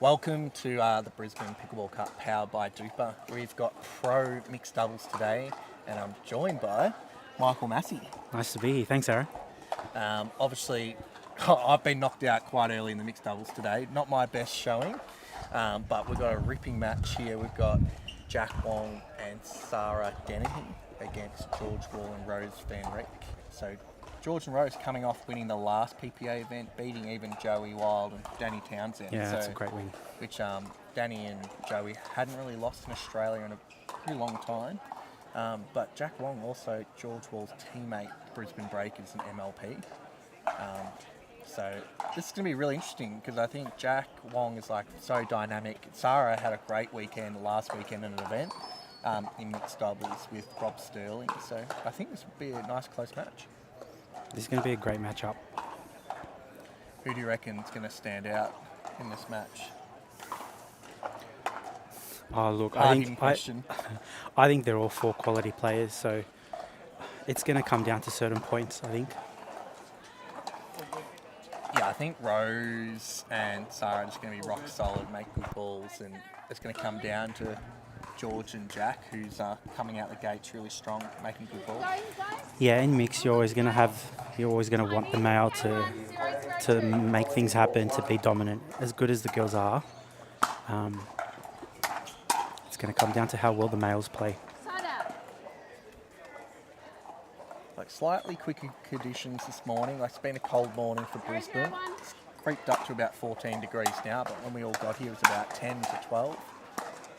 Welcome to the Brisbane Pickleball Cup powered by DUPR. We've got pro mixed doubles today and I'm joined by Michael Massey. Nice to be here. Thanks, Aaron. Obviously, I've been knocked out quite early in the mixed doubles today. Not my best showing, but we've got a ripping match here. We've got Jack Wong and Sarah Dennehy against George Wall and Rose Van Rieck. So George and Rose coming off winning the last PPA event, beating even Joey Wild and Danny Townsend. Yeah, that's a great win. Which Danny and Joey hadn't really lost in Australia in a pretty long time. But Jack Wong, also George Wall's teammate, Brisbane Breakers and MLP. So this is going to be really interesting because I think Jack Wong is like so dynamic. Sarah had a great weekend last weekend in an event in mixed doubles with Rob Sterling. So I think this would be a nice close match. This is going to be a great matchup. Who do you reckon is going to stand out in this match? Oh, look, I think they're all four quality players, so it's going to come down to certain points, I think. Yeah, I think Rose and Sarah are just going to be rock solid, make good balls, and it's going to come down to George and Jack, who's coming out the gates really strong, making good balls. Yeah, in mix, you're always going to want the male to make things happen, to be dominant. As good as the girls are, it's going to come down to how well the males play. Like slightly quicker conditions this morning. Like it's been a cold morning for Brisbane. It's creeped up to about 14 degrees now, but when we all got here, it was about 10 to 12.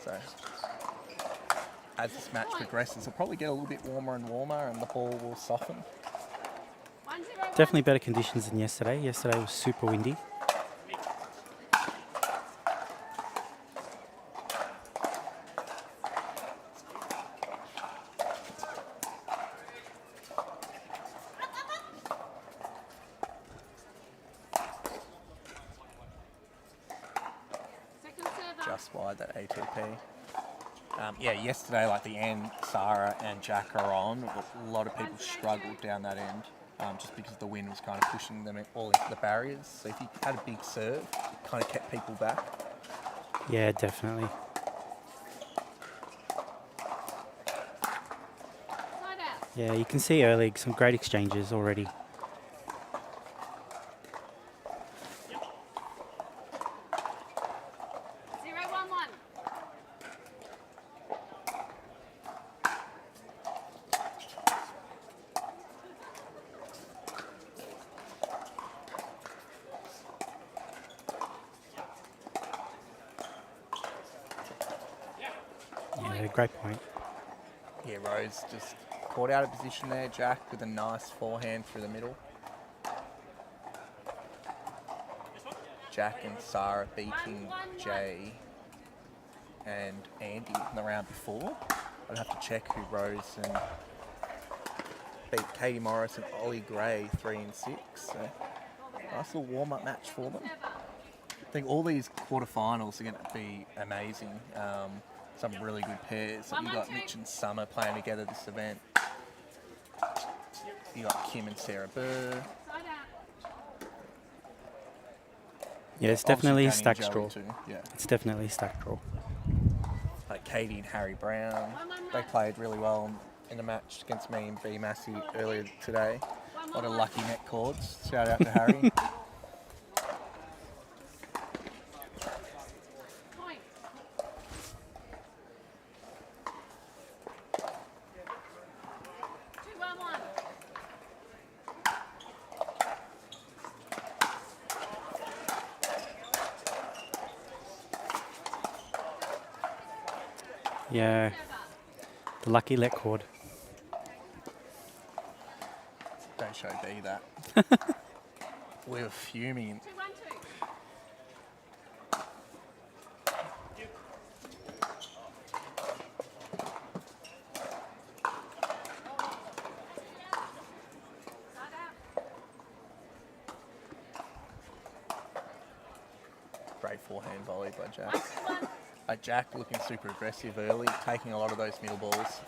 So as this match progresses, it'll probably get a little bit warmer and warmer and the ball will soften. Definitely better conditions than yesterday. Yesterday was super windy. Just wide that ATP. Yeah, yesterday, like the end, Sarah and Jack are on. A lot of people struggled down that end just because the wind was kind of pushing them all into the barriers. So if you had a big serve, it kind of kept people back. Yeah, definitely. Yeah, you can see early some great exchanges already. Yeah, great point. Yeah, Rose just caught out of position there, Jack, with a nice forehand through the middle. Jack and Sarah beating Jay and Andy in the round before. I'd have to check who Rose and beat Katie Morris and Ollie Gray 3 and 6. So nice little warm-up match for them. I think all these quarterfinals are going to be amazing. Some really good pairs. You got Mitch and Summer playing together this event. You got Kim and Sarah Burr. Yeah, it's definitely a stacked draw. Yeah. It's definitely a stacked draw. Like Katie and Harry Brown, they played really well in a match against me and B Massey earlier today. A lot of lucky net cords. Shout out to Harry. Yeah, the lucky let cord. Don't show B that. We were fuming. Great forehand volley by Jack. Jack looking super aggressive early, taking a lot of those middle balls.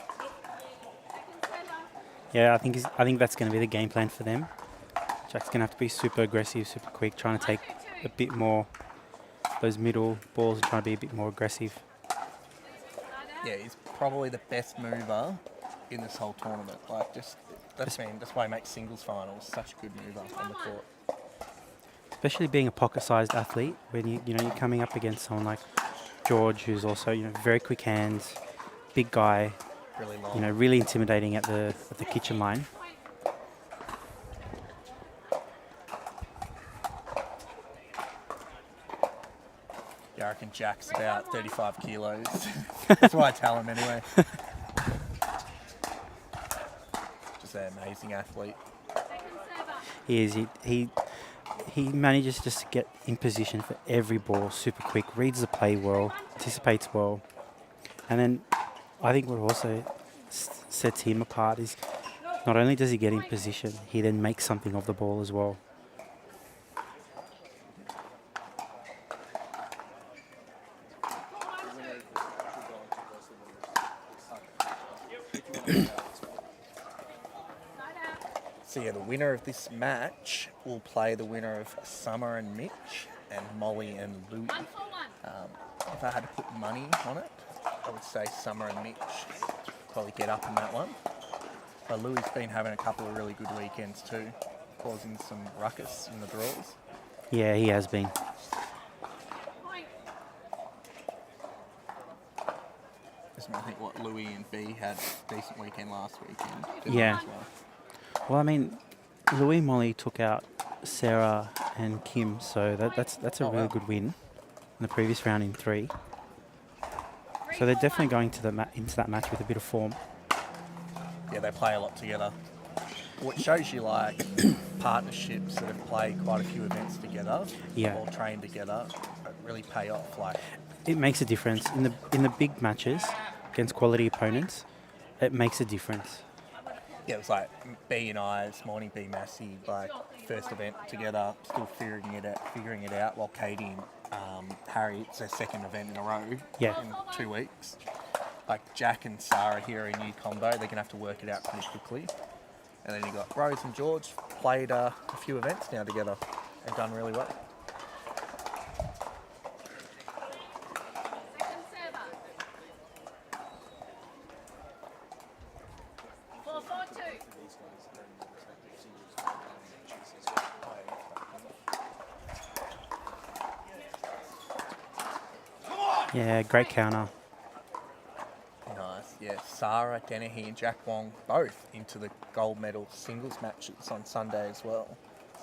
Yeah, I think that's going to be the game plan for them. Jack's going to have to be super aggressive, super quick, trying to take a bit more those middle balls and trying to be a bit more aggressive. Yeah, he's probably the best mover in this whole tournament. Like, that's why he makes singles finals. Such a good mover on the court. Especially being a pocket-sized athlete, when you're coming up against someone like George, who's also very quick hands, big guy, Really long. really intimidating at the kitchen line. Yeah, I reckon Jack's about 35 kilos. That's what I tell him anyway. Just an amazing athlete. He is. He manages just to get in position for every ball super quick, reads the play well, anticipates well. And then I think what also sets him apart is not only does he get in position, he then makes something of the ball as well. So yeah, the winner of this match will play the winner of Summer and Mitch and Molly and Louie. If I had to put money on it, I would say Summer and Mitch probably get up in that one. But Louie's been having a couple of really good weekends too, causing some ruckus in the draws. Yeah, he has been. I think Louie and B had a decent weekend last weekend. Yeah. As well. Well, I mean, Louis Molly took out Sarah and Kim, so that's a really good win in the previous round in 3. So they're definitely going to into that match with a bit of form. Yeah, they play a lot together. What shows you like partnerships that have played quite a few events together, or trained together, really pay off. Like, it makes a difference in the big matches against quality opponents. It makes a difference. Yeah, it was like B and I this morning, B Massey, like first event together, still figuring it out, while Katie and Harry, it's their second event in a row in 2 weeks. Like Jack and Sarah here, a new combo, they're gonna have to work it out pretty quickly. And then you got Rose and George, played a few events now together and done really well. Yeah, great counter. Nice, yeah. Sarah Dennehy and Jack Wong both into the gold medal singles matches on Sunday as well.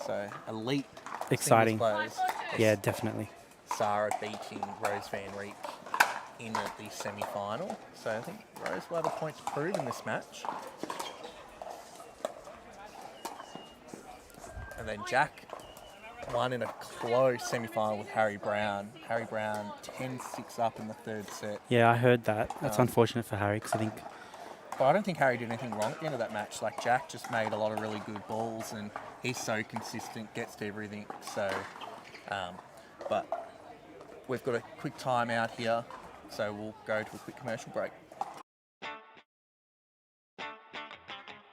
So elite Exciting. singles players. Yeah, definitely. Sarah beating Rose Van Reek in the semi-final. So I think Rose will have a point to prove in this match. And then Jack won in a close semi-final with Harry Brown. Harry Brown 10-6 up in the third set. Yeah, I heard that. That's unfortunate for Harry because I think... But I don't think Harry did anything wrong at the end of that match. Like, Jack just made a lot of really good balls and he's so consistent, gets to everything. So, but we've got a quick time out here, so we'll go to a quick commercial break.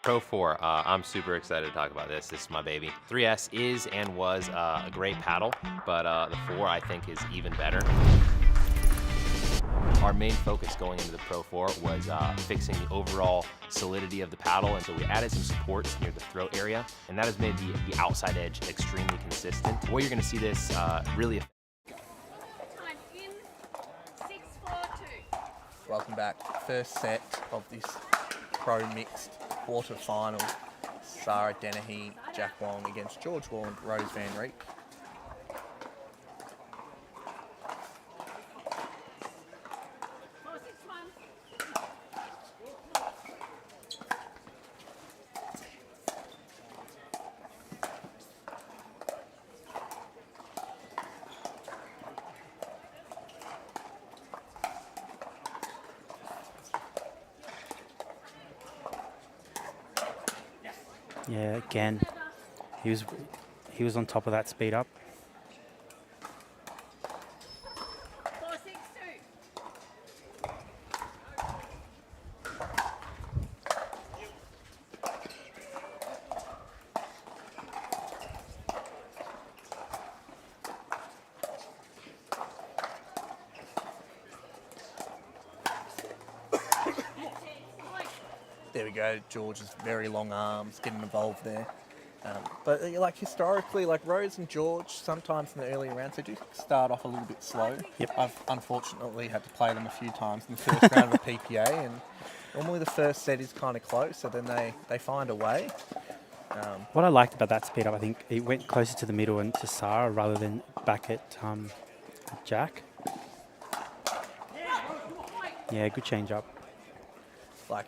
Pro 4, I'm super excited to talk about this. This is my baby. 3S is and was a great paddle, but the 4 I think is even better. Our main focus going into the Pro 4 was fixing the overall solidity of the paddle, and so we added some supports near the throat area, and that has made the outside edge extremely consistent. Where you're going to see this really... Welcome back. First set of this Pro Mixed quarter-final. Sarah Dennehy, Jack Wong against George Wall and Rose Van Reek. Yeah, again, he was on top of that speed up. there we go. George's very long arms getting involved there. But like historically, like Rose and George, sometimes in the early rounds, they do start off a little bit slow. Yep. I've unfortunately had to play them a few times in the first round of the PPA, and normally the first set is kind of close, so then they find a way. What I liked about that speed up, I think it went closer to the middle and to Sarah rather than back at Jack. Yeah, good change up. Like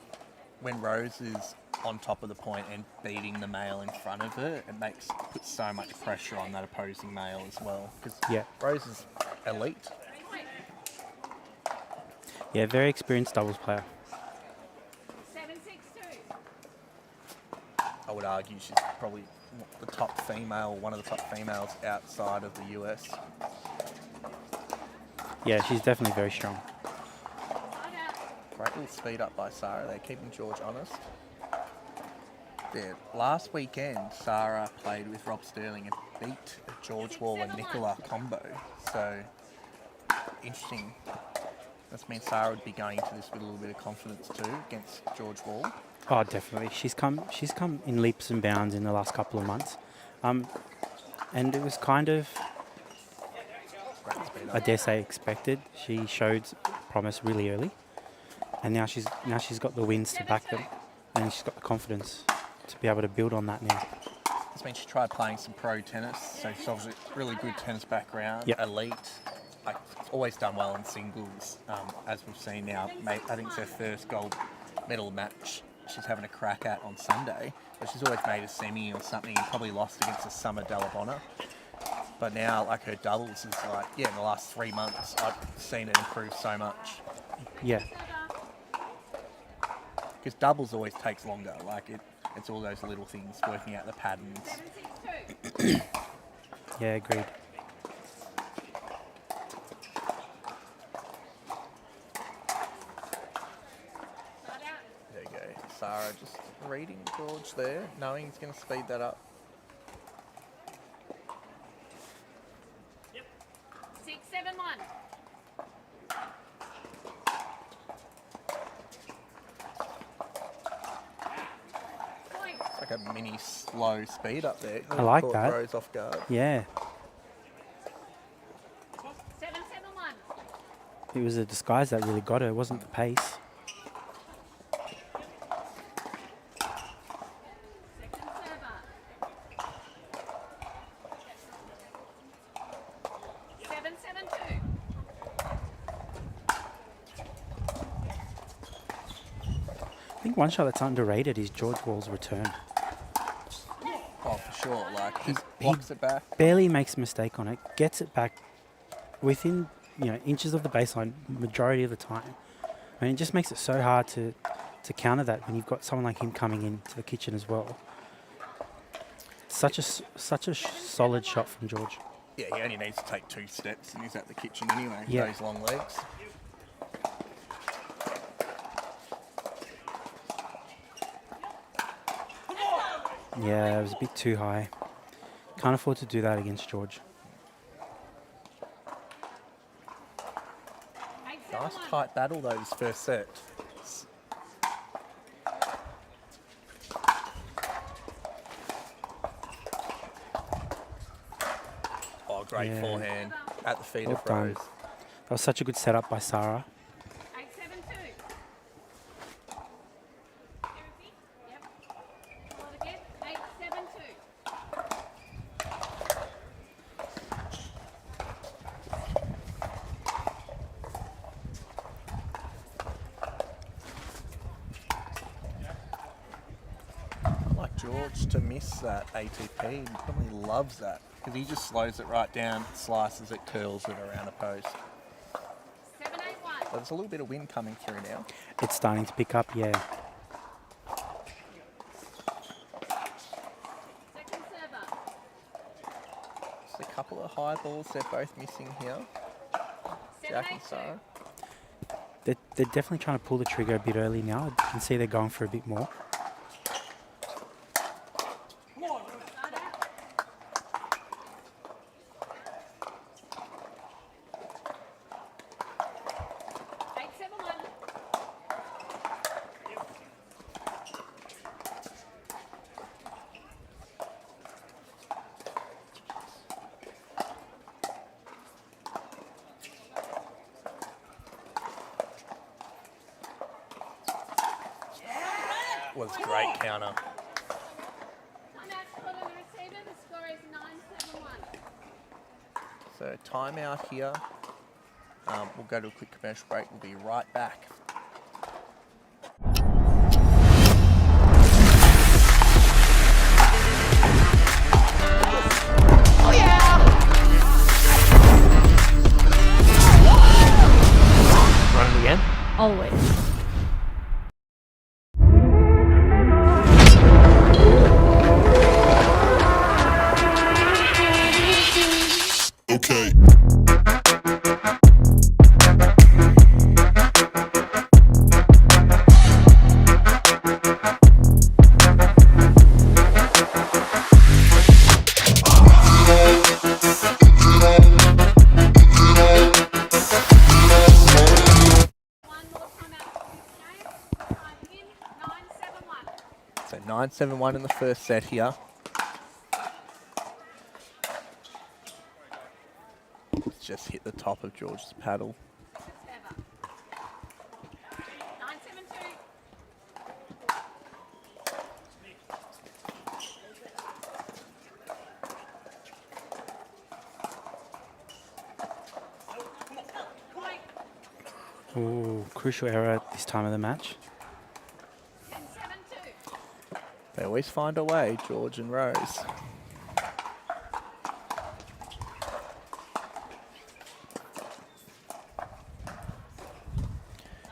when Rose is on top of the point and beating the male in front of her, it puts so much pressure on that opposing male as well. Because Rose is elite. Yeah, very experienced doubles player. 7-6-2. I would argue she's probably the top female, one of the top females outside of the US. Yeah, she's definitely very strong. Great little speed up by Sarah. They're keeping George honest. Yeah, last weekend, Sarah played with Rob Sterling and beat George Wall and Nicola combo. So, interesting. That means Sarah would be going into this with a little bit of confidence too against George Wall. Oh, definitely. She's come in leaps and bounds in the last couple of months. And it was kind of, I dare say, expected. She showed promise really early. And now she's got the wins to back them. And she's got the confidence to be able to build on that now. This means she tried playing some pro tennis, so she's obviously really good tennis background, elite. Like, always done well in singles, as we've seen now. I think it's her first gold medal match she's having a crack at on Sunday. But she's always made a semi or something and probably lost against a Summer Dallabonna. But now, like, her doubles is like, in the last 3 months, I've seen it improve so much. Yeah. Because doubles always takes longer. Like, it's all those little things, working out the patterns. 7-6-2. Yeah, agreed. There you go. Sarah just reading George there, knowing he's going to speed that up. 6-7-1. It's like a mini slow speed up there. I like Caught that. Rose off guard. Yeah. 7-7-1. It was the disguise that really got her. It wasn't the pace. Second server. 7-7-2. I think one shot that's underrated is George Wall's return. Oh, for sure. Like, he blocks it back. Barely makes a mistake on it, gets it back within inches of the baseline majority of the time. I mean, it just makes it so hard to counter that when you've got someone like him coming into the kitchen as well. Such a solid shot from George. Yeah, he only needs to take 2 steps and he's at the kitchen anyway. Yeah. Those long legs. Yeah, it was a bit too high. Can't afford to do that against George. Nice tight battle though, this first set. Oh, great Yeah. forehand at the feet Well of done. Rose. That was such a good setup by Sarah. 8-7-2. Yep. Start again. 8-7-2. I like George to miss that ATP. He probably loves that because he just slows it right down, slices it, curls it around a post. 7-8-1. But there's a little bit of wind coming through now. It's starting to pick up, yeah. Second server. Just a couple of high balls they're both missing here. Jack and 7-8-2. Sarah. They're definitely trying to pull the trigger a bit early now. You can see they're going for a bit more. Start out. That was great counter. Timeout called on the receiver. The score is 9-7-1. So timeout here. We'll go to a quick commercial break. We'll be right back. Run it again. Always. Okay. One more timeout for this game. Time in 9-7-1. So 9-7-1 in the first set here. It's just hit the top of George's paddle. Server. 9-7-2. Point. Ooh, crucial error at this time of the match. 10-7-2. They always find a way, George and Rose.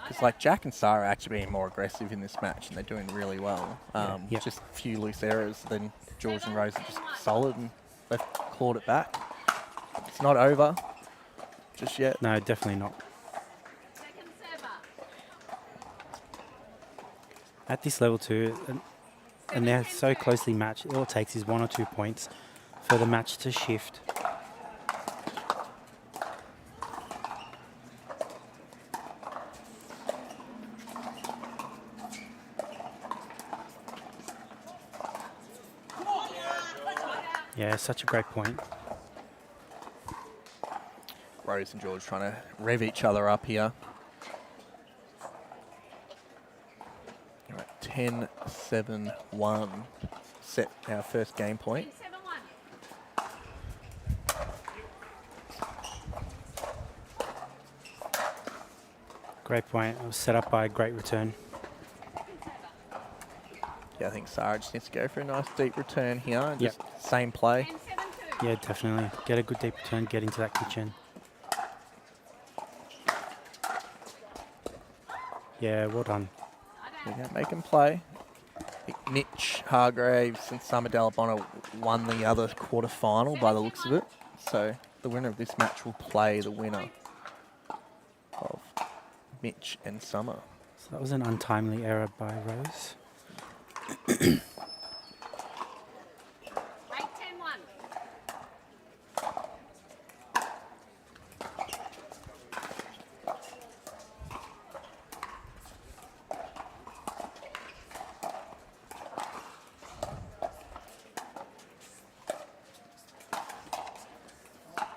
It's like Jack and Sarah actually being more aggressive in this match, and they're doing really well. Yeah. Just a few loose errors, then George and Rose are just solid, and they've clawed it back. It's not over just yet. No, definitely not. Second server. At this level too, and they're so closely matched, all it takes is 1 or 2 points for the match to shift. Yeah, such a great point. Rose and George trying to rev each other up here. All right, 10-7-1. Set our first game point. 10-7-1. Great point. It was set up by a great return. Yeah, I think Sarah just needs to go for a nice deep return here. And Yep. just same play. 10-7-2. Yeah, definitely. Get a good deep return, get into that kitchen. Yeah, well done. Yeah, make them play. I think Mitch Hargraves and Summer Dalabona won the other quarter final by the looks of it. So the winner of this match will play the winner of Mitch and Summer. So that was an untimely error by Rose. 8-10-1.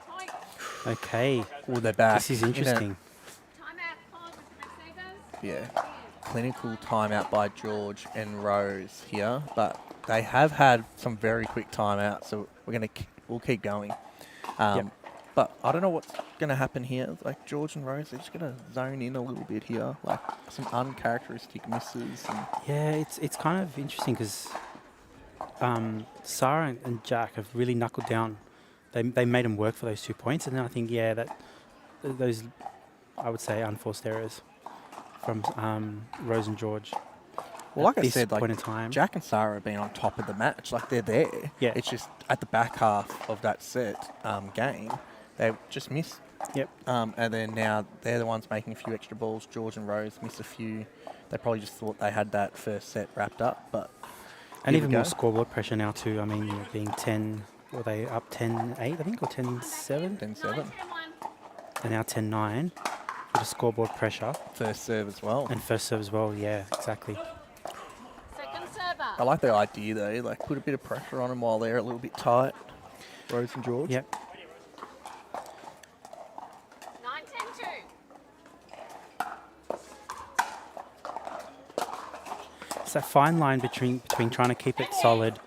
Point. Okay, Oh, they're back. this is in a- interesting. Timeout called with the Yeah. receivers. Clinical timeout by George and Rose here, but they have had some very quick timeouts, so we'll keep going. Yep. But I don't know what's going to happen here. Like George and Rose, they're just going to zone in a little bit here, like some uncharacteristic misses. And Yeah, it's kind of interesting because Sarah and Jack have really knuckled down. They made them work for those 2 points, and then I think those I would say unforced errors from Rose and George. well, like at I this said, like point in time. Jack and Sarah have been on top of the match. Like they're there. Yeah. It's just at the back half of that set game, they just missed. Yep. And then now they're the ones making a few extra balls. George and Rose miss a few. They probably just thought they had that first set wrapped up, but And here we even more go. scoreboard pressure now too. I mean, being 10, were they up 10-8, I think, or 10-7? 10-7. 9-10-1. And now 10-9 with the scoreboard pressure. First serve as well. And first serve as well, yeah, exactly. Second server. I like the idea though, like put a bit of pressure on them while they're a little bit tight. Rose and George. Yep. 9-10-2. it's that fine line between trying to keep it solid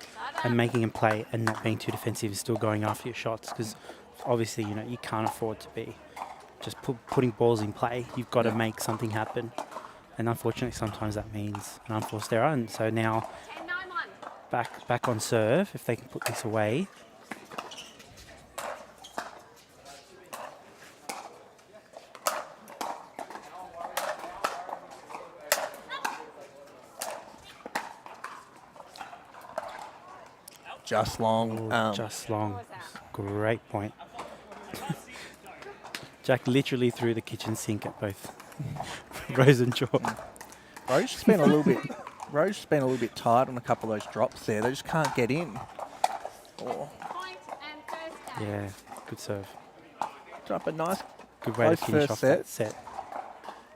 and making him play and not being too defensive and still going after your shots, because obviously, you know, you can't afford to be just putting balls in play. You've got to make something happen. And unfortunately, sometimes that means an unforced error. And so now 10, 9, 1. back on serve, if they can put this away. Just long. Just long. Great point. Jack literally threw the kitchen sink at both Rose and George. Rose's just been a little bit. Rose's just been a little bit tired on a couple of those drops there. They just can't get in. Oh, Point and first down. Yeah, good serve. drop a nice. Good way to Close finish first off that set.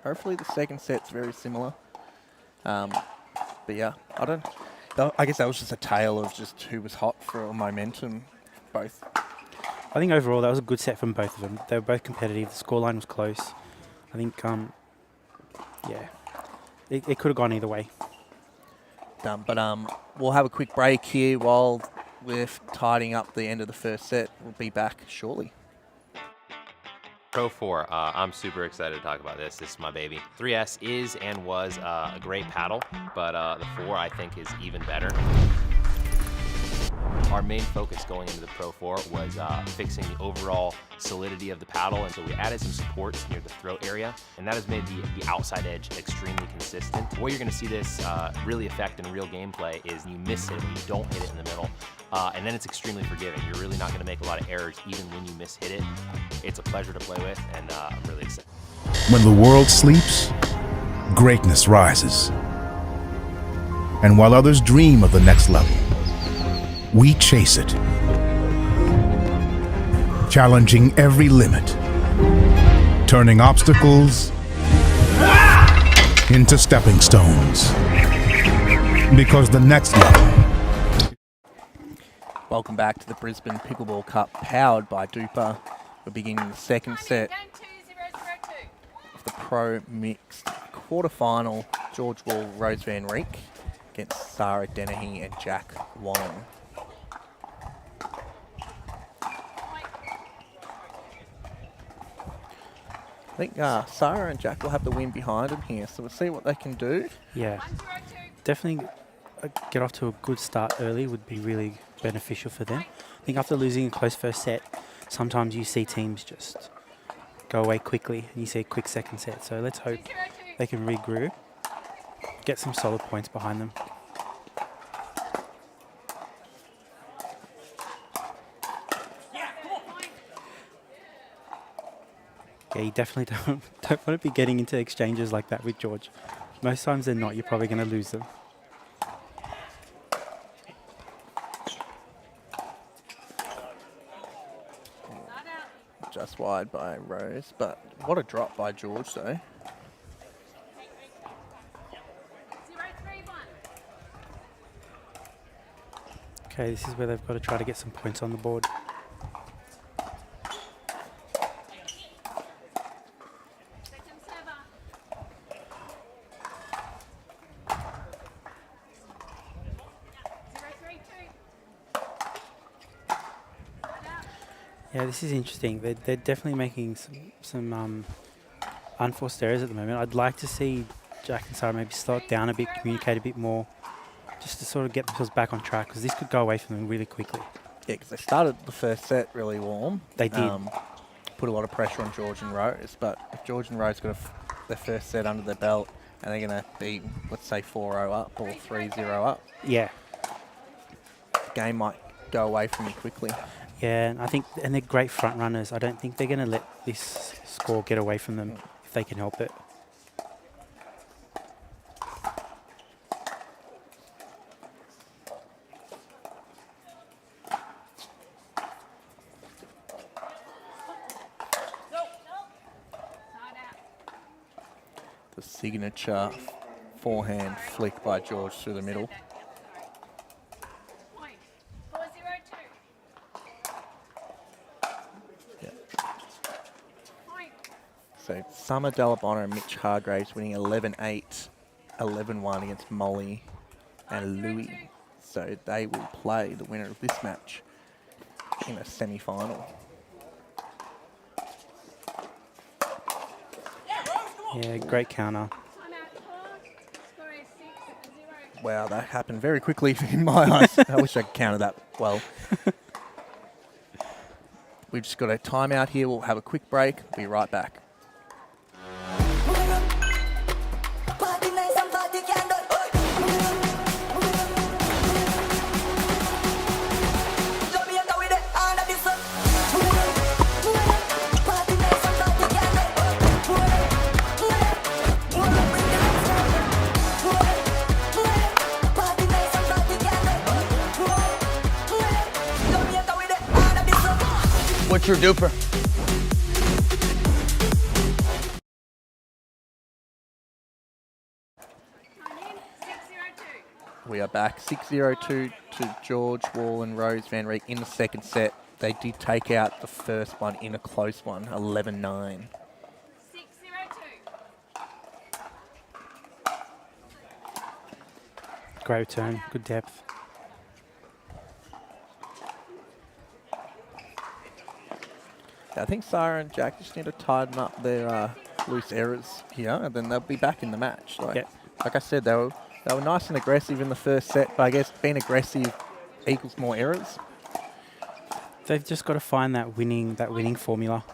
Hopefully the second set's very similar. But yeah, I guess that was just a tale of just who was hot for momentum, both. I think overall that was a good set from both of them. They were both competitive. The scoreline was close. I think, yeah, it could have gone either way. But we'll have a quick break here while we're tidying up the end of the first set. We'll be back shortly. Pro 4, I'm super excited to talk about this. This is my baby. 3S is and was a great paddle, but the 4 I think is even better. Our main focus going into the Pro 4 was fixing the overall solidity of the paddle, and so we added some supports near the throat area, and that has made the outside edge extremely consistent. What you're going to see this really affect in real gameplay is you miss it when you don't hit it in the middle, and then it's extremely forgiving. You're really not going to make a lot of errors even when you miss-hit it. It's a pleasure to play with, and I'm really excited. When the world sleeps, greatness rises. And while others dream of the next level, we chase it, challenging every limit, turning obstacles into stepping stones. Because the next level. Welcome back to the Brisbane Pickleball Cup, powered by DUPR. We're beginning the second set Game 2002. of the Pro Mixed quarterfinal. George Wall, Rose Van Rieck against Sarah Dennehy and Jack Wong. I think Sarah and Jack will have the win behind them here, so we'll see what they can do. Yeah, 102. definitely get off to a good start early would be really beneficial for them. I think after losing a close first set, sometimes you see teams just go away quickly and you see a quick second set. So let's hope 202. they can regroup, get some solid points behind them. Yeah, you definitely don't want to be getting into exchanges like that with George. Most times they're not. You're probably going to lose them. Start out. Just wide by Rose, but what a drop by George though. 031. Okay, this is where they've got to try to get some points on the board. Second server. 032. Start out. Yeah, this is interesting. They're definitely making some unforced errors at the moment. I'd like to see Jack and Sarah maybe slow it down a bit, communicate a bit more, just to sort of get themselves back on track, because this could go away from them really quickly. Yeah, because they started the first set really warm. They did. Put a lot of pressure on George and Rose, but if George and Rose got their first set under their belt and they're going to be, let's say, 4-0 up or 3-0 up, Yeah, the game might go away from you quickly. yeah, and I think, and they're great front runners. I don't think they're going to let this score get away from them if they can help it. Start out. The signature forehand flick by George through the middle. Point. 402. Yeah. Point. So Summer Delabona and Mitch Hargraves winning 11-8, 11-1 against Molly and Louis. So they will play the winner of this match in a semi-final. Yeah, great counter. Time out 4. Score is 6-0. Wow, that happened very quickly in my eyes. I wish I could counter that well. We've just got a timeout here. We'll have a quick break. Be right back. What's your DUPR? Time in 6-0-2. We are back 6-0-2 to George Wall and Rose Van Reek in the second set. They did take out the first one in a close one, 11-9. 6-0-2. Great return, good depth. I think Sarah and Jack just need to tighten up their loose errors here, and then they'll be back in the match. Like I said, they were nice and aggressive in the first set, but I guess being aggressive equals more errors. They've just got to find that winning formula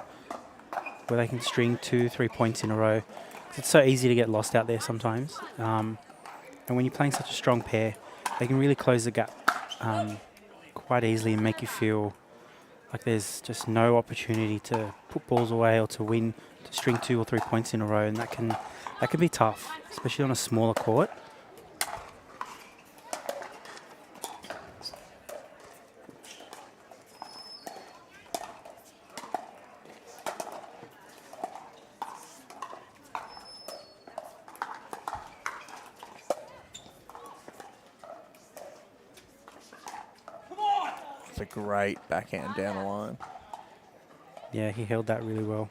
where they can string 2-3 points in a row. 'Cause it's so easy to get lost out there sometimes. And when you're playing such a strong pair, they can really close the gap quite easily and make you feel like there's just no opportunity to put balls away or to win, to string 2 or 3 points in a row, and that can be tough, especially on a smaller court. It's a great backhand down the line. Yeah, he held that really well.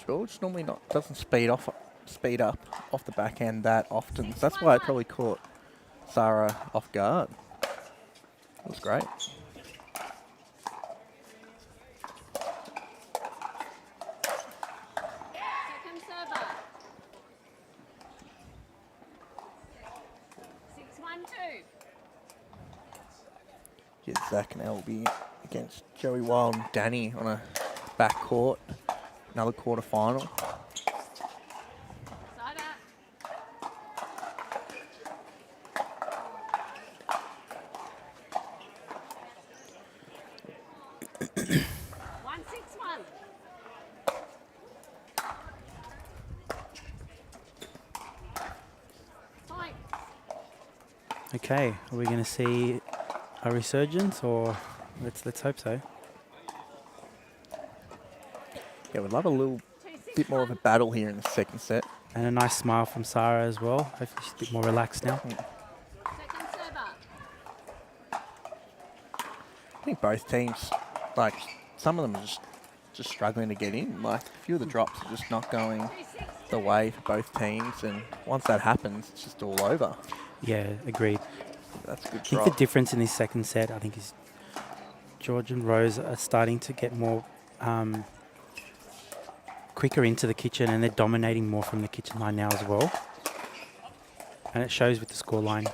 George normally doesn't speed up off the backhand that often. So that's why it probably caught Sarah off guard. It was great. Second server. 6-1-2. Yeah, Zach and Elle will be against Joey Wild and Danny on a back court. Another quarter final. Side out. One 6-1. Point. Okay, are we going to see a resurgence, or let's hope so. Yeah, we'd love a little bit more of a battle here in the second set. And a nice smile from Sarah as well. Hopefully she's a bit more relaxed now. Second server. I think both teams, like, some of them are just struggling to get in. Like, a few of the drops are just not going the way for both teams, and once that happens, it's just all over. Yeah, agreed. That's a good I think drop. the difference in this second set, I think, is George and Rose are starting to get more quicker into the kitchen, and they're dominating more from the kitchen line now as well. And it shows with the scoreline.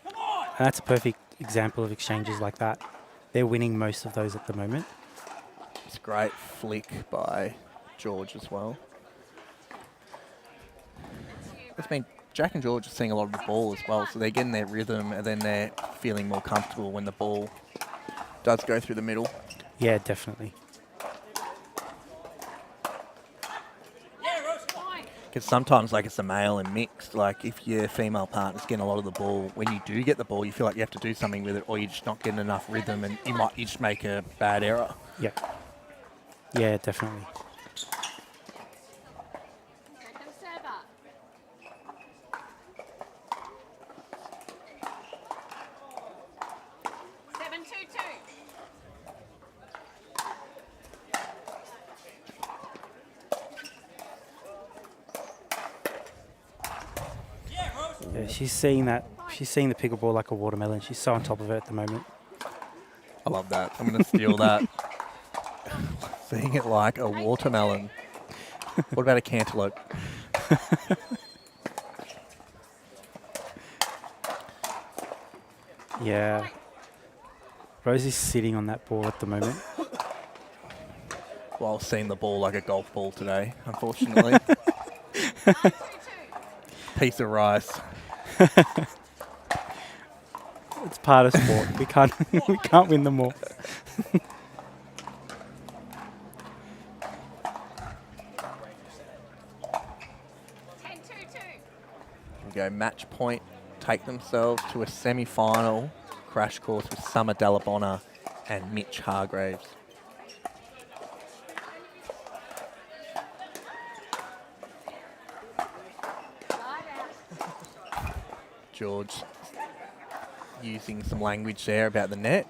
And that's a perfect example of exchanges like that. They're winning most of those at the moment. It's a great flick by George as well. I mean, Jack and George are seeing a lot of the ball as well, so they're getting their rhythm, and then they're feeling more comfortable when the ball does go through the middle. Yeah, definitely. Because sometimes, like, it's a male and mixed. Like, if your female partner's getting a lot of the ball, when you do get the ball, you feel like you have to do something with it, or you're just not getting enough rhythm, and you just make a bad error. Yeah. Yeah, definitely. Second server. Yeah, she's seeing that. She's seeing the pickleball like a watermelon. She's so on top of it at the moment. I love that. I'm going to steal that. Seeing it like a watermelon. What about a cantaloupe? Yeah. Rosie's sitting on that ball at the moment. Well, seeing the ball like a golf ball today, unfortunately. Piece of rice. It's part of sport. We can't win them all. 10-2-2. We go match point, take themselves to a semi-final crash course with Summer Delabonna and Mitch Hargraves. George using some language there about the net.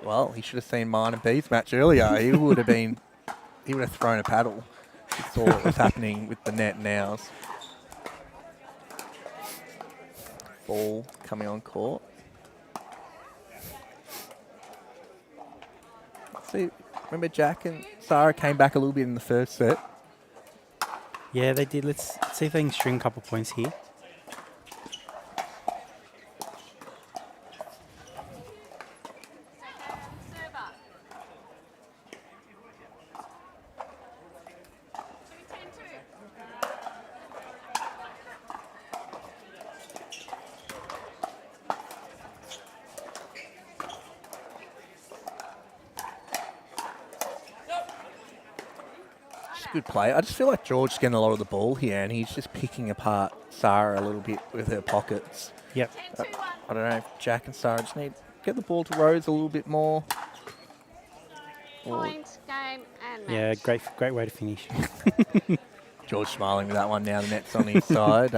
Well, he should have seen mine and B's match earlier. He would have thrown a paddle. He saw what was happening with the net now. Ball coming on court. See, remember Jack and Sarah came back a little bit in the first set. Yeah, they did. Let's see if they can string a couple points here. Server. 2-10-2. It's a good play. I just feel like George's getting a lot of the ball here, and he's just picking apart Sarah a little bit with her pockets. Yep. 10-2-1. I don't know if Jack and Sarah just need to get the ball to Rose a little bit more. Or Point, game, and match. Yeah, great way to finish. George smiling with that one now. The net's on his side.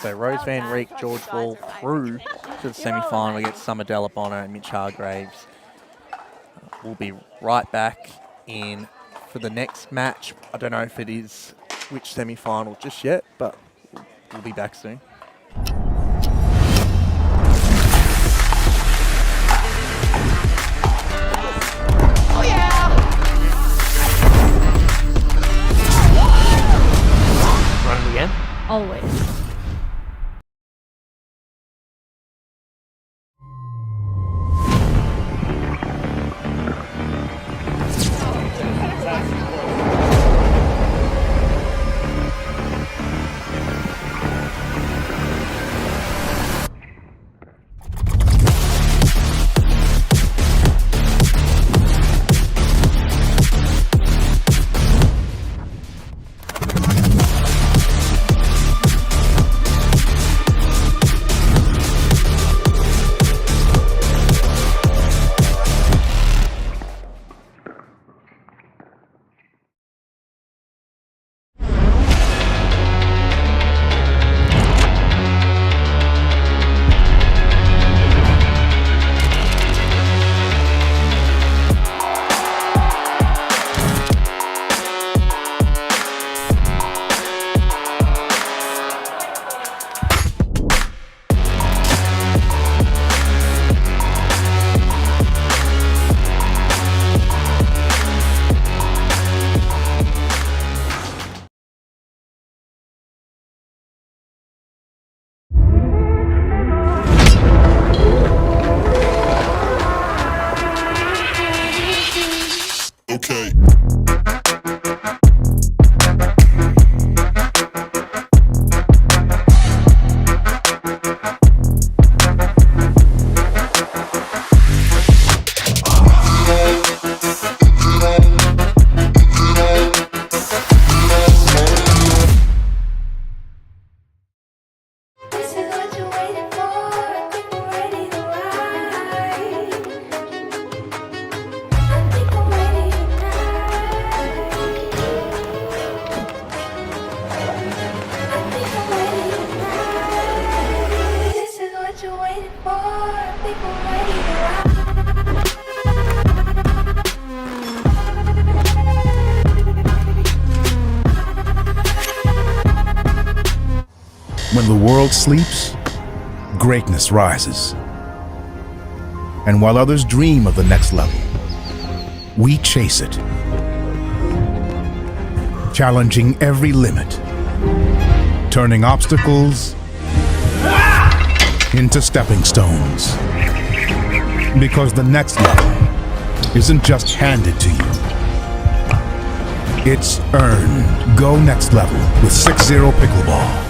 So Rose Van Reek, George Ball through to the semi-final against Summer Delabonna and Mitch Hargraves. We'll be right back in for the next match. I don't know if it is which semi-final just yet, but we'll be back soon. Run it again. Always. Okay. This is what you're waiting for. I think we're ready to ride. I think we're ready tonight. the world sleeps, greatness rises. And while others dream of the next level, we chase it, challenging every limit, turning obstacles into stepping stones. Because the next level isn't just handed to you, it's earned. Go next level with 6-0 Pickleball.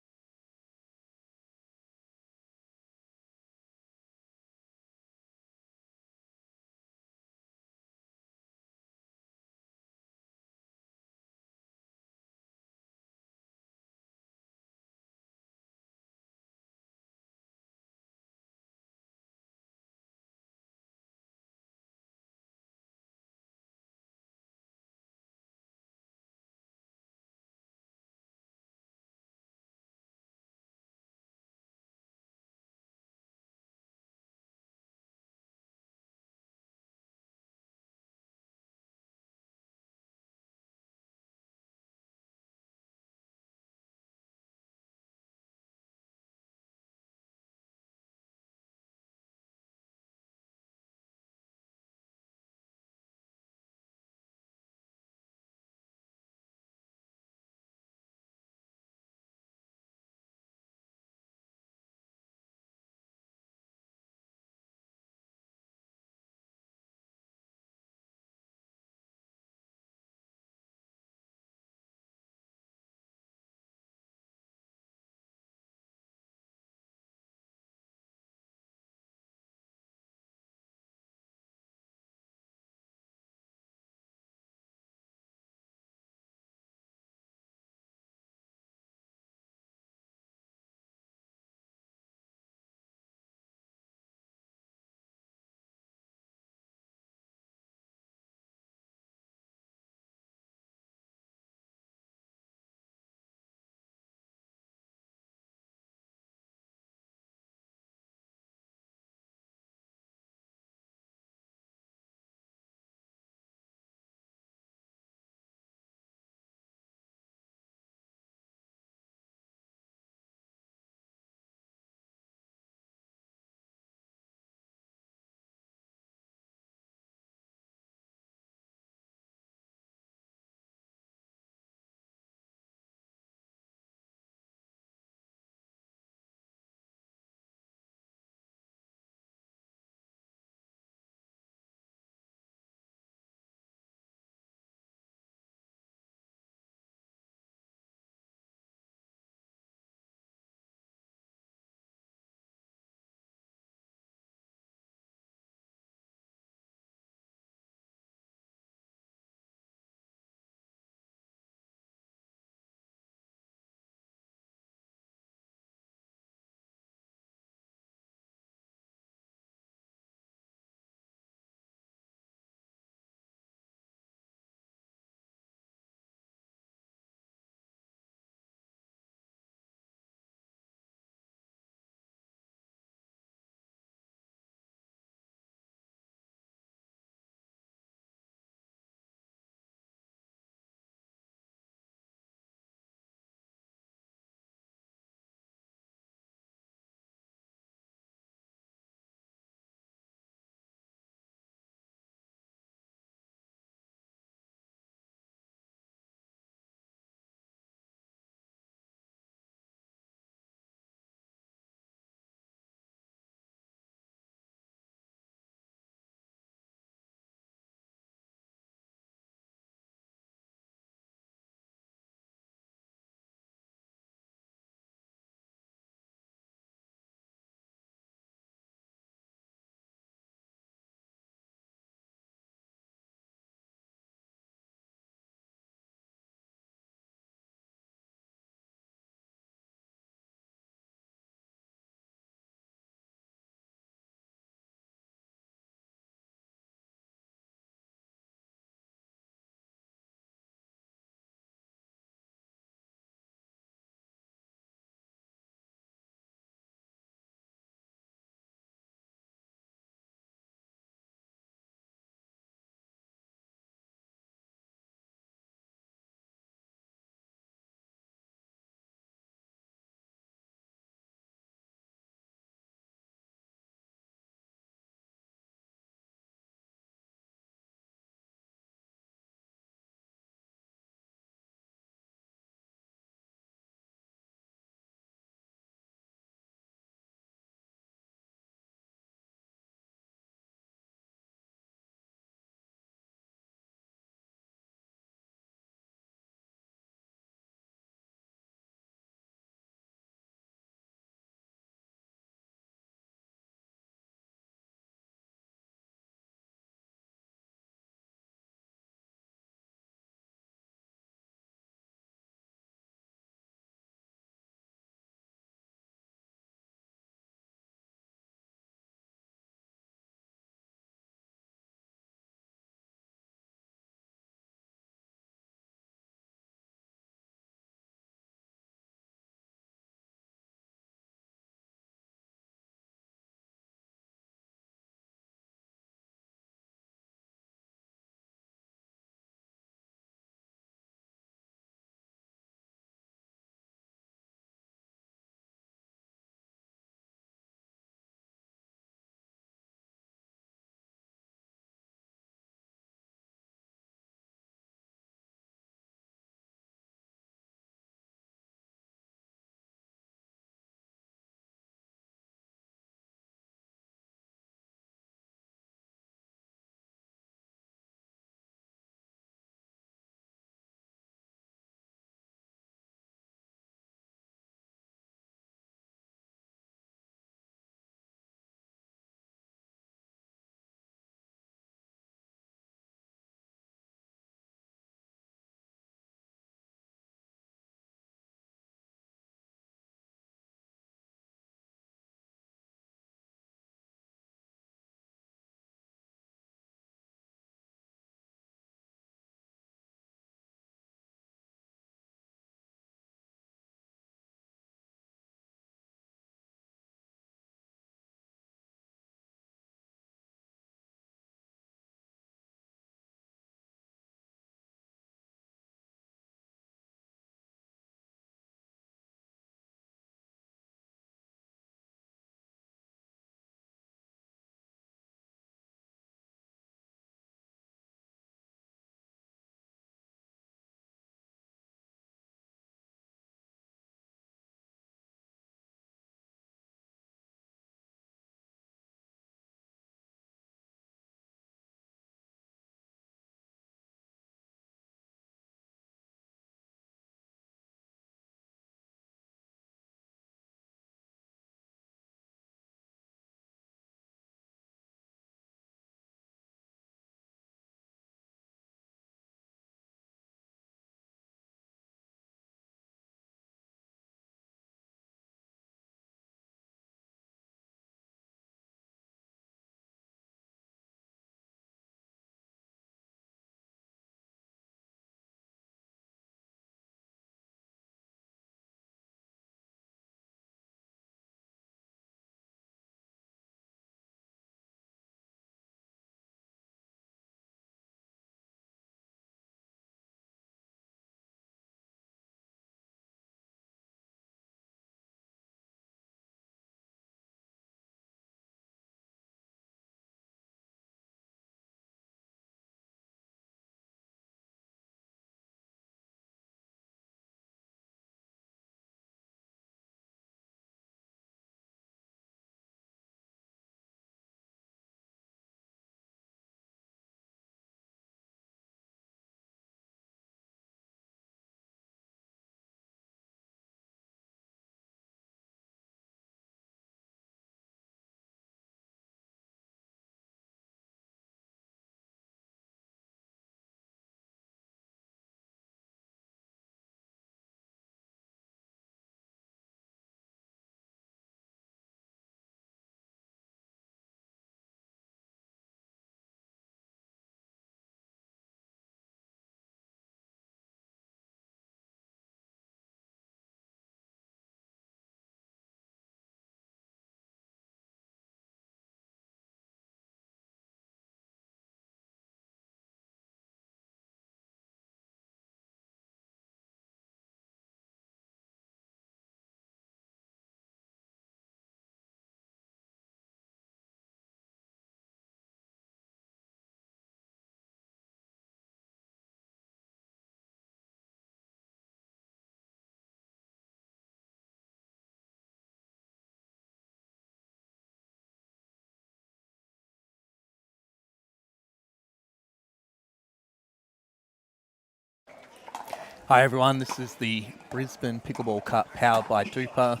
Hi everyone, this is the Brisbane Pickleball Cup powered by DUPR.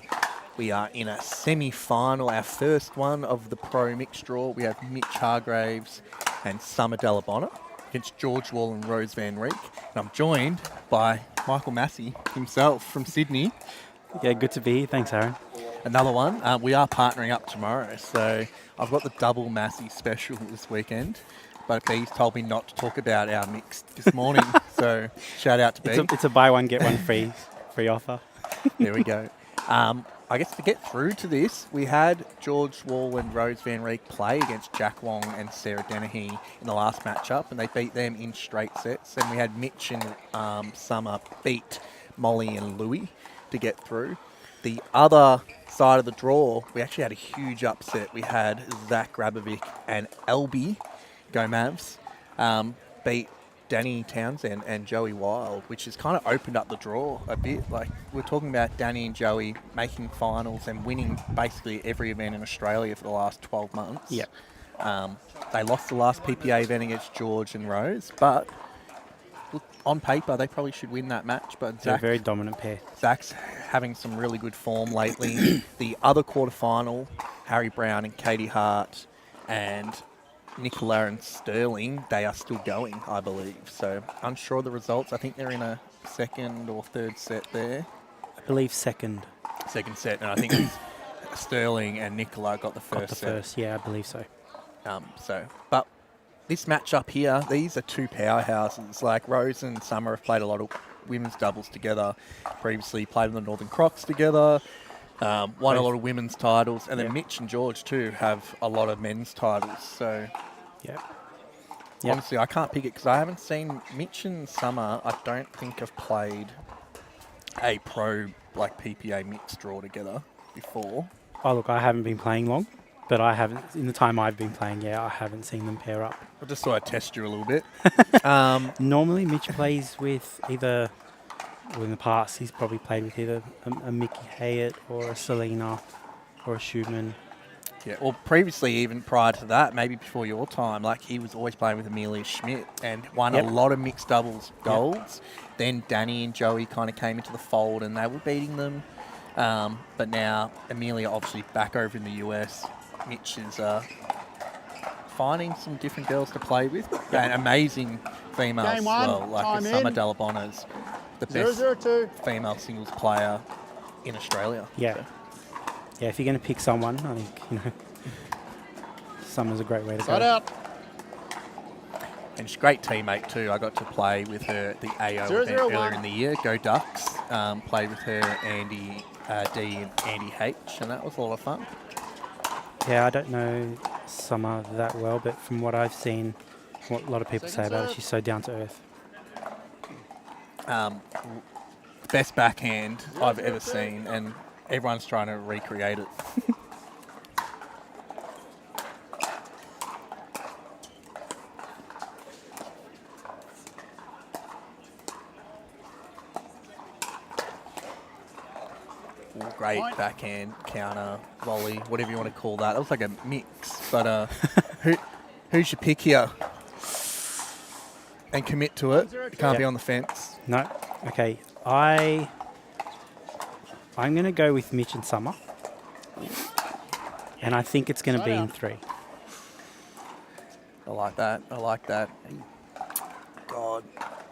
We are in a semi-final, our first one of the pro mixed draw. We have Mitch Hargraves and Summer Delabonna against George Wall and Rose Van Reek. And I'm joined by Michael Massey himself from Sydney. Yeah, good to be here. Thanks, Aaron. Another one. We are partnering up tomorrow, so I've got the double Massey special this weekend. But B's told me not to talk about our mixed this morning, so shout out to B. It's a buy one get one free offer. There we go. I guess to get through to this, we had George Wall and Rose Van Reek play against Jack Wong and Sarah Dennehy in the last matchup, and they beat them in straight sets. And we had Mitch and Summer beat Molly and Louie to get through. The other side of the draw, we actually had a huge upset. We had Zach Grabovic and Elby, go Mavs, beat Danny Townsend and Joey Wild, which has kind of opened up the draw a bit. Like, we're talking about Danny and Joey making finals and winning basically every event in Australia for the last 12 months. Yeah. They lost the last PPA event against George and Rose, but look, on paper, they probably should win that match. But They're a very dominant pair. Zach's having some really good form lately. The other quarterfinal, Harry Brown and Katie Hart and Nicola and Sterling, they are still going, I believe. So unsure of the results. I think they're in a second or third set there. I believe second. Second set, and I think it's Sterling and Nicola got the first set. First, yeah, I believe so. But this matchup here, these are two powerhouses. Like, Rose and Summer have played a lot of women's doubles together. Previously played in the Northern Crocs together. Won a lot of women's titles, and then Mitch and George too have a lot of men's titles. So, Yeah. honestly, I can't pick it because I haven't seen Mitch and Summer. I don't think have played a pro like PPA mixed draw together before. Oh, look, I haven't been playing long, but I haven't, in the time I've been playing, I haven't seen them pair up. I just thought I'd test you a little bit. Normally, Mitch plays with either, well, in the past, he's probably played with either a Mickey Hayat or a Selena or a Schumann. Yeah, well, previously, even prior to that, maybe before your time, like, he was always playing with Amelia Schmidt and won a lot of mixed doubles golds. Then Danny and Joey kind of came into the fold and they were beating them. But now Amelia obviously back over in the US. Mitch is finding some different girls to play with and amazing females as well. Like Summer Delabonna's the best female singles player in Australia. Yeah. So. Yeah, if you're going to pick someone, I think, Summer's a great way to go. And she's a great teammate too. I got to play with her at the AO event earlier in the year. Go Ducks. Played with her, Andy D and Andy H, and that was a lot of fun. Yeah, I don't know Summer that well, but from what I've seen, what a lot of people say about her, she's so down to earth. Best backhand I've ever seen, and everyone's trying to recreate it. Great backhand, counter, volley, whatever you want to call that. That was like a mix. But who's your pick here? And commit to it. You can't be on the fence. No. Okay. I'm going to go with Mitch and Summer. And I think it's going to be in 3. I like that. I like that. God,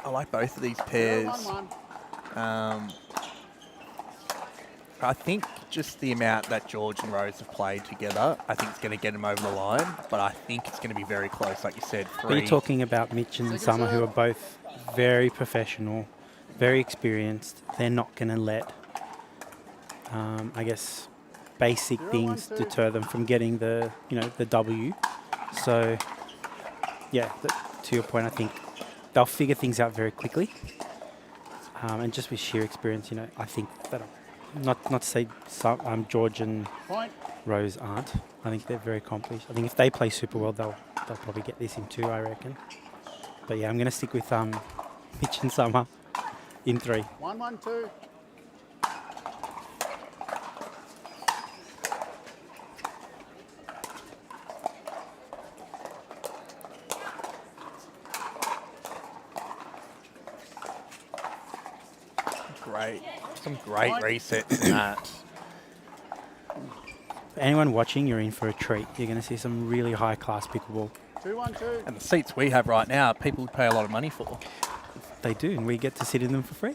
I like both of these pairs. I think just the amount that George and Rose have played together, I think it's going to get them over the line. But I think it's going to be very close, like you said. 3. But you're talking about Mitch and Summer, who are both very professional, very experienced. They're not going to let, I guess, basic things deter them from getting the W. So, yeah, to your point, I think they'll figure things out very quickly. And just with sheer experience, I think that, not to say George and Rose aren't. I think they're very accomplished. I think if they play super well, they'll probably get this in 2, I reckon. But yeah, I'm going to stick with Mitch and Summer in 3. 1-1-2. some great resets in that. For anyone watching, you're in for a treat. You're going to see some really high-class pickleball. 2-1-2. And the seats we have right now, people would pay a lot of money for. They do, and we get to sit in them for free.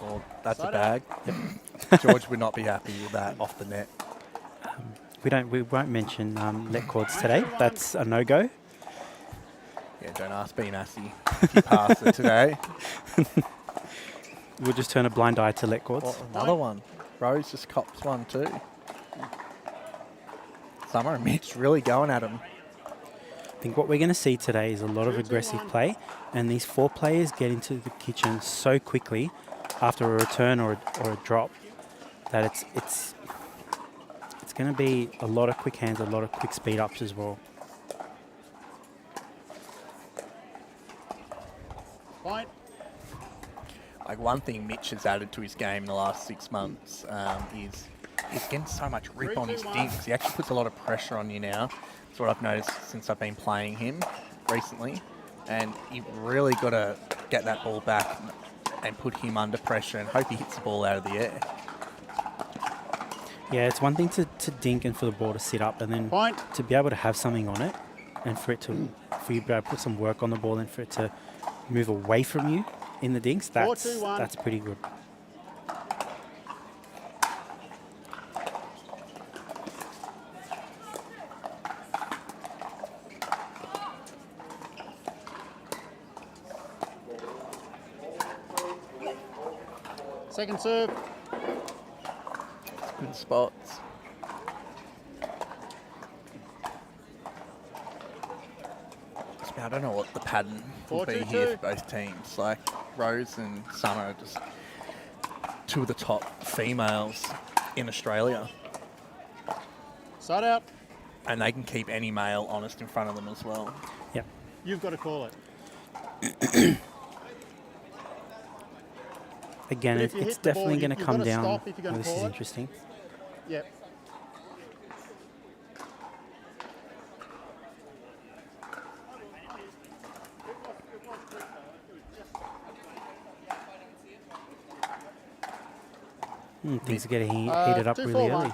Well, that's a Side bag. George would not be happy with that off the net. We won't mention let cords today. That's a no-go. Yeah, don't ask B Massey if you pass it today. We'll just turn a blind eye to let cords. Well, another one. Rose just cops one too. Summer and Mitch really going at him. I think what we're going to see today is a lot of aggressive play, and these 4 players get into the kitchen so quickly after a return or a drop that it's going to be a lot of quick hands, a lot of quick speed ups as well. Point. Like one thing Mitch has added to his game in the last 6 months is he's getting so much rip on his dinks. He actually puts a lot of pressure on you now. That's what I've noticed since I've been playing him recently. And you've really got to get that ball back and put him under pressure and hope he hits the ball out of the air. Yeah, it's one thing to dink and for the ball to sit up, and then Point. to be able to have something on it, and for you to be able to put some work on the ball, and for it to move away from you in the dinks. 4-2-1. That's pretty good. Second serve. Good spots. I don't know what the pattern will be 4-2-2. here for both teams. Like Rose and Summer are just two of the top females in Australia, Side out. and they can keep any male honest in front of them as well. Yep. You've got to call it. Again, But if you it's hit the ball, definitely going to you've come gotta down. stop if you're gonna This call is it. interesting. Yep. Things are getting heated up 2-4-1. really early.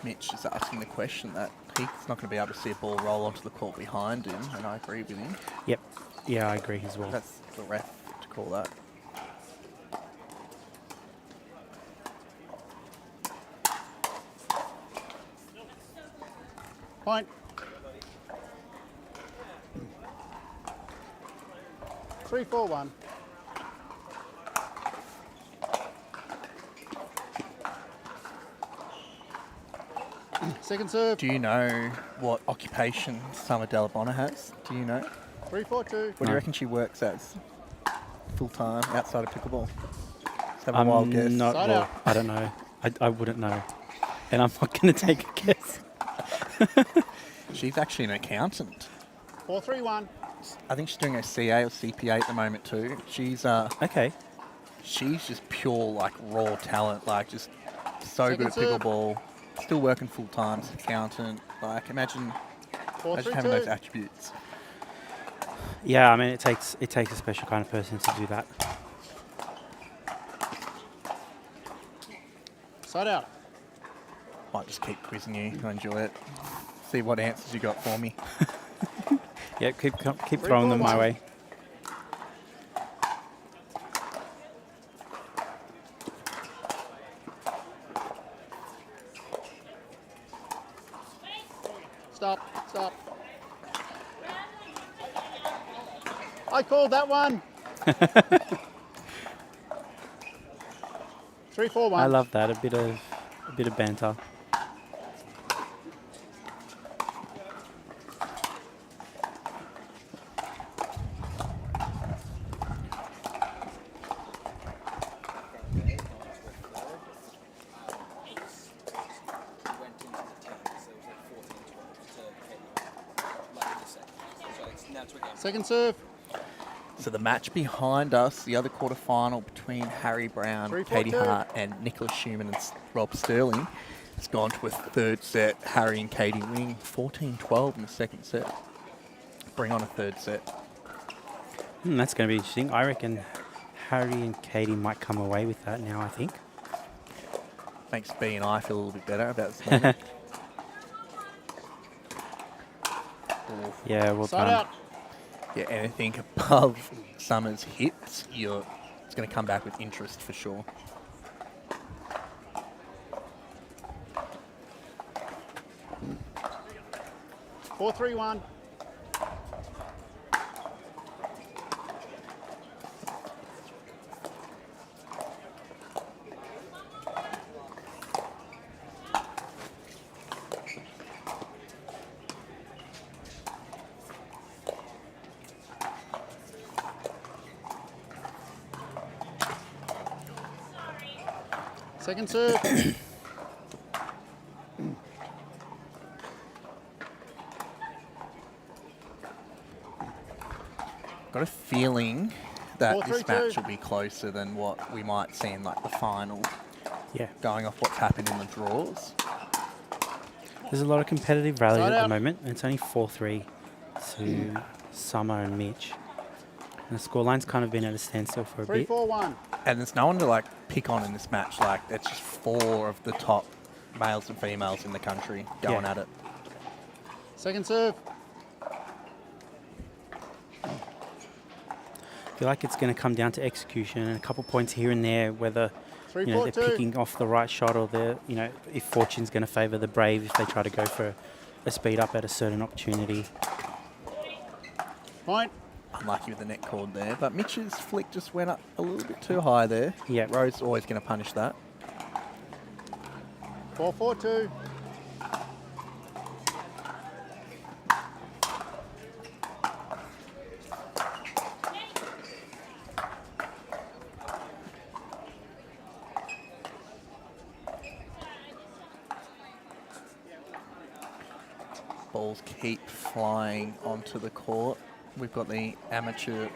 Mitch is asking the question that he's not going to be able to see a ball roll onto the court behind him, and I agree with him. Yep. Yeah, I agree as well. That's the ref to call that. Point. 3-4-1. Second serve. Do you know what occupation Summer Delabona has? Do you know? 3-4-2. What do you No. reckon she works as? Full time outside of pickleball? Let's have a wild guess. Not, Side well, out. I don't know. I wouldn't know. And I'm not going to take a guess. She's actually an accountant. 4-3-1. I think she's doing her CA or CPA at the moment too. She's Okay. she's just pure like raw talent, like just so Second good at serve. pickleball. Still working full time as an accountant. Like imagine 4-3-2. having those attributes. Yeah, I mean, it takes a special kind of person to do that. Side out. Might just keep quizzing you. I enjoy it. See what answers you got for me. Yeah, keep throwing them my 3-4-1. way. Stop. Stop. I called that one. 3-4-1. I love that. A bit of banter. Second serve. So the match behind us, the other quarterfinal between Harry Brown, 3-4-2. Katie Hart, and Nicholas Schumann and Rob Sterling, has gone to a third set. Harry and Katie winning 14-12 in the second set. Bring on a third set. That's going to be interesting. I reckon Harry and Katie might come away with that now, I think. Makes B and I feel a little bit better about this moment. Yeah, well Side done. out. Yeah, anything above Summer's hips, it's going to come back with interest for sure. Four, three, one. Second serve. Got a feeling that Four, this three, match two. will be closer than what we might see in like the final, Yeah. going off what's happened in the draws. There's a lot of competitive rallies Side at the out. moment, and it's only 4-3 to Summer and Mitch. And the scoreline's kind of been at a standstill for a Three, bit. four, one. And there's no one to like pick on in this match. Like, it's just 4 of the top males and females in the country going Yeah. at it. Second serve. I feel like it's going to come down to execution and a couple points here and there, whether Three, you know, four, they're two. picking off the right shot or they're, you know, if fortune's going to favour the brave if they try to go for a speed up at a certain opportunity. Point. Unlucky with the net cord there, but Mitch's flick just went up a little bit too high there. Yeah. Rose always going to punish that. 4, 4, 2. Balls keep flying onto the court. We've got the amateur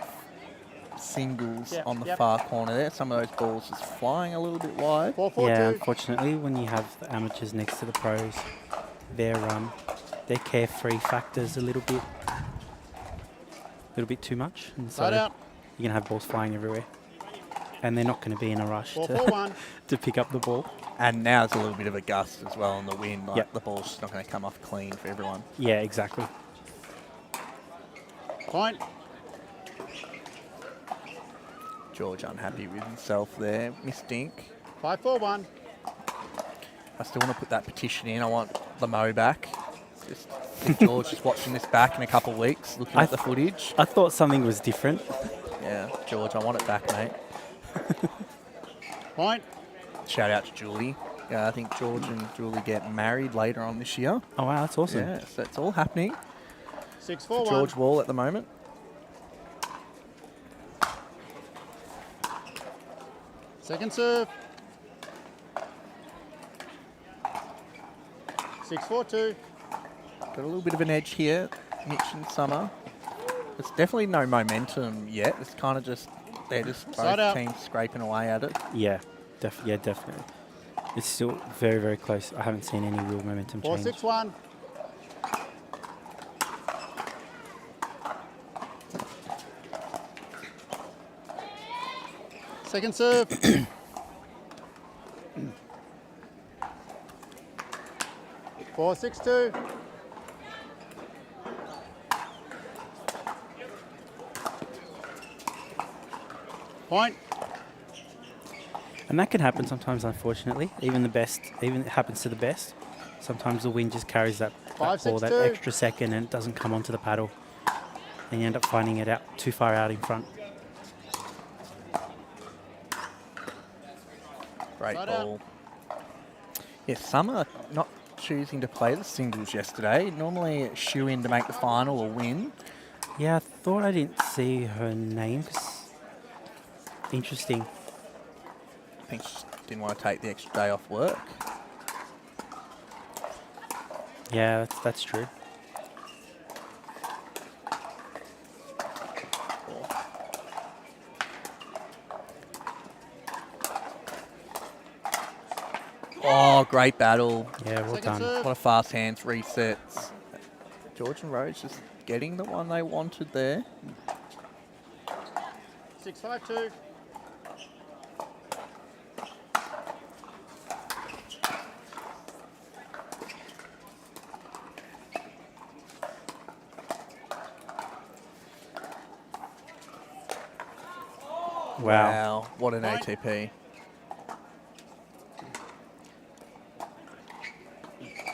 singles Yep, on the yep. far corner there. Some of those balls just flying a little bit wide. 4, 4, Yeah, 2. unfortunately, when you have the amateurs next to the pros, their carefree factor's a little bit too much, and so Side out. you're gonna have balls flying everywhere, and they're not going to be in a rush 4, to 4, 1. to pick up the ball. And now it's a little bit of a gust as well on the wind. Like, Yep. the ball's just not going to come off clean for everyone. Yeah, exactly. Point. George unhappy with himself there. Missed dink. 5, 4, 1. I still want to put that petition in. I want the Mo back. Just if George is watching this back in a couple of weeks, looking at the footage. I thought something was different. Yeah, George, I want it back, mate. Point. Shout out to Julie. Yeah, I think George and Julie get married later on this year. Oh wow, that's awesome. Yeah, so it's all happening. 6, 4, 1. George Wall at the moment. Second serve. 6, 4, 2. Got a little bit of an edge here, Mitch and Summer. It's definitely no momentum yet. It's kind of just, they're just Side both out. teams scraping away at it. Yeah, definitely. It's still very, very close. I haven't seen any real momentum 4, change. 6, 1. Second serve. 4, 6, 2. Point. And that can happen sometimes, unfortunately. Even it happens to the best. Sometimes the wind just carries that 5, ball 6, that 2. extra second and it doesn't come onto the paddle. And you end up finding it out too far out in front. Great Side out. ball. Yeah, Summer not choosing to play the singles yesterday. Normally a shoe in to make the final or win. Yeah, I thought I didn't see her name. Interesting. I think she just didn't want to take the extra day off work. Yeah, that's true. Oh, great battle. Yeah, well Second done. serve. What a fast hands resets. George and Rose just getting the one they wanted there. 6, 5, 2. Wow. What an ATP.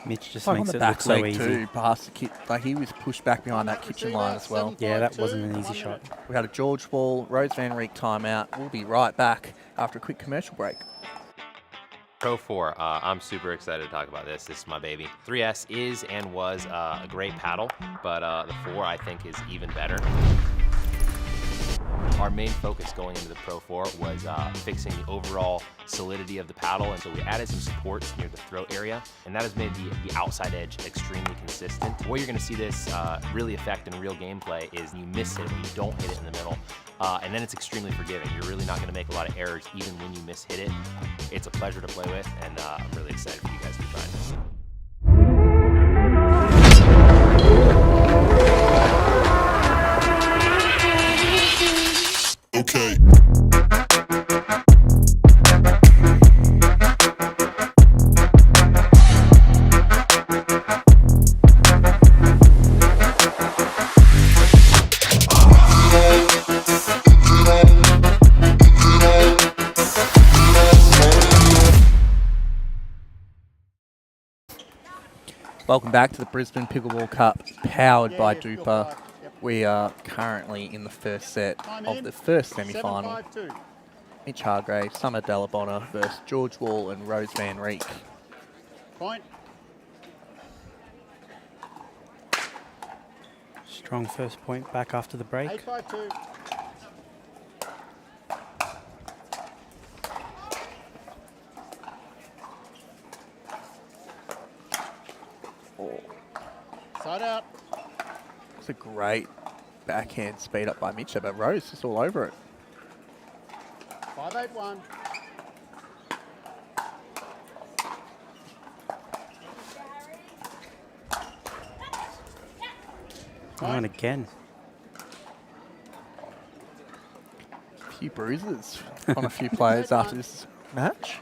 Mitch just Like on makes the it look back so leg easy. too, past the like he was pushed back behind that kitchen line as well. Yeah, that wasn't an easy shot. We had a George Wall, Rose Van Reek timeout. We'll be right back after a quick commercial break. Pro 4, I'm super excited to talk about this. This is my baby. 3S is and was a great paddle, but the 4 I think is even better. Our main focus going into the Pro 4 was fixing the overall solidity of the paddle, and so we added some supports near the throat area, and that has made the outside edge extremely consistent. The way you're going to see this really affect in real gameplay is you miss it when you don't hit it in the middle, and then it's extremely forgiving. You're really not going to make a lot of errors even when you miss-hit it. It's a pleasure to play with, and I'm really excited for you guys to try this. Okay. Welcome back to the Brisbane Pickleball Cup, powered by Yeah, DUPR. Yep. We are currently in the first set of the first semi-final. 7-5-2. Mitch Hargrave, Summer Delabonna versus George Wall and Rose Van Reek. Point. Strong first point back after the break. 8-5-2. Side out. It's a great backhand speed up by Mitch, but Rose is all over it. 5-8-1. Oh, and again. A few bruises on a few players after this match.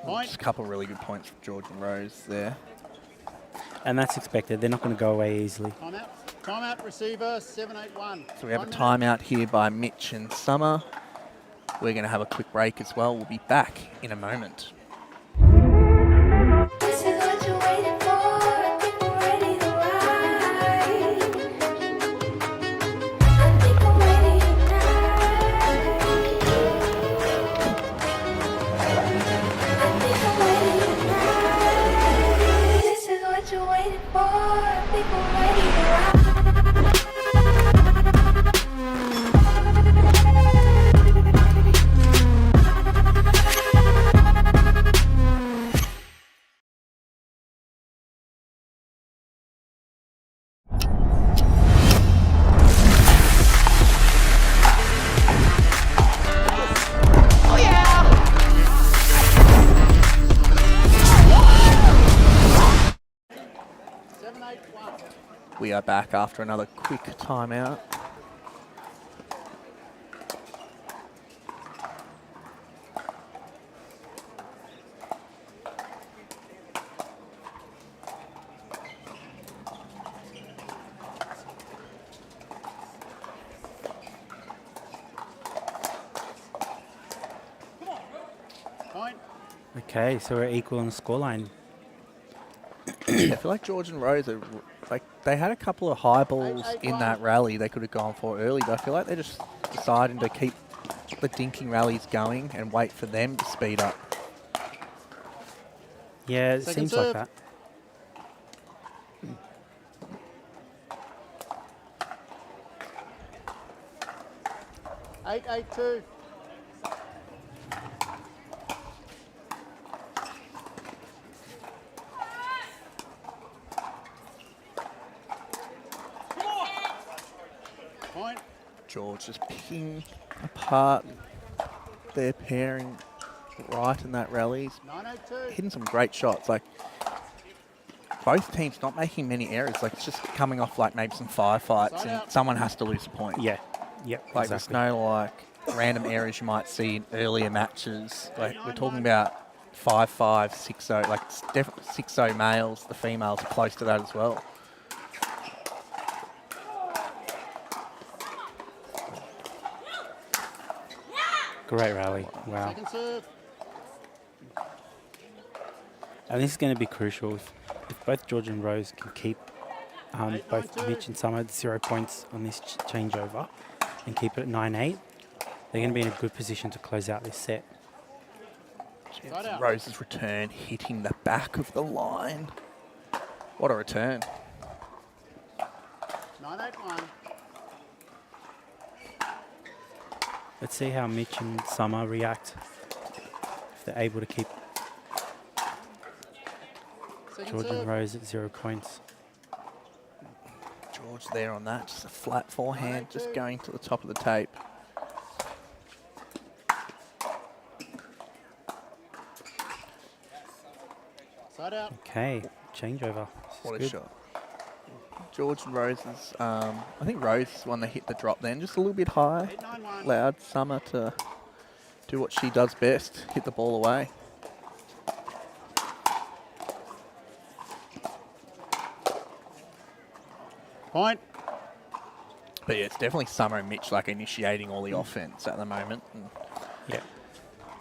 Point. Just a couple of really good points from George and Rose there. And that's expected. They're not going to go away easily. Timeout. Timeout receiver. 7-8-1. So we have a 1 minute. timeout here by Mitch and Summer. We're going to have a quick break as well. We'll be back in a moment. This is what you're waiting for. I think we're ready to ride. I think I'm ready tonight. I think I'm ready tonight. This is what you're waiting for. I think we're ready to ride. We are back after another quick timeout. Point. Okay, so we're equal on the scoreline. I feel like George and Rose are like they had a couple of high balls in that rally they could have gone for early, but I feel like they're just deciding to keep the dinking rallies going and wait for them to speed up. Yeah, it Second seems like serve. that. Eight, 8-2. Point. George just picking apart their pairing right in that rally. 9-8-2. Hitting some great shots. Like both teams not making many errors. Like it's just coming off like maybe some firefights and someone has to lose a point. Yeah, yep, Like exactly. there's no like random errors you might see in earlier matches. Like we're talking about 5'5", 6'0", like it's definitely 6'0" males. The females are close to that as well. Great rally. Wow. Second serve. And this is going to be crucial. If both George and Rose can keep both 8-9-2. Mitch and Summer at 0 points on this changeover and keep it at 9-8, they're going to be in a good position to close out this set. Side out. Rose's return hitting the back of the line. What a return. 9-8-1. Let's see how Mitch and Summer react if they're able to keep Second George and serve. Rose at 0 points. George there on that, just a flat forehand, just going to the top of the tape. Side out. Okay, changeover. This is What a good. shot. George and Rose's, I think Rose is the one that hit the drop then, just a little bit high. 8-9-1. Allowed Summer to do what she does best, hit the ball away. Point. But yeah, it's definitely Summer and Mitch like initiating all the offense at the moment. And Yeah.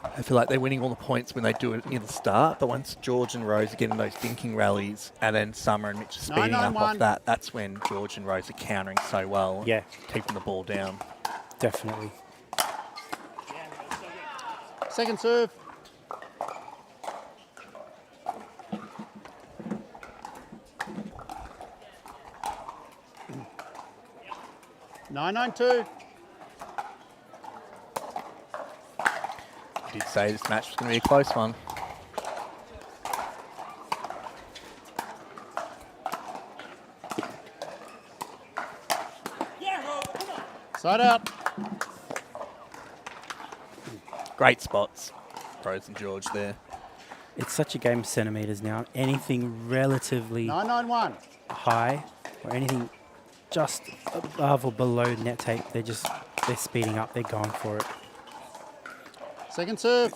I feel like they're winning all the points when they do it near the start, but once George and Rose are getting those dinking rallies and then Summer and Mitch are speeding up 9-9-1. off that, that's when George and Rose are countering so well, Yeah, keeping the ball down. definitely. Second serve. Nine 9-2. I did say this match was going to be a close one. Side out. Great spots, Rose and George there. It's such a game of centimetres now. Anything relatively 9-9-1. high or anything just above or below net tape, they're speeding up, they're going for it. Second serve.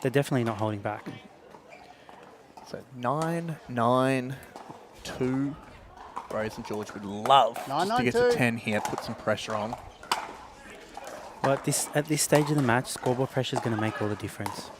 They're definitely not holding back. So 9-9-2. Rose and George would love just to get to 9-9-2. 10 here, put some pressure on. Well, at this stage of the match, scoreboard pressure is going to make all the difference.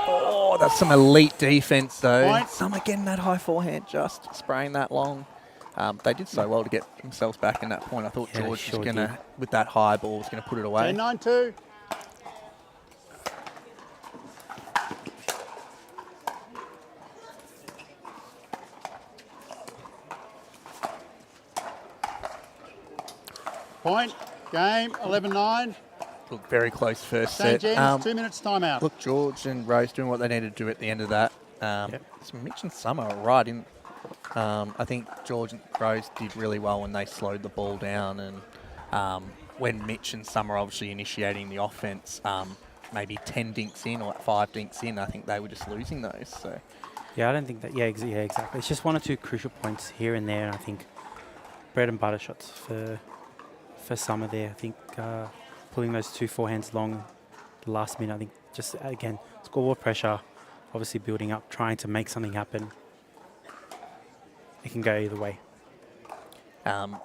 Oh, that's some elite defense though. Point. Summer getting that high forehand, just spraying that long. They did so well to get themselves back in that point. I thought Yeah, they George sure was going to, with that high ball, was going to put it away. 10-9-2. Point. Game. 11-9. Look, very close first St. set. James, 2 minutes timeout. Look, George and Rose doing what they need to do at the end of that. So Mitch and Summer are right in. I think George and Rose did really well when they slowed the ball down, and when Mitch and Summer are obviously initiating the offense, maybe 10 dinks in or 5 dinks in, I think they were just losing those. So Yeah, I don't think that. Yeah, exactly. It's just one or two crucial points here and there. And I think bread and butter shots for Summer there. I think pulling those 2 forehands long the last minute. I think just again scoreboard pressure, obviously building up, trying to make something happen. It can go either way. now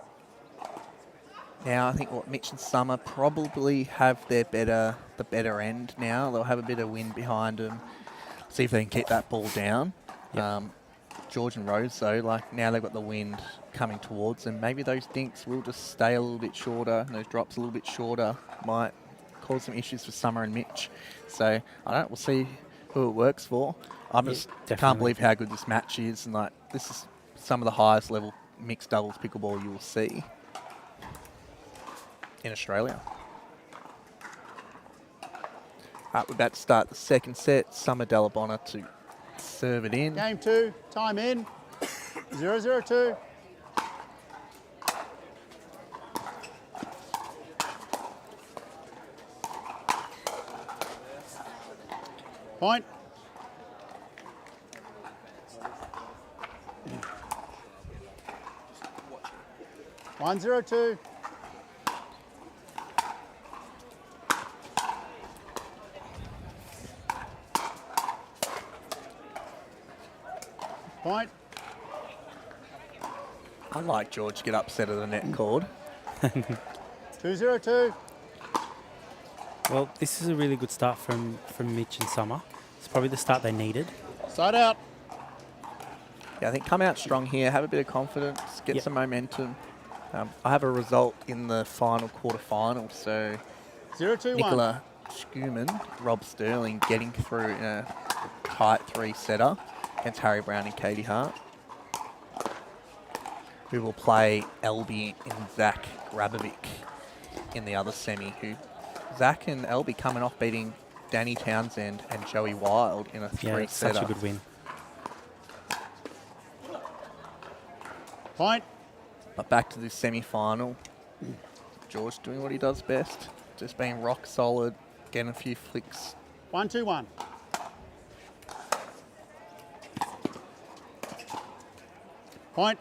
I think what Mitch and Summer probably have the better end now. They'll have a bit of wind behind them. See if they can keep that ball down. Yep. George and Rose though, like now they've got the wind coming towards them. Maybe those dinks will just stay a little bit shorter, and those drops a little bit shorter might cause some issues for Summer and Mitch. So we'll see who it works for. I just can't definitely. believe how good this match is, and like this is some of the highest level mixed doubles pickleball you will see in Australia. We're about to start the second set. Summer Delabonna to serve it in. Game 2. Time in. 0-0-2. Point. 1-0-2. Point. Unlike George, get upset at the net cord. 2-0-2. Well, this is a really good start from Mitch and Summer. It's probably the start they needed. Side out. Yeah, I think come out strong here, have a bit of confidence, get Yep. some momentum. I have a result in the final quarter-final, so 0-2-1. Nicola Schumann, Rob Sterling getting through in a tight three-setter against Harry Brown and Katie Hart, who will play Elby and Zach Grabovic in the other semi, who Zach and Elby coming off beating Danny Townsend and Joey Wild in a Yeah, it's such three-setter. a good win. Point. But back to the semi-final. George doing what he does best, just being rock solid, getting a few flicks. 1-2-1. Point.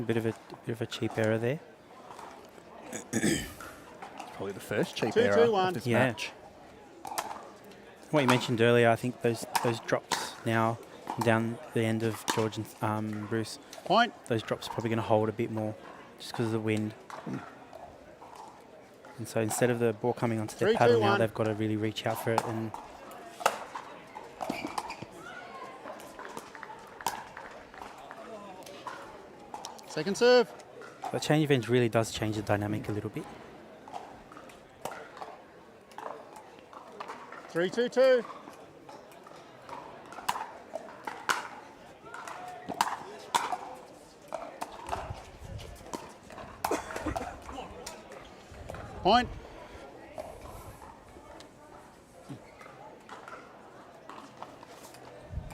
Bit of a cheap error there. Probably the first cheap 2-2-1. error of this Yeah. match. What you mentioned earlier, I think those drops now down the end of George and Bruce, Point. those drops are probably going to hold a bit more just because of the wind. And so instead of the ball coming onto their 3, paddle 2, now, 1. they've got to really reach out for it. And Second serve. the change of ends really does change the dynamic a little bit. 3-2-2. Point.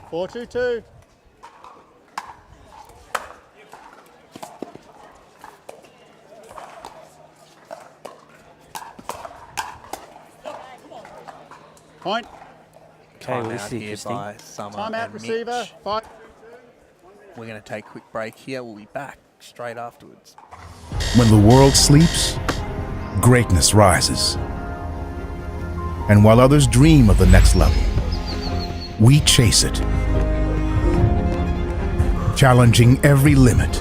Four, 2-2. Point. Okay, well, Time this out is here interesting. by Summer Timeout and receiver. Mitch. 5. We're going to take a quick break here. We'll be back straight afterwards. When the world sleeps, greatness rises. And while others dream of the next level, we chase it. Challenging every limit,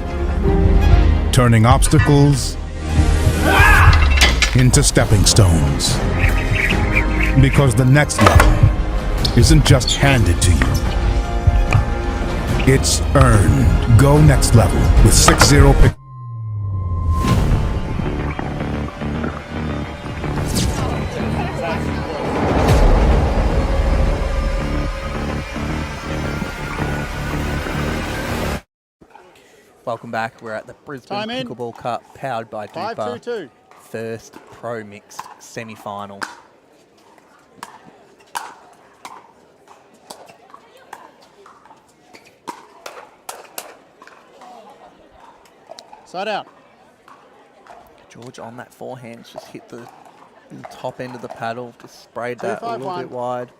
turning obstacles into stepping stones. Because the next level isn't just handed to you, it's earned. Go next level with 6-0 pick. Welcome back. We're at the Brisbane Time in. Pickleball Cup, powered by DUPR. 5-2-2. First Pro Mixed semi-final. Side out. George on that forehand just hit the top end of the paddle, just sprayed that a little 2-5-1. bit wide.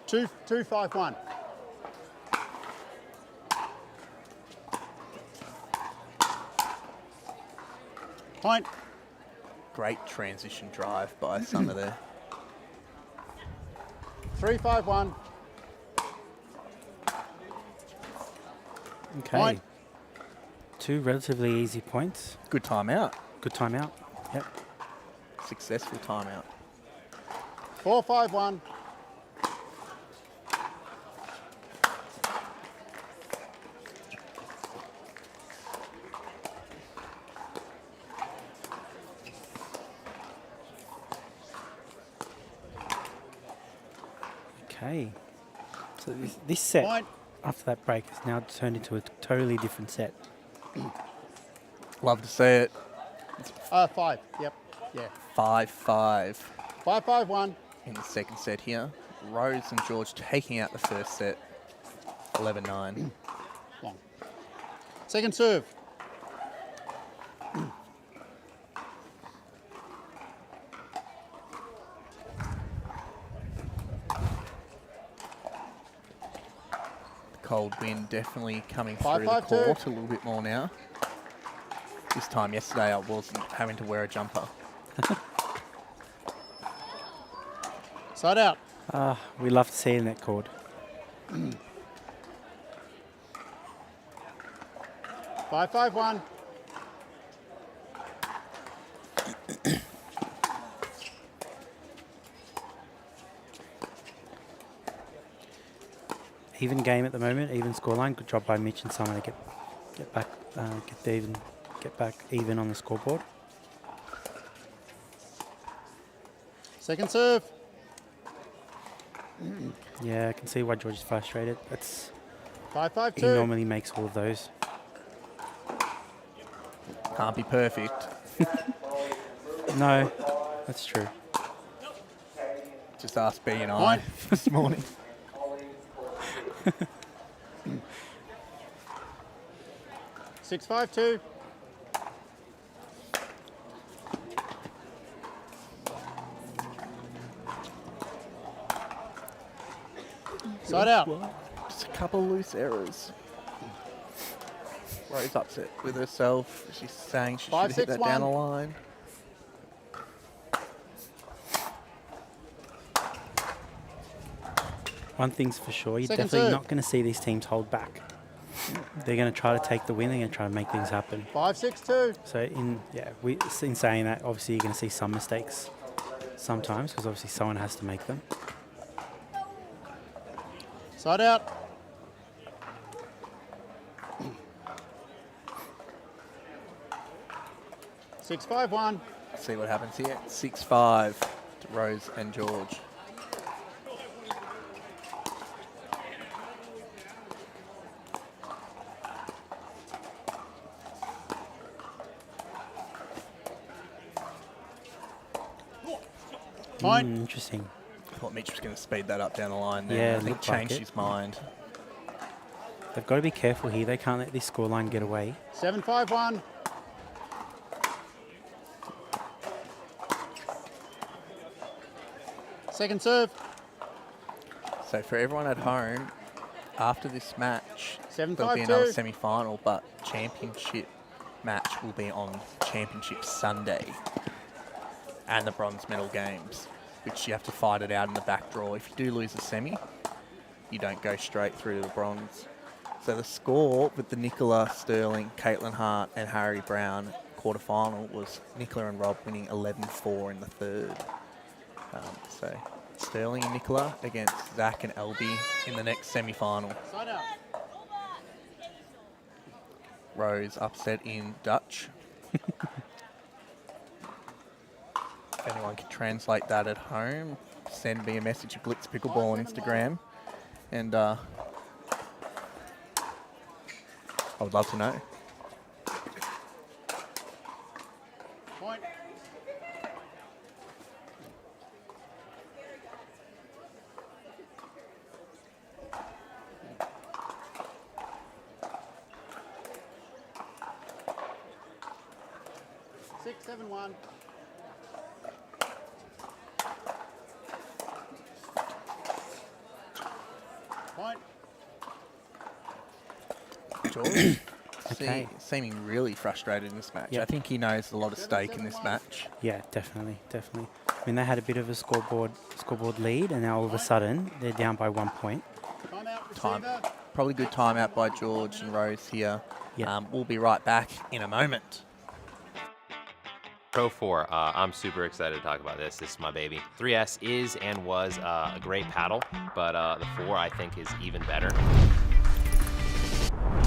2-5-1. Point. Great transition drive by Summer there. 3-5-1. Okay. Point. Two relatively easy points. Good timeout. Good timeout. Yep. Successful timeout. 4-5-1. Okay. So this set, Point. after that break, has now turned into a totally different set. Love to see it. 5. Yep. Yeah. 5-5 5-5-1. in the second set here. Rose and George taking out the first set. 11-9. Long. Second serve. cold wind definitely coming Five, through five, the two. court a little bit more now. This time yesterday I wasn't having to wear a jumper. Side out. We love to see it in that chord. 5-5-1. Even game at the moment, even scoreline. Good job by Mitch and Summer to get back, get back even on the scoreboard. Second serve. Yeah, I can see why George is frustrated. He 5-5-2. normally makes all of those. Can't be perfect. No, that's true. Just ask B and I Point. this morning. Six, 5-2. Side out. Just a couple loose errors. Rose upset with herself. She's saying she should hit that down the 5-6-1. line. One thing's for sure, you're Second definitely serve. not going to see these teams hold back. They're going to try to take the win. They're going to try to make things happen. 5-6-2. So in saying that, obviously you're going to see some mistakes sometimes because obviously someone has to make them. Side out. Six, 5-1. See what happens here. 6-5 to Rose and George. Point. Interesting. I thought Mitch was going to speed that up down the line there. Yeah, I think looked like changed it. his mind. They've got to be careful here. They can't let this scoreline get away. 7-5-1. Second serve. So for everyone at home, after this match, 7-5-2. there'll be another semi-final, but championship match will be on Championship Sunday and the bronze medal games, which you have to fight it out in the back draw. If you do lose a semi, you don't go straight through to the bronze. So the score with the Nicola, Sterling, Caitlin Hart and Harry Brown quarterfinal was Nicola and Rob winning 11-4 in the third. So Sterling and Nicola against Zach and Elby in the next semi-final. Side out. Rose upset in Dutch. If anyone can translate that at home, send me a message of Blitz Pickleball on Instagram, and I would love to know. Point. Six, 7-1. Point. George, Okay. seeming really frustrated in this match. Yep. I think he knows a lot of stake in this match. Yeah, definitely. I mean, they had a bit of a scoreboard lead, and now all of a sudden they're down by 1 point. Time out. Time, Receiver. probably good timeout by George and Rose here. Yep. We'll be right back in a moment. Pro 4, I'm super excited to talk about this. This is my baby. 3S is and was a great paddle, but the 4 I think is even better.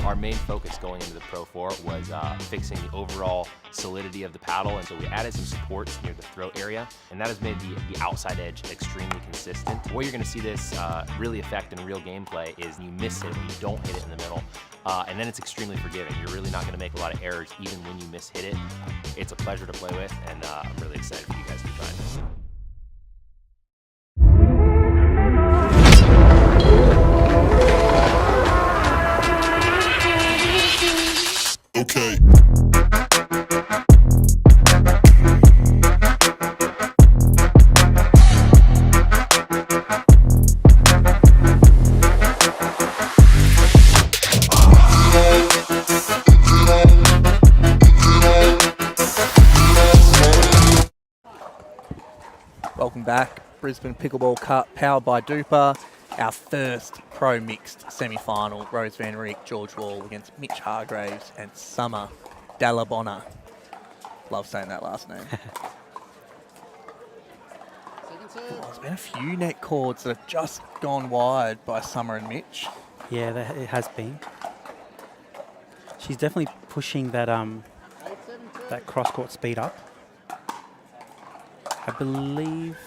Our main focus going into the Pro 4 was fixing the overall solidity of the paddle, and so we added some supports near the throat area, and that has made the outside edge extremely consistent. What you're going to see this really affect in real gameplay is you miss it when you don't hit it in the middle, and then it's extremely forgiving. You're really not going to make a lot of errors even when you mishit it. It's a pleasure to play with, and I'm really excited for you guys to try this. Okay. back. Brisbane Pickleball Cup, powered by DUPR. Our first pro mixed semi-final. Rose Van Rieck, George Wall against Mitch Hargraves and Summer Dallabonna. Love saying that last name. Second serve. Oh, there's been a few net cords that have just gone wide by Summer and Mitch. Yeah, it has been. She's definitely pushing that 8-7-2. that cross-court speed up. I believe,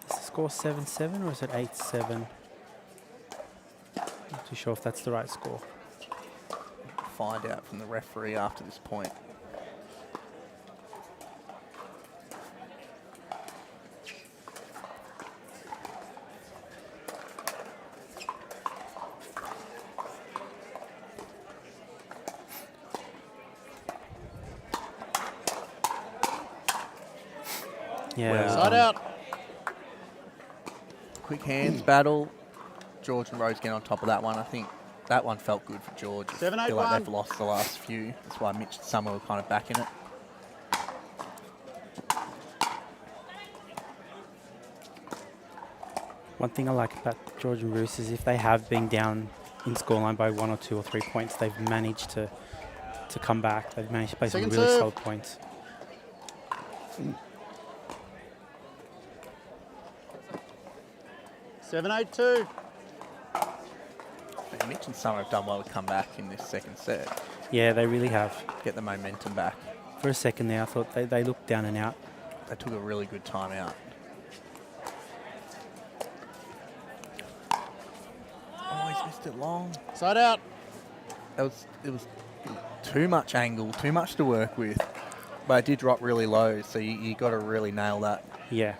is the score 7-7 or is it 8-7? Not too sure if that's the right score. Find out from the referee after this point. Yeah. Well Side out. Quick hands battle. George and Rose get on top of that one. I think that one felt good for George. I 7-8-1. feel like they've lost the last few. That's why Mitch and Summer were kind of back in it. One thing I like about George and Bruce is if they have been down in scoreline by 1 or 2 or 3 points, they've managed to come back. They've managed to play some Second really serve. solid points. Seven, 8-2. And Mitch and Summer have done well to come back in this second set. Yeah, they really have. Get the momentum back. For a second there, I thought they looked down and out. They took a really good time out. Oh, he's missed it long. Side out. It was too much angle, too much to work with. But it did drop really low, so you got to really nail that. Yeah,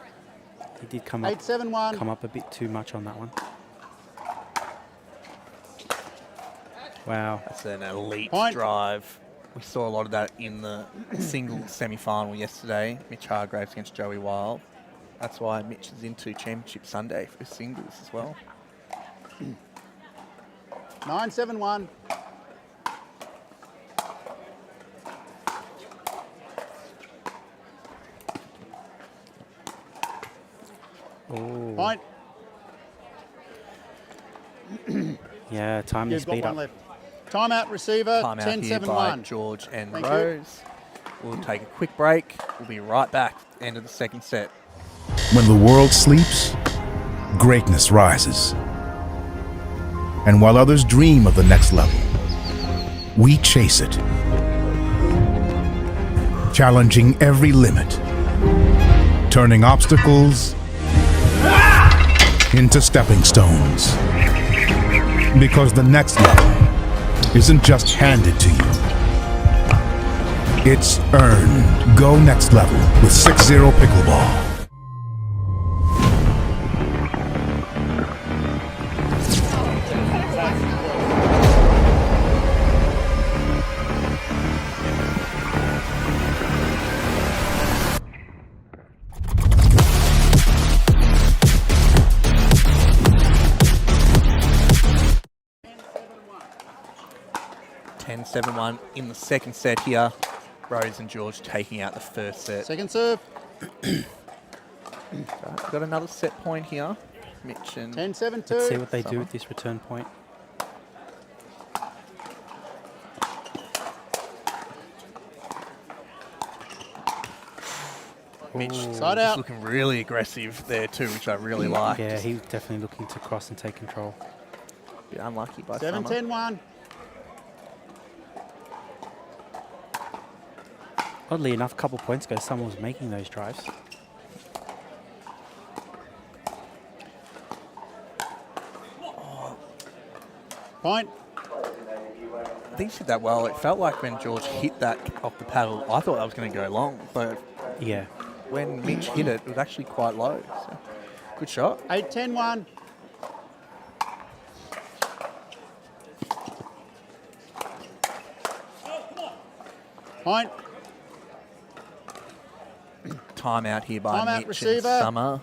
he did come up 8-7-1. a bit too much on that one. Wow. That's an elite Point. drive. We saw a lot of that in the single semi-final yesterday. Mitch Hargraves against Joey Wild. That's why Mitch is into Championship Sunday for singles as well. 9-7-1. Oh. Point. Yeah, time to You've got speed one up. left. Timeout receiver. Time out here by 10-7-1. George and Thank you. Rose. We'll take a quick break. We'll be right back. End of the second set. When the world sleeps, greatness rises. And while others dream of the next level, we chase it. Challenging every limit, turning obstacles into stepping stones. Because the next level isn't just handed to you, it's earned. Go next level with 6-0 Pickleball. 10-7-1 in the second set here. Rose and George taking out the first set. Second serve. Right, we've got another set point here. Mitch and 10-7-2. Let's see what they do Summer. with this return point. Mitch Side is out. looking really aggressive there too, which I really like. Yeah, Just he's definitely looking to cross and take control. a bit unlucky by Summer. 7-10-1. Oddly enough, a couple points ago, someone was making those drives. Point. I think he did that well. It felt like when George hit that off the paddle, I thought that was going to go long, but Yeah. when Mitch hit it, it was actually quite low. So, good shot. 8-10-1. Point. Timeout here by Timeout Mitch receiver. and Summer.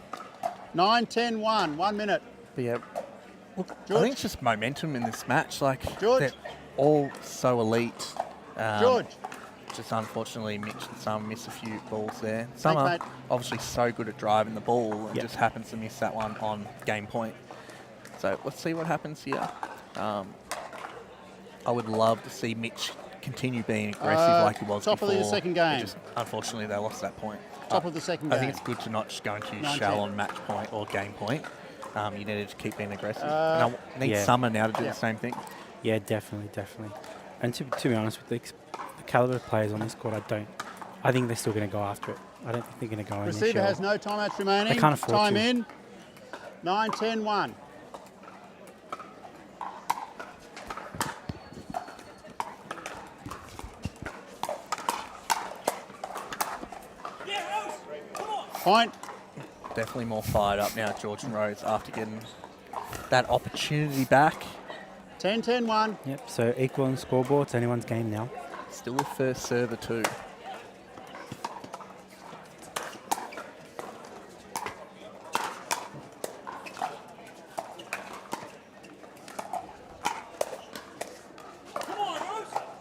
9-10-1. 1 minute. But yeah, look, I George. think it's just momentum in this match. Like, George. they're all so elite. George. Just unfortunately, Mitch and Summer miss a few balls there. Summer, mate. obviously so good at driving the ball and Yep. just happens to miss that one on game point. So let's see what happens here. I would love to see Mitch continue being aggressive like he was top of before. the second It game. just, unfortunately, they lost that point. Top of the second I think game. it's good to not just go into 9-10. shell on match point or game point. You needed to keep being aggressive. And I need yeah. Summer now to do Yeah. the same thing. Yeah, definitely. And to be honest, with the caliber of players on this court, I think they're still going to go after it. I don't think they're going to go in their Receiver shell. has no timeouts remaining. They can't afford Time to. in. 9-10-1. Point. Definitely more fired up now, George and Rose, after getting that opportunity back. 10-10-1. Yep, so equal on scoreboard. It's anyone's game now. Still a first server too.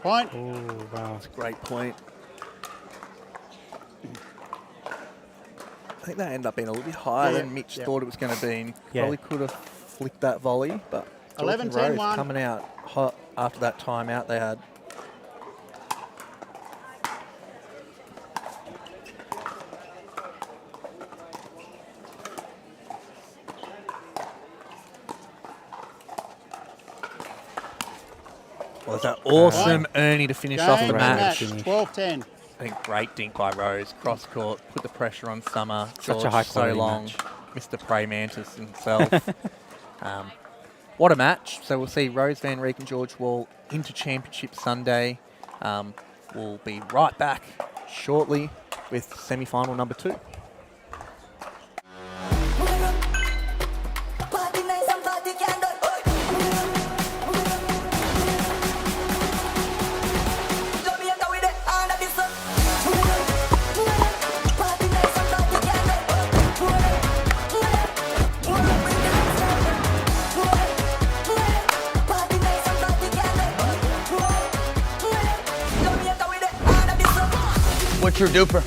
Point. Oh, wow. Great point. I think that ended up being a little bit higher Yeah, than Mitch yeah. thought it was going to be. And Yeah. Probably could have flicked that volley, but 11-10-1. Rose coming out hot after that timeout they had. Was that awesome Ernie to finish off the Game match? finish. 12-10. I think great dink by Rose. Cross court, put the pressure on Summer. Such a George, high so quality long. match. Mr. Prey Mantis himself. What a match. So we'll see Rose, Van Reek and George Wall into Championship Sunday. We'll be right back shortly with semi-final number 2. Party nice and party candle. Jamaica with the hand of the sun. Party nice and party candle. Party nice and party candle. Jamaica with the hand of the sun. What's your DUPR?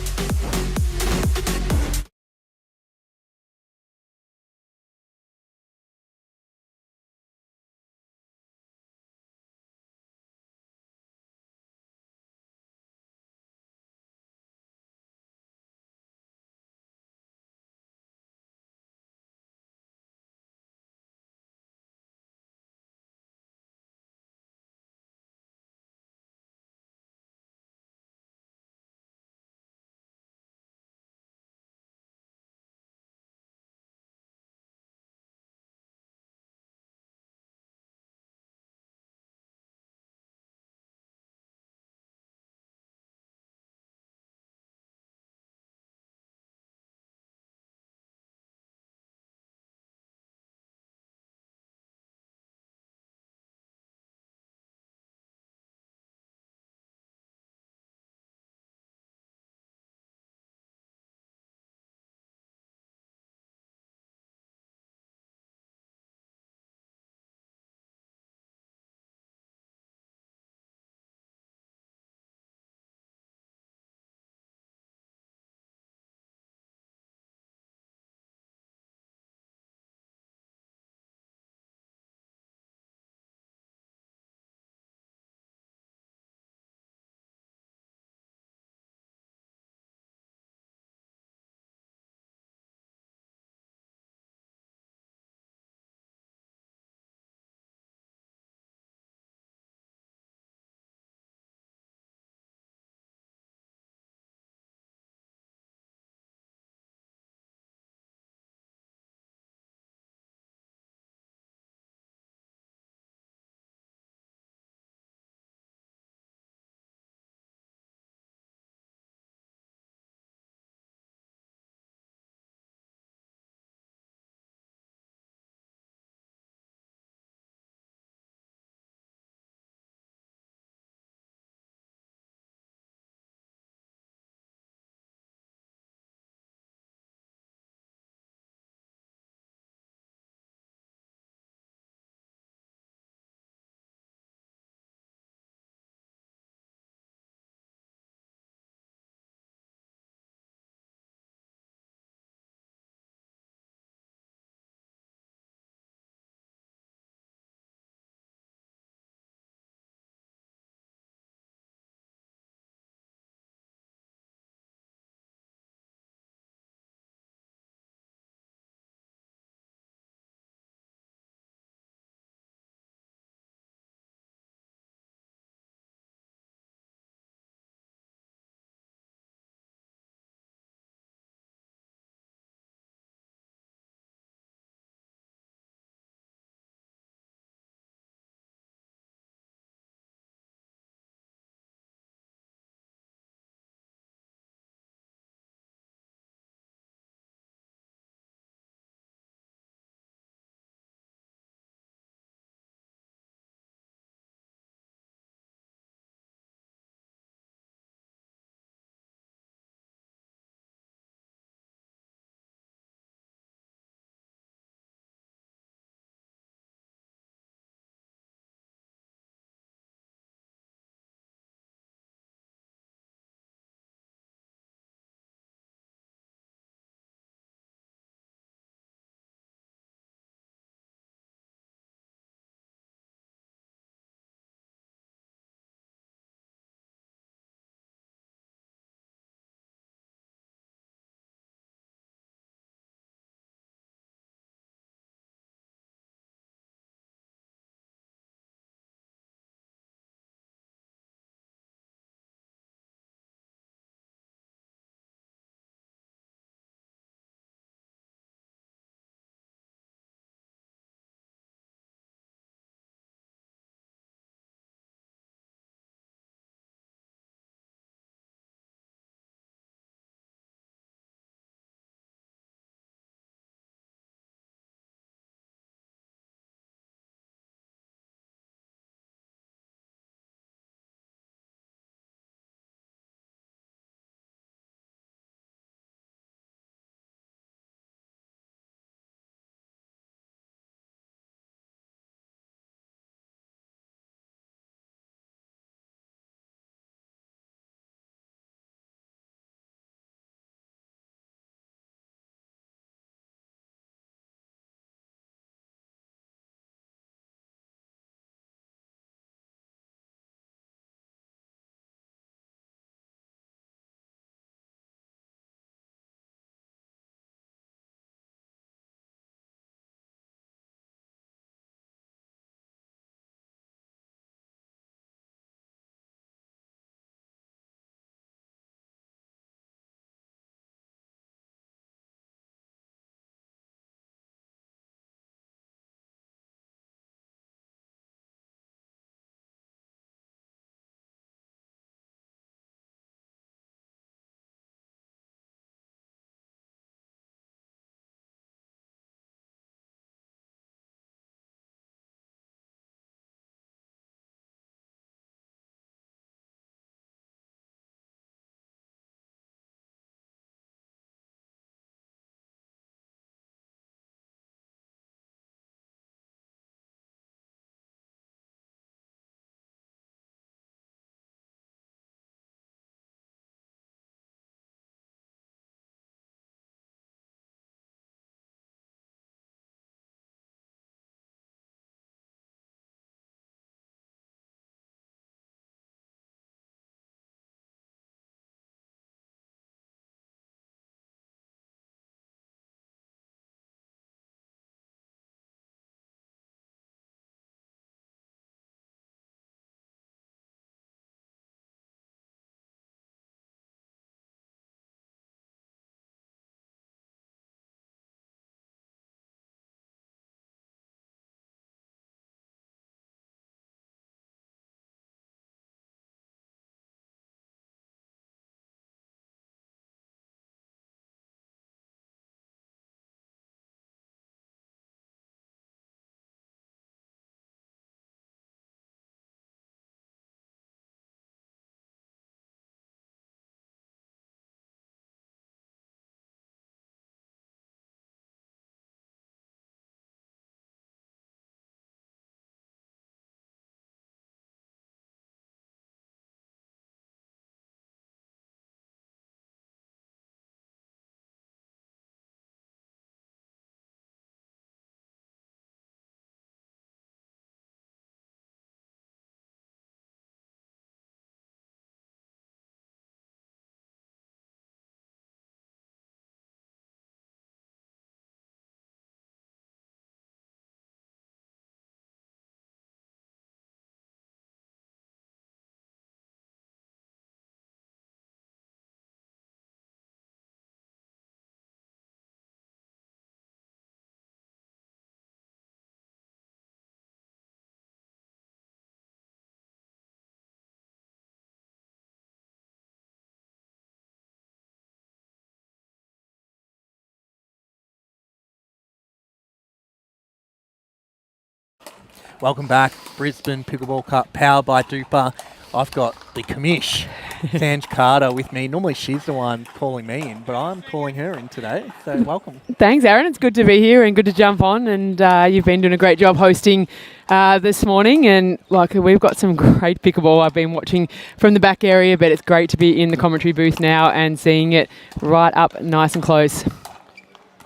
Welcome back, Brisbane Pickleball Cup, powered by DUPR. I've got the commish, Sanj Carter, with me. Normally she's the one calling me in, but I'm calling her in today, so welcome. Thanks, Aaron. It's good to be here and good to jump on, and you've been doing a great job hosting this morning, and like we've got some great pickleball I've been watching from the back area, but it's great to be in the commentary booth now and seeing it right up nice and close.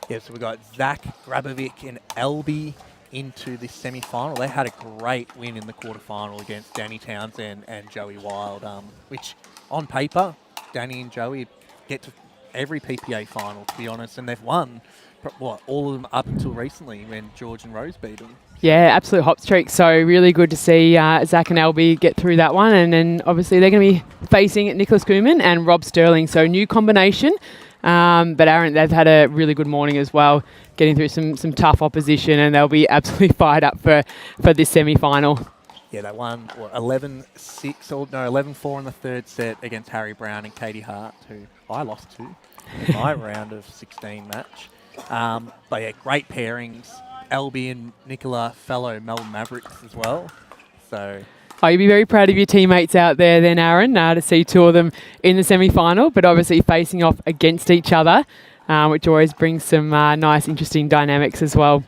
Yeah, so we've got Zach Grabovic and Elby into the semi-final. They had a great win in the quarterfinal against Danny Townsend and Joey Wild, which on paper, Danny and Joey get to every PPA final, to be honest, and they've won all of them up until recently when George and Rose beat them. Yeah, absolute hot streak. So really good to see Zach and Elby get through that one, and then obviously they're going to be facing Nicholas Koeman and Rob Sterling. So new combination. But Aaron, they've had a really good morning as well, getting through some tough opposition, and they'll be absolutely fired up for this semi-final. Yeah, they won 11-6 or no 11-4 in the third set against Harry Brown and Katie Hart, who I lost to in my round of 16 match. But yeah, great pairings. Elby and Nicola, fellow Melbourne Mavericks as well. So. Oh, you'd be very proud of your teammates out there then, Aaron, to see two of them in the semi-final, but obviously facing off against each other, which always brings some nice, interesting dynamics as well.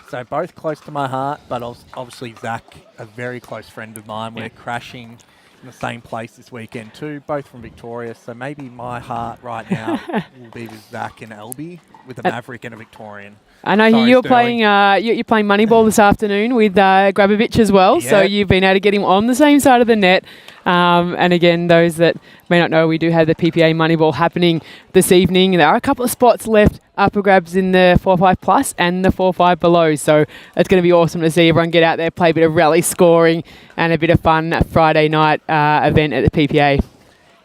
So both close to my heart, but obviously Zach, a very close friend of mine. We're crashing in the same place this weekend too, both from Victoria. So maybe my heart right now will be with Zach and Elby, with a Maverick and a Victorian. I know you're playing Moneyball this afternoon with Grabovic as well, so you've been able to get him on the same side of the net. And again, those that may not know, we do have the PPA Moneyball happening this evening. There are a couple of spots left up for grabs in the 4-5 plus and the 4-5 below, so it's going to be awesome to see everyone get out there, play a bit of rally scoring and a bit of fun Friday night event at the PPA.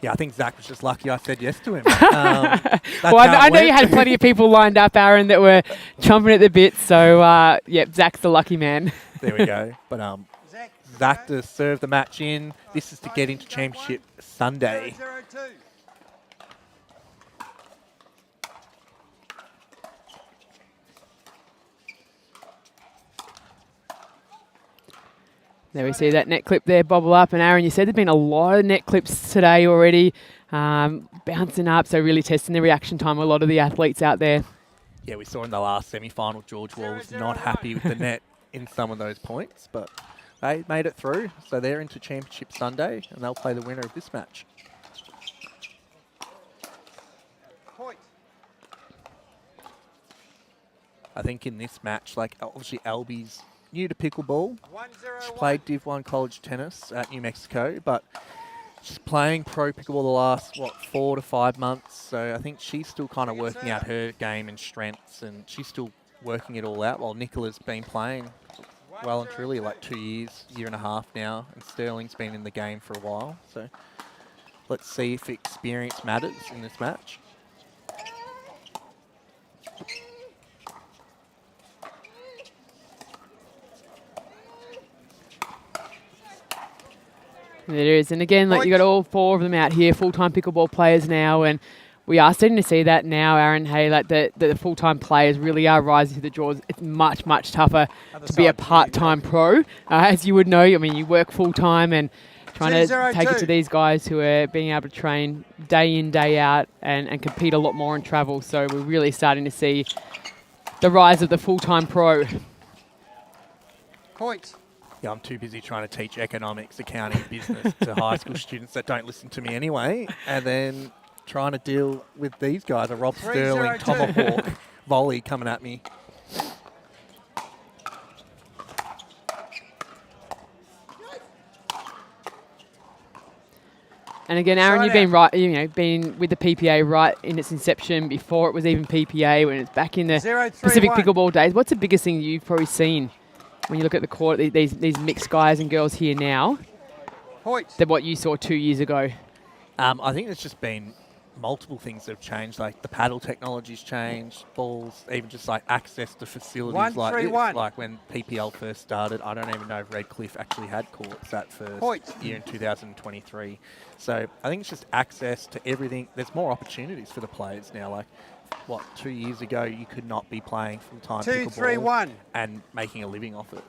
Yeah, I think Zach was just lucky I said yes to him. Well, I know you had plenty of people lined up, Aaron, that were chomping at the bit. So, Zach's the lucky man. There we go. But Zach to serve the match in. This is to get into Championship Sunday. There we see that net clip there bobble up. And Aaron, you said there's been a lot of net clips today already, bouncing up, so really testing the reaction time of a lot of the athletes out there. Yeah, we saw in the last semi-final, George Wall was not happy with the net in some of those points, but they made it through. So they're into Championship Sunday, and they'll play the winner of this match. I think in this match, like obviously Elby's new to pickleball. She played Div 1 college tennis at New Mexico, but she's playing pro pickleball the last, 4 to 5 months. So I think she's still kind of working out her game and strengths, and she's still working it all out, while Nicola's been playing well and truly like 2 years, year and a half now, and Sterling's been in the game for a while. So let's see if experience matters in this match. There it is. And again, like you got all four of them out here, full-time pickleball players now, and we are starting to see that now, Aaron. Hey, like the full-time players really are rising to the draws. It's much, much tougher to be a part-time pro, as you would know. I mean, you work full-time and trying to take it to these guys who are being able to train day in, day out and compete a lot more and travel. So we're really starting to see the rise of the full-time pro. Point. Yeah, I'm too busy trying to teach economics, accounting, business to high school students that don't listen to me anyway, and then trying to deal with these guys, a Rob Sterling tomahawk volley coming at me. And again, Aaron, you've been been with the PPA right in its inception, before it was even PPA, when it's back in the Pacific Pickleball days. What's the biggest thing you've probably seen when you look at the court, these mixed guys and girls here now, than what you saw 2 years ago? I think it's just been multiple things that have changed, like the paddle technology's changed, balls, even just like access to facilities like this. Like when PPL first started, I don't even know if Redcliffe actually had courts that first year in 2023. So I think it's just access to everything. There's more opportunities for the players now. Like, 2 years ago, you could not be playing full-time pickleball and making a living off it.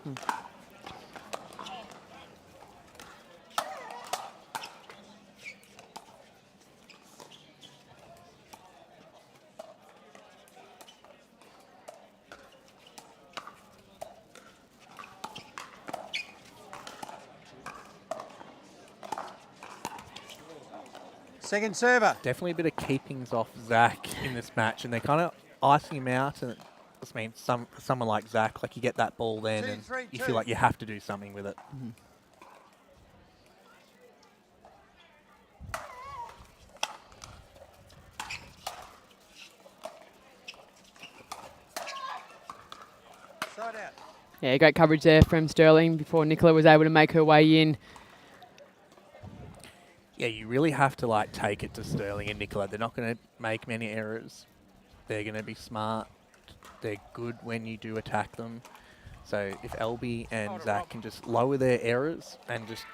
Second server. Definitely a bit of keepings off Zach in this match, and they're kind of icing him out. And it just means someone like Zach, like you get that ball then, and you feel like you have to do something with it. Side out. Yeah, great coverage there from Sterling before Nicola was able to make her way in. Yeah, you really have to like take it to Sterling and Nicola. They're not going to make many errors. They're going to be smart. They're good when you do attack them. So if Elby and Zach can just lower their errors and just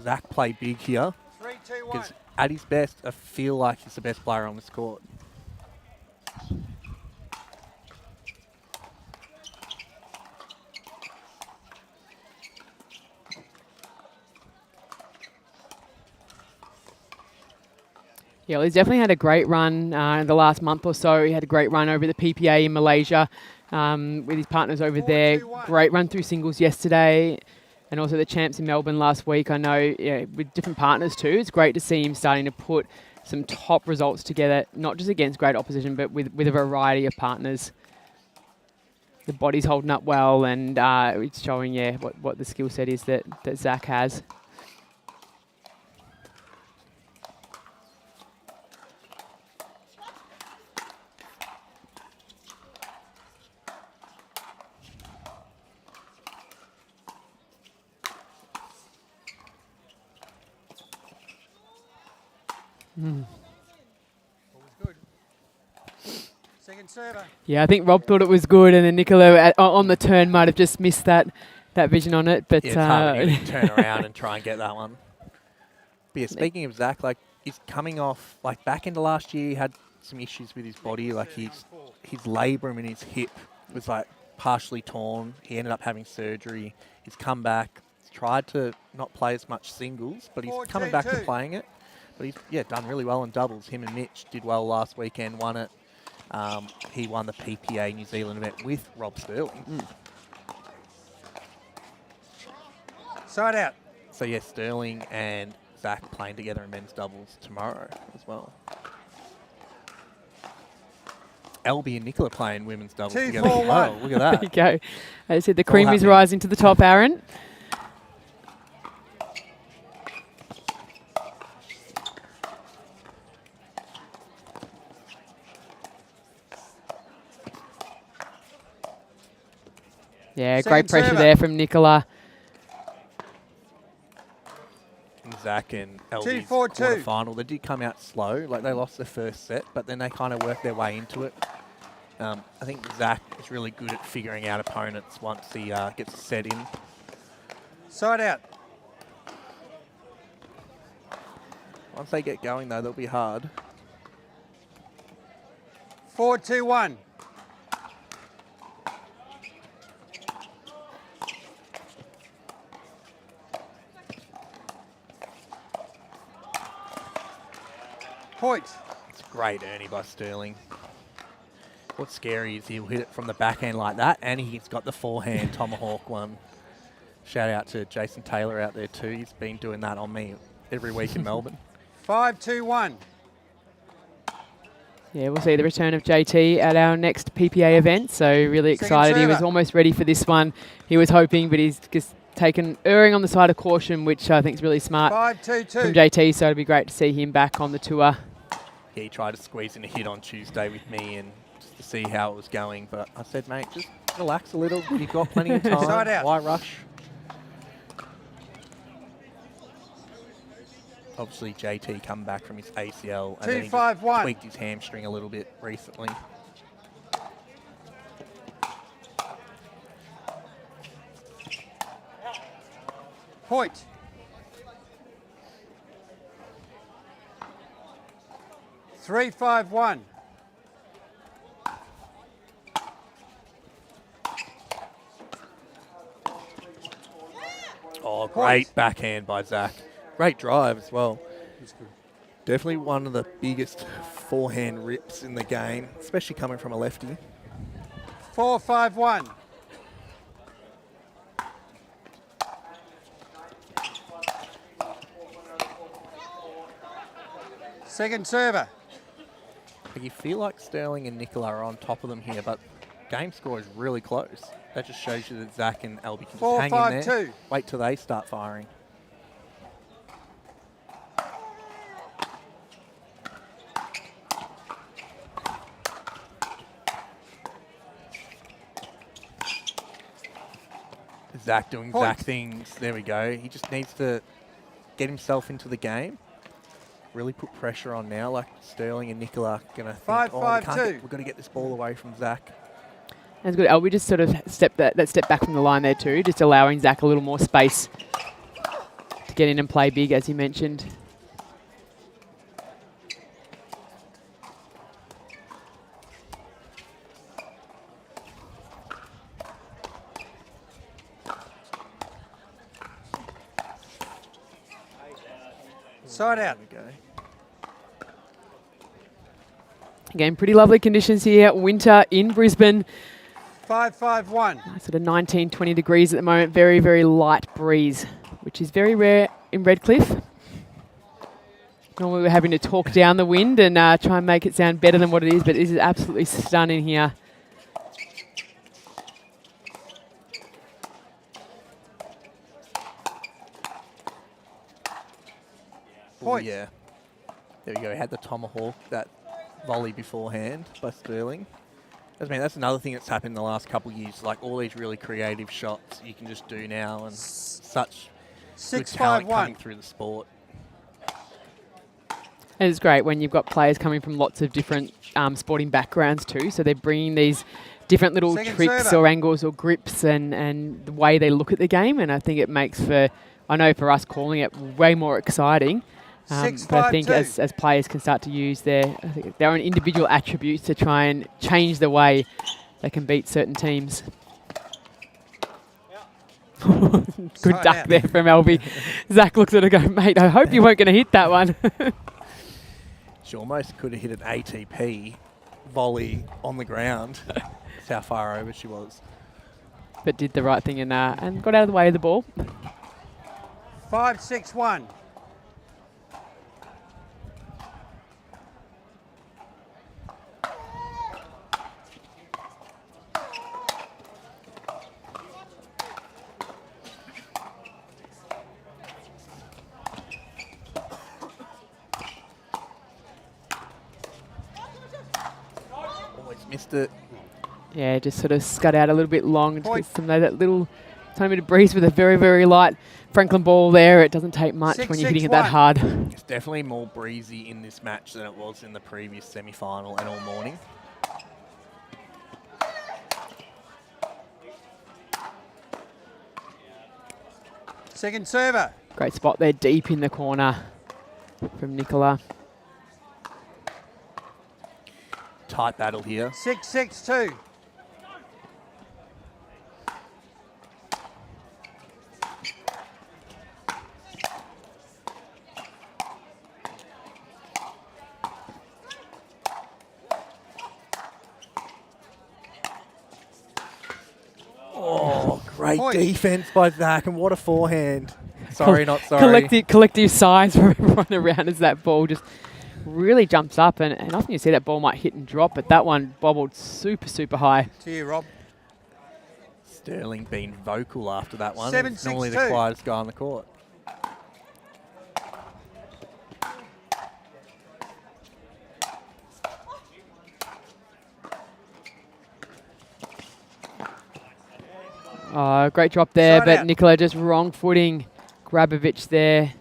Zach play big here, 3, 2, 1. because at his best, I feel like he's the best player on this court. Yeah, well, he's definitely had a great run in the last month or so. He had a great run over the PPA in Malaysia with his partners over there. Great run through singles yesterday, and also the champs in Melbourne last week. I know, yeah, with different partners too. It's great to see him starting to put some top results together, not just against great opposition, but with a variety of partners. The body's holding up well, and it's showing, yeah, what the skill set is that Zach has. Second server. Yeah, I think Rob thought it was good, and then Nicola on the turn might have just missed that vision on it. But Yeah, it's hard when you turn around and try and get that one. But yeah, speaking of Zach, like he's coming off, like back into last year, he had some issues with his body. Like his labrum in his hip was like partially torn. He ended up having surgery. He's come back. He's tried to not play as much singles, but he's coming back to playing it. But he's done really well in doubles. Him and Mitch did well last weekend, won it. He won the PPA New Zealand event with Rob Sterling. Side out. So yeah, Sterling and Zach playing together in men's doubles tomorrow as well. Elby and Nicola playing women's doubles 2, together. 4, 1. Oh, look at that. there you go. As I said, the cream is happening. rising to the top, Aaron. Yeah, great pressure server. there from Nicola. Zach and 2, Elby's 4, 2. quarterfinal. They did come out slow, like they lost the first set, but then they kind of worked their way into it. I think Zach is really good at figuring out opponents once he gets a set in. Side out. Once they get going, though, they'll be hard. 4, 2, 1. Point. It's a great earning by Sterling. What's scary is he'll hit it from the backhand like that, and he's got the forehand tomahawk one. Shout out to Jason Taylor out there too. He's been doing that on me every week in Melbourne. 5, 2, 1. Yeah, we'll see the return of JT at our next PPA event. So really excited. He was almost ready for this one. He was hoping, but he's just erring on the side of caution, which I think is really smart 5, 2, 2. from JT. So it'll be great to see him back on the tour. Yeah, he tried to squeeze in a hit on Tuesday with me and just to see how it was going. But I said, mate, just relax a little. You've got plenty of time. Side out. Why rush? Obviously, JT come back from his ACL and 2, then he 5, just 1. tweaked his hamstring a little bit recently. Point. Three, 5, 1. Oh, great backhand by Zach. Great drive as well. Definitely one of the biggest forehand rips in the game, especially coming from a lefty. 4, 5, 1. Second server. Like, you feel like Sterling and Nicola are on top of them here, but game score is really close. That just shows you that Zach and Albie can just hang in there. 4-5-2. Wait till they start firing. Zach doing Point. Zach things. There we go. He just needs to get himself into the game. Really put pressure on now. Like Sterling and Nicola are going to think, 5-5-2. we've got to get this ball away from Zach. That's good. Albie just sort of stepped that step back from the line there too, just allowing Zach a little more space to get in and play big, as you mentioned. Side out. There we go. Again, pretty lovely conditions here. Winter in Brisbane. 5-5-1. Sort of 19, 20 degrees at the moment. Very, very light breeze, which is very rare in Redcliffe. Normally we're having to talk down the wind and try and make it sound better than what it is, but this is absolutely stunning here. Oh, yeah. There we go. He had the tomahawk, that volley beforehand by Sterling. I mean, that's another thing that's happened in the last couple of years. Like all these really creative shots you can just do now, and such good talent 6-5-1. coming through the sport. And it's great when you've got players coming from lots of different sporting backgrounds too. So they're bringing these different little Second tricks server. or angles or grips and the way they look at the game. And I think it makes for, I know for us calling it, way more exciting. But I think 6-5-2. as players can start to use their own individual attributes to try and change the way they can beat certain teams. Good Side duck out. there from Albie. Zach looks at it and goes, mate, I hope you weren't going to hit that one. She almost could have hit an ATP volley on the ground. That's how far over she was. But did the right thing and got out of the way of the ball. 5-6-1. Always missed it. Yeah, just sort of scud out a little bit long. Just Point. get some of that little tiny bit of breeze with a very, very light Franklin ball there. It doesn't take much when you're hitting it that 6-6-1. hard. It's definitely more breezy in this match than it was in the previous semi-final and all morning. Second server. Great spot there, deep in the corner from Nicola. Tight battle here. 6-6-2. Oh, great Point. defense by Zach, and what a forehand. Sorry, not sorry. Collective sighs from everyone around as that ball just really jumps up. And often you see that ball might hit and drop, but that one bobbled super, super high. To you, Rob. Sterling being vocal after that one. 7-6-2. It's normally the quietest guy on the court. Oh, great drop there, Side but out. Nicola just wrong footing. Grabovich there.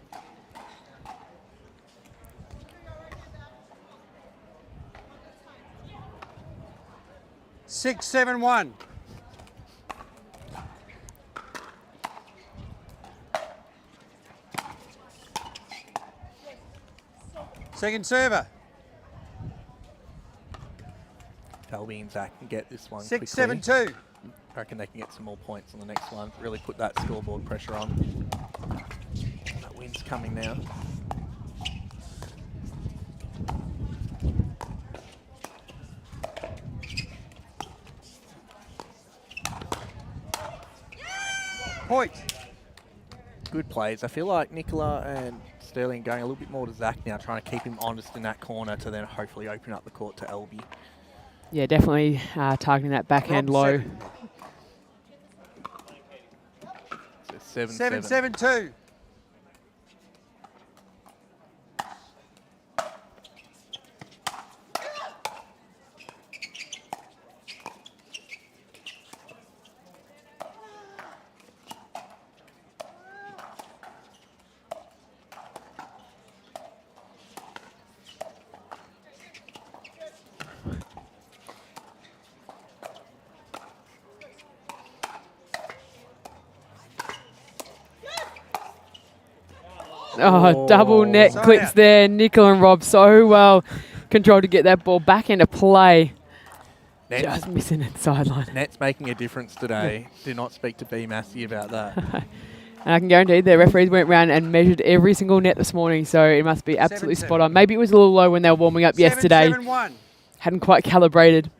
Six, 7-1. Second server. Albie and Zach can get this one 6-7-2. I reckon they can get some more points on the next one. Really put that scoreboard pressure on. That wind's coming now. Point. Good plays. I feel like Nicola and Sterling going a little bit more to Zach now, trying to keep him honest in that corner to then hopefully open up the court to Elby. Yeah, definitely targeting that backhand low. 7-7-2. Oh, double net Side clips out. there. Nicola and Rob so well controlled to get that ball back into play. Nets, Just missing it sideline. Nets making a difference today. Do not speak to B. Massey about that. And I can guarantee the referees went round and measured every single net this morning, so it must be absolutely 7-7. spot on. Maybe it was a little low when they were warming up yesterday. 7-7-1. Hadn't quite calibrated.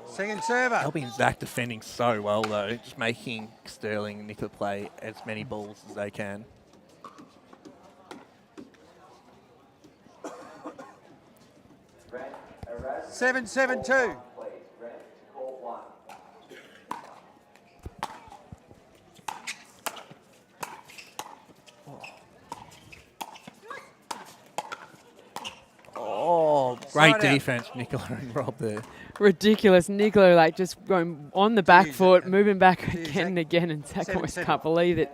Second server. Elby and Zach defending so well though, just making Sterling and Nicola play as many balls as they can. Seven, 7-2. Oh, great Side out. defense, Nicola and Rob there. Ridiculous. Nicola like just going on the back Jeez, foot, Zach. moving back Jeez, again Zach. and again, and Zach 7-7. almost can't believe it.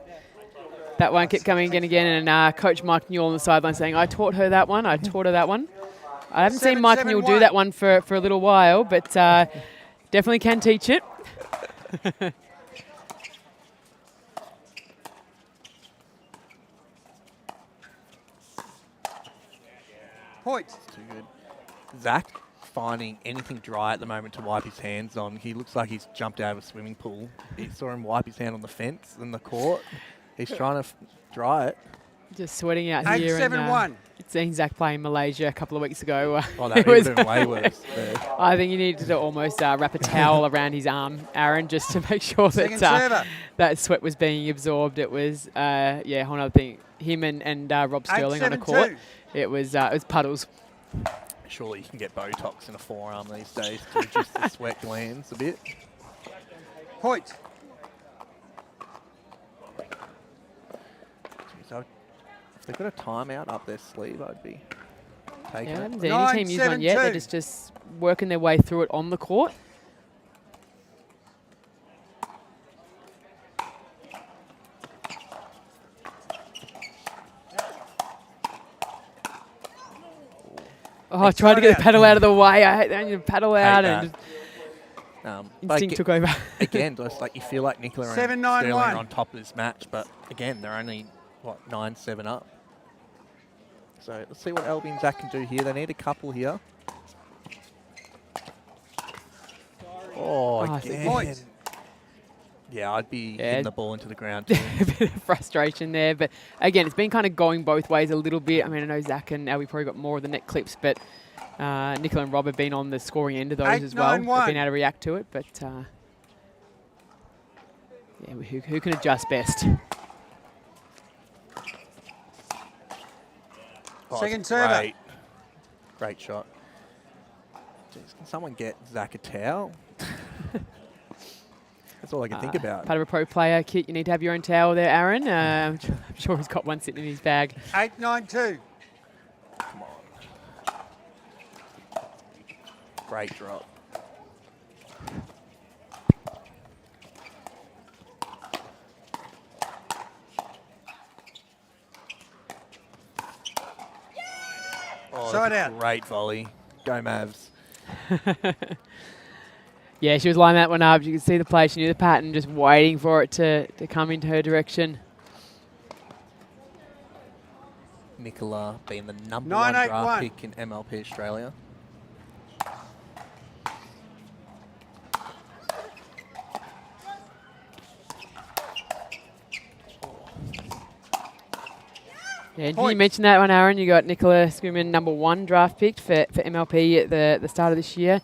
That one kept coming again and again, and Coach Mike Newell on the sideline saying, I taught her that one, I taught her that one. I haven't seen Mike 7-7-1. Newell do that one for a little while, but definitely can teach it. Point. Too good. Zach finding anything dry at the moment to wipe his hands on. He looks like he's jumped out of a swimming pool. He saw him wipe his hand on the fence in the court. He's trying to dry it. Just sweating out here. 8-7-1. And seen Zach play in Malaysia a couple of weeks ago. Oh, that it would was have been way worse. there. I think he needed to almost wrap a towel around his arm, Aaron, just to make sure Second that server. that sweat was being absorbed. It was, yeah, whole other thing. Him and Rob Sterling on the 8-7-2. court. It was puddles. Surely you can get Botox in a forearm these days to reduce the sweat glands a bit. Point. So if they've got a timeout up their sleeve, I'd be taking Yeah, I it. haven't seen any team use one yet. They're 9-7-2. just working their way through it on the court. Oh, I tried to get the paddle out of the way. I hate that. You paddle out that. and just But instinct took over. again, just like you feel like Nicola and 7-9-1. Sterling are on top of this match, but again, they're only, 9-7 up. So let's see what Elby and Zach can do here. They need a couple here. Oh, I think- again. Point. Yeah, I'd be Yeah. hitting the ball into the ground too. A bit of frustration there, but again, it's been kind of going both ways a little bit. I mean, I know Zach and Elby probably got more of the net clips, but Nicola and Rob have been on the scoring end of those as well. 8-9-1. They've been able to react to it, but yeah, who can adjust best? Oh, Second it's server. Great. Great shot. Jeez, can someone get Zach a towel? That's all I can think about. Part of a pro player kit, you need to have your own towel there, Aaron. I'm sure he's got one sitting in his bag. 8-9-2. Come on. Great drop. Oh, Side that's a out. great volley. Go Mavs. Yeah, she was lining that one up. You could see the play. She knew the pattern, just waiting for it to come into her direction. Nicola being the number 9, 1 8, draft 1. pick in MLP Australia. Yeah, did you Points. mention that one, Aaron? You got Nicola Schumann, number 1 draft picked for MLP at the start of this year.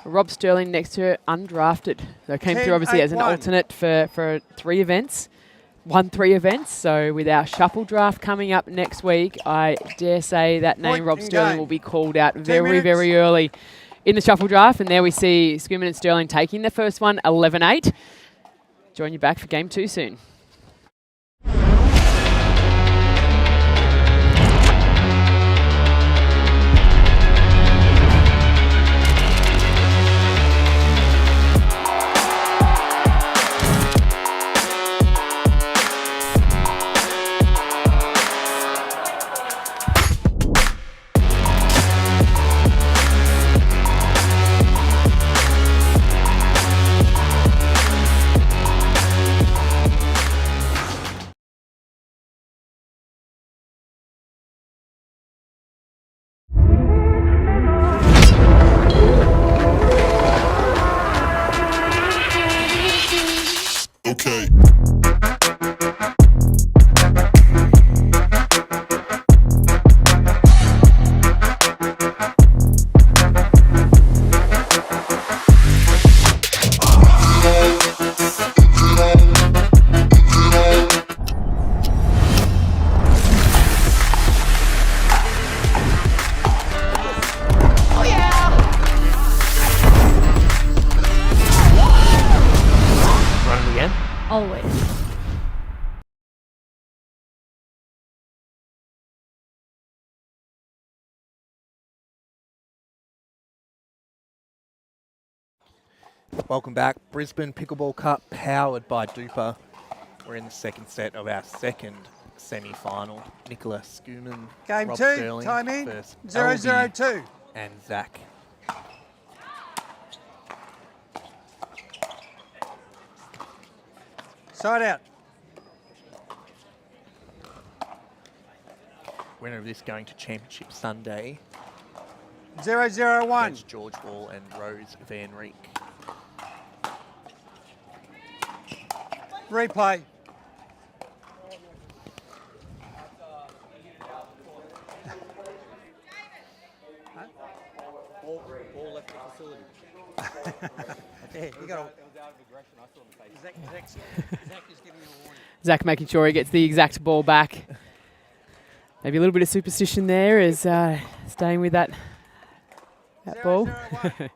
Rob Sterling next to her, undrafted. So came 10, through obviously 8, as an 1. alternate for 3 events. Won 3 events. So with our shuffle draft coming up next week, I dare say that name, Point Rob in Sterling, game. will be called out 2 very, minutes. very early in the shuffle draft. And there we see Schumann and Sterling taking the first one, 11-8. Join you back for game 2 soon. Okay. Run it again. Always. Welcome back. Brisbane Pickleball Cup powered by DUPR. We're in the second set of our second semi-final. Nicola Schumann, Game Rob 2, Sterling time in, versus 0, Albie 0, 2. and Zach. Side out. Winner of this going to Championship Sunday 0, 0, 1. against George Wall and Rose Van Reek. Replay. Ball left the facility. Yeah, you got Zach is giving you a warning. Zach making sure he gets the exact ball back. Maybe a little bit of superstition there is staying with that 0, ball. 0, 1.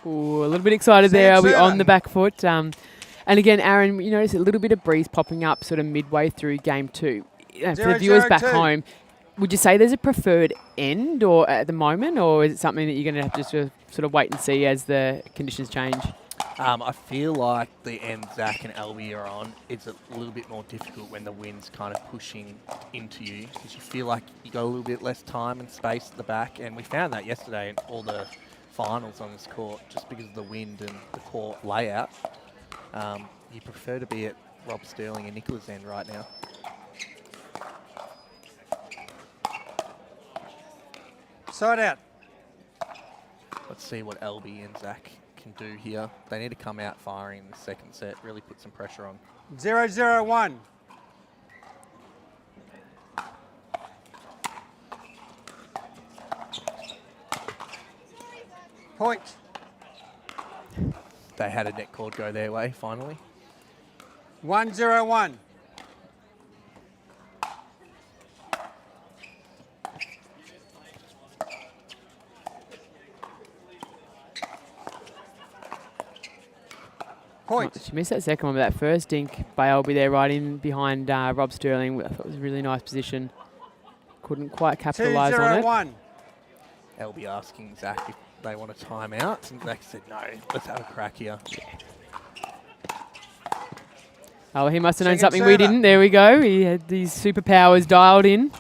Ooh, a little bit excited there. Are we Seven. on the back foot? And again, Aaron, you notice a little bit of breeze popping up sort of midway through game 2. For the 0, viewers 0, back 2. home, would you say there's a preferred end or at the moment, or is it something that you're going to have to sort of wait and see as the conditions change? I feel like the end Zach and Albie are on, it's a little bit more difficult when the wind's kind of pushing into you, because you feel like you got a little bit less time and space at the back, and we found that yesterday in all the finals on this court, just because of the wind and the court layout. You prefer to be at Rob Sterling and Nicola's end right now. Side out. Let's see what Albie and Zach can do here. They need to come out firing in the second set, really put some pressure on. 0, 0, 1. Point. They had a net cord go their way, finally. 1, 0, 1. Point. She missed that second one, but that first dink by Albie there right in behind Rob Sterling. I thought it was a really nice position. Couldn't quite 2, capitalise on 0, it. 1. Albie asking Zach if they want a timeout, and Zach said, no, let's have a crack here. Oh, he must have known Second something we server. didn't. There we go. He had these superpowers dialed in.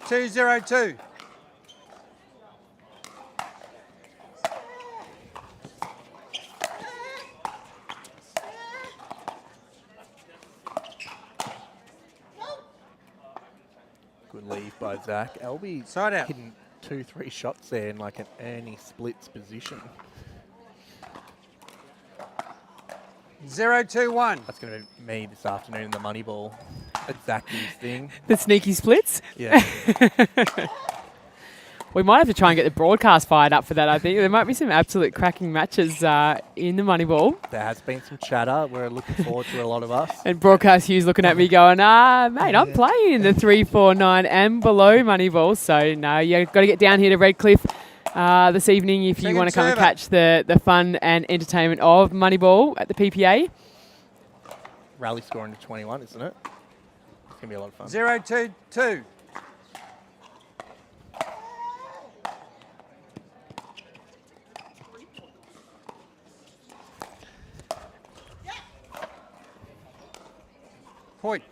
2-0-2. Good leave by Zach. Albie Side out. hitting 2-3 shots there in like an Ernie splits position. 0-2-1. That's going to be me this afternoon in the money ball. That's Zachy's thing. The sneaky splits. Yeah. We might have to try and get the broadcast fired up for that, I think. There might be some absolute cracking matches in the Moneyball. There has been some chatter. We're looking forward to a lot of us. And broadcast Hughes looking at me going, mate, I'm playing in the 3, 4, 9 and below Moneyball. So, no, you've got to get down here to Redcliffe this evening if you want to come and catch the fun and entertainment of Moneyball at the PPA. Rally scoring to 21, isn't it? It's going to be a lot of fun. 0-2-2. Point.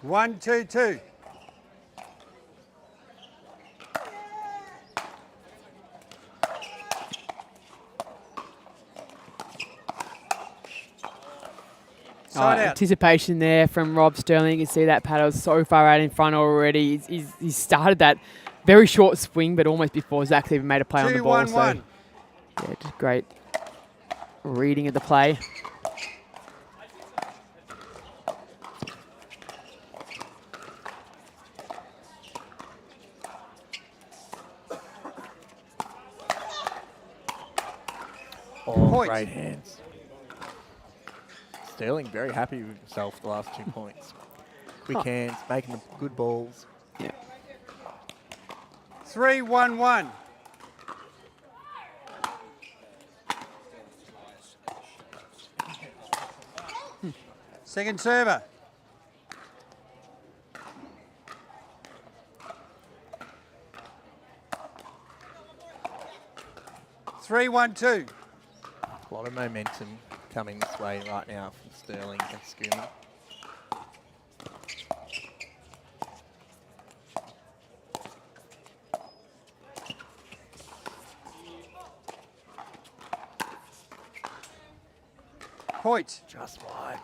One, two, two. Side out. Anticipation there from Rob Sterling. You can see that paddle so far out in front already. He's started that very short swing, but almost before Zach's even made a play on the ball. 2-1-1. So, yeah, just great reading of the play. Oh, Point. great hands. Sterling very happy with himself the last 2 points. Quick hands, making the good balls. Yeah. 3-1-1. Second server. Three, 1-2. A lot of momentum coming this way right now from Sterling and Schooner. Point. Just wide.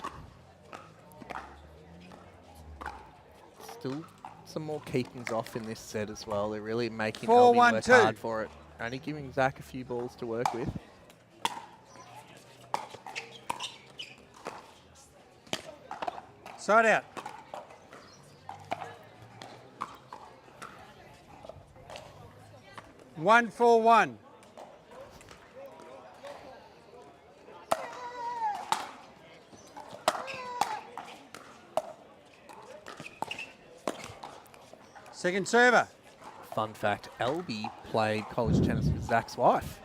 Still some more keepings off in this set as well. They're really making 4-1-2. Albie work hard for it. Only giving Zach a few balls to work with. Side out. One, 4-1. Second server. Fun fact, Albie played college tennis with Zach's wife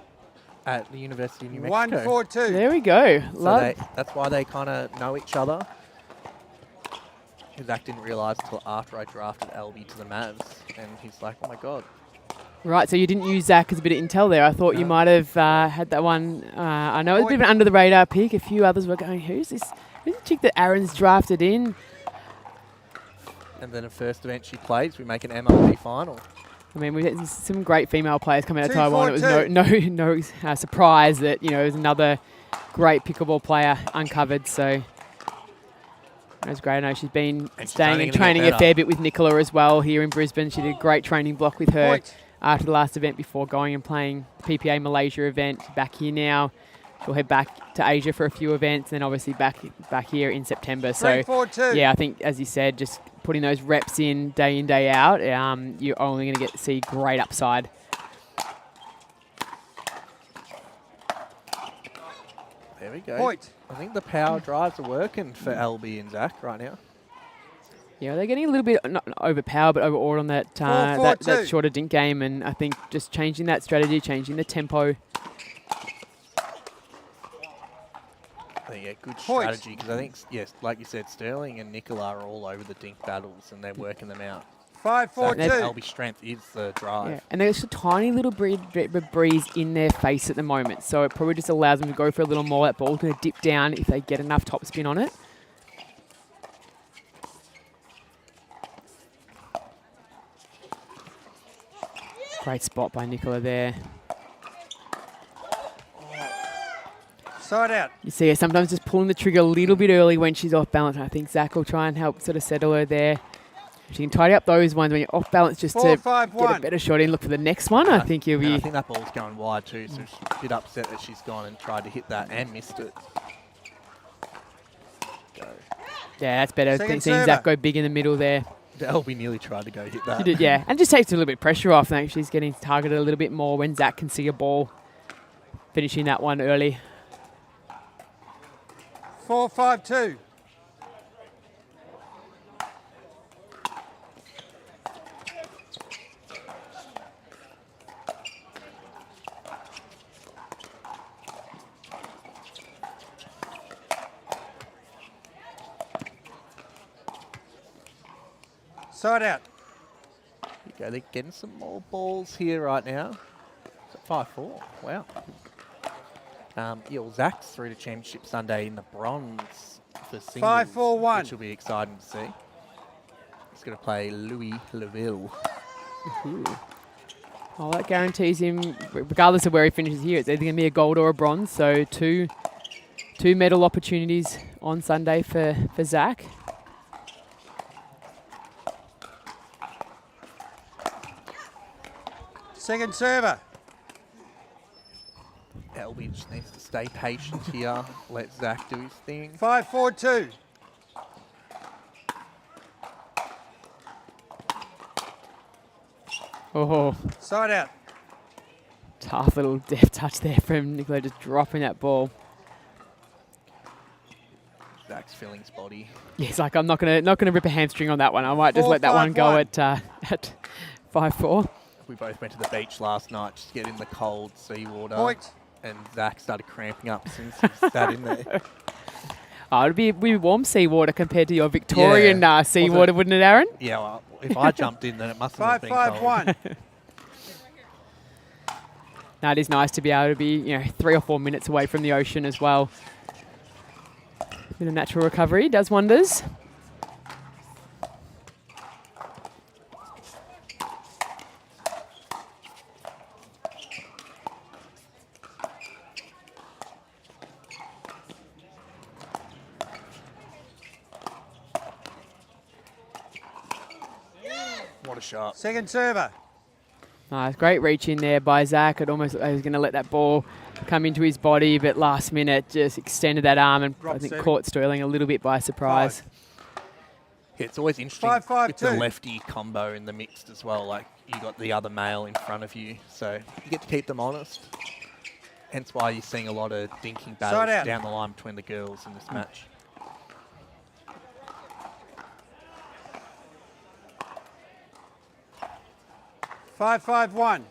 at the University of New Mexico. 1-4-2. There we go. So that's why they kind of know each other. Zach didn't realise until after I drafted Albie to the Mavs, and he's like, oh my God. Right, so you didn't use Zach as a bit of intel there. I thought you might have had that one. I know it was a bit of an under the radar pick. A few others were going, who's this? Who's the chick that Aaron's drafted in? And then the first event she plays, we make an MLB final. I mean, we had some great female players coming out of 2, Taiwan. 4, It was no surprise that, it was another great pickleball player uncovered. So it was great. I know she's been staying and training a fair bit with Nicola as well here in Brisbane. She did a great training block with her after the last event before going and playing the PPA Malaysia event. Back here now. She'll head back to Asia for a few events, and then obviously back here in September. 3, 4, 2. Yeah, I think, as you said, just putting those reps in, day out, you're only going to see great upside. There we go. Point. I think the power drives are working for LB and Zach right now. Yeah, they're getting a little bit, not overpowered, but overawed on that, 4, that shorter dink game, and I think just changing that strategy, changing the tempo. I think, yeah, good strategy, because I think, yes, like you said, Sterling and Nicola are all over the dink battles, and they're working them out. 5-4-2. Albie's strength is the drive. Yeah. And there's a tiny little breeze in their face at the moment, so it probably just allows them to go for a little more. That ball's going to dip down if they get enough topspin on it. Great spot by Nicola there. Side out. You see her sometimes just pulling the trigger a little bit early when she's off balance. I think Zach will try and help sort of settle her there. She can tidy up those ones when you're off balance just to get a better shot in. Look for the next one. I think you'll be... I think that ball's going wide too, so she's a bit upset that she's gone and tried to hit that and missed it. Go. Yeah, that's better. Second Seeing server. Zach go big in the middle there. Albie nearly tried to go hit that. She did, yeah. And just takes a little bit of pressure off. I think she's getting targeted a little bit more when Zach can see a ball. Finishing that one early. 4-5-2. Side out. Here you go, they're getting some more balls here right now. 5-4, wow. Zach's through to Championship Sunday in the bronze for singles, 5-4-1. which will be exciting to see. He's going to play Louis Leville. Well, that guarantees him, regardless of where he finishes here, it's either going to be a gold or a bronze. So two medal opportunities on Sunday for Zach. Second server. Albie just needs to stay patient here. Let Zach do his thing. 5-4-2. Oh, Side out. tough little deft touch there from Nicola, just dropping that ball. Zach's feeling spotty. Yes, like I'm not gonna rip a hamstring on that one. I might just let that one go 4-5-1. at 5-4. We both went to the beach last night just to get in the cold seawater. Point. And Zach started cramping up as soon as he sat in there. Oh, it'd be warm seawater compared to your Victorian Yeah. seawater, wouldn't it, Aaron? Yeah, well, if I jumped in, then it must have been cold. 5-5-1. No, it is nice to be able to be 3 or 4 minutes away from the ocean as well. Bit of natural recovery does wonders. What a shot. Second server. Nice, great reach in there by Zach. It almost looked like he was going to let that ball come into his body, but last minute just extended that arm and I think caught Sterling a little bit by surprise. Yeah, it's always interesting. 5-5-2. It's a lefty combo in the mixed as well. Like, you got the other male in front of you, so you get to keep them honest. Hence why you're seeing a lot of dinking battles down the line between the girls in this match. Five, 5-1.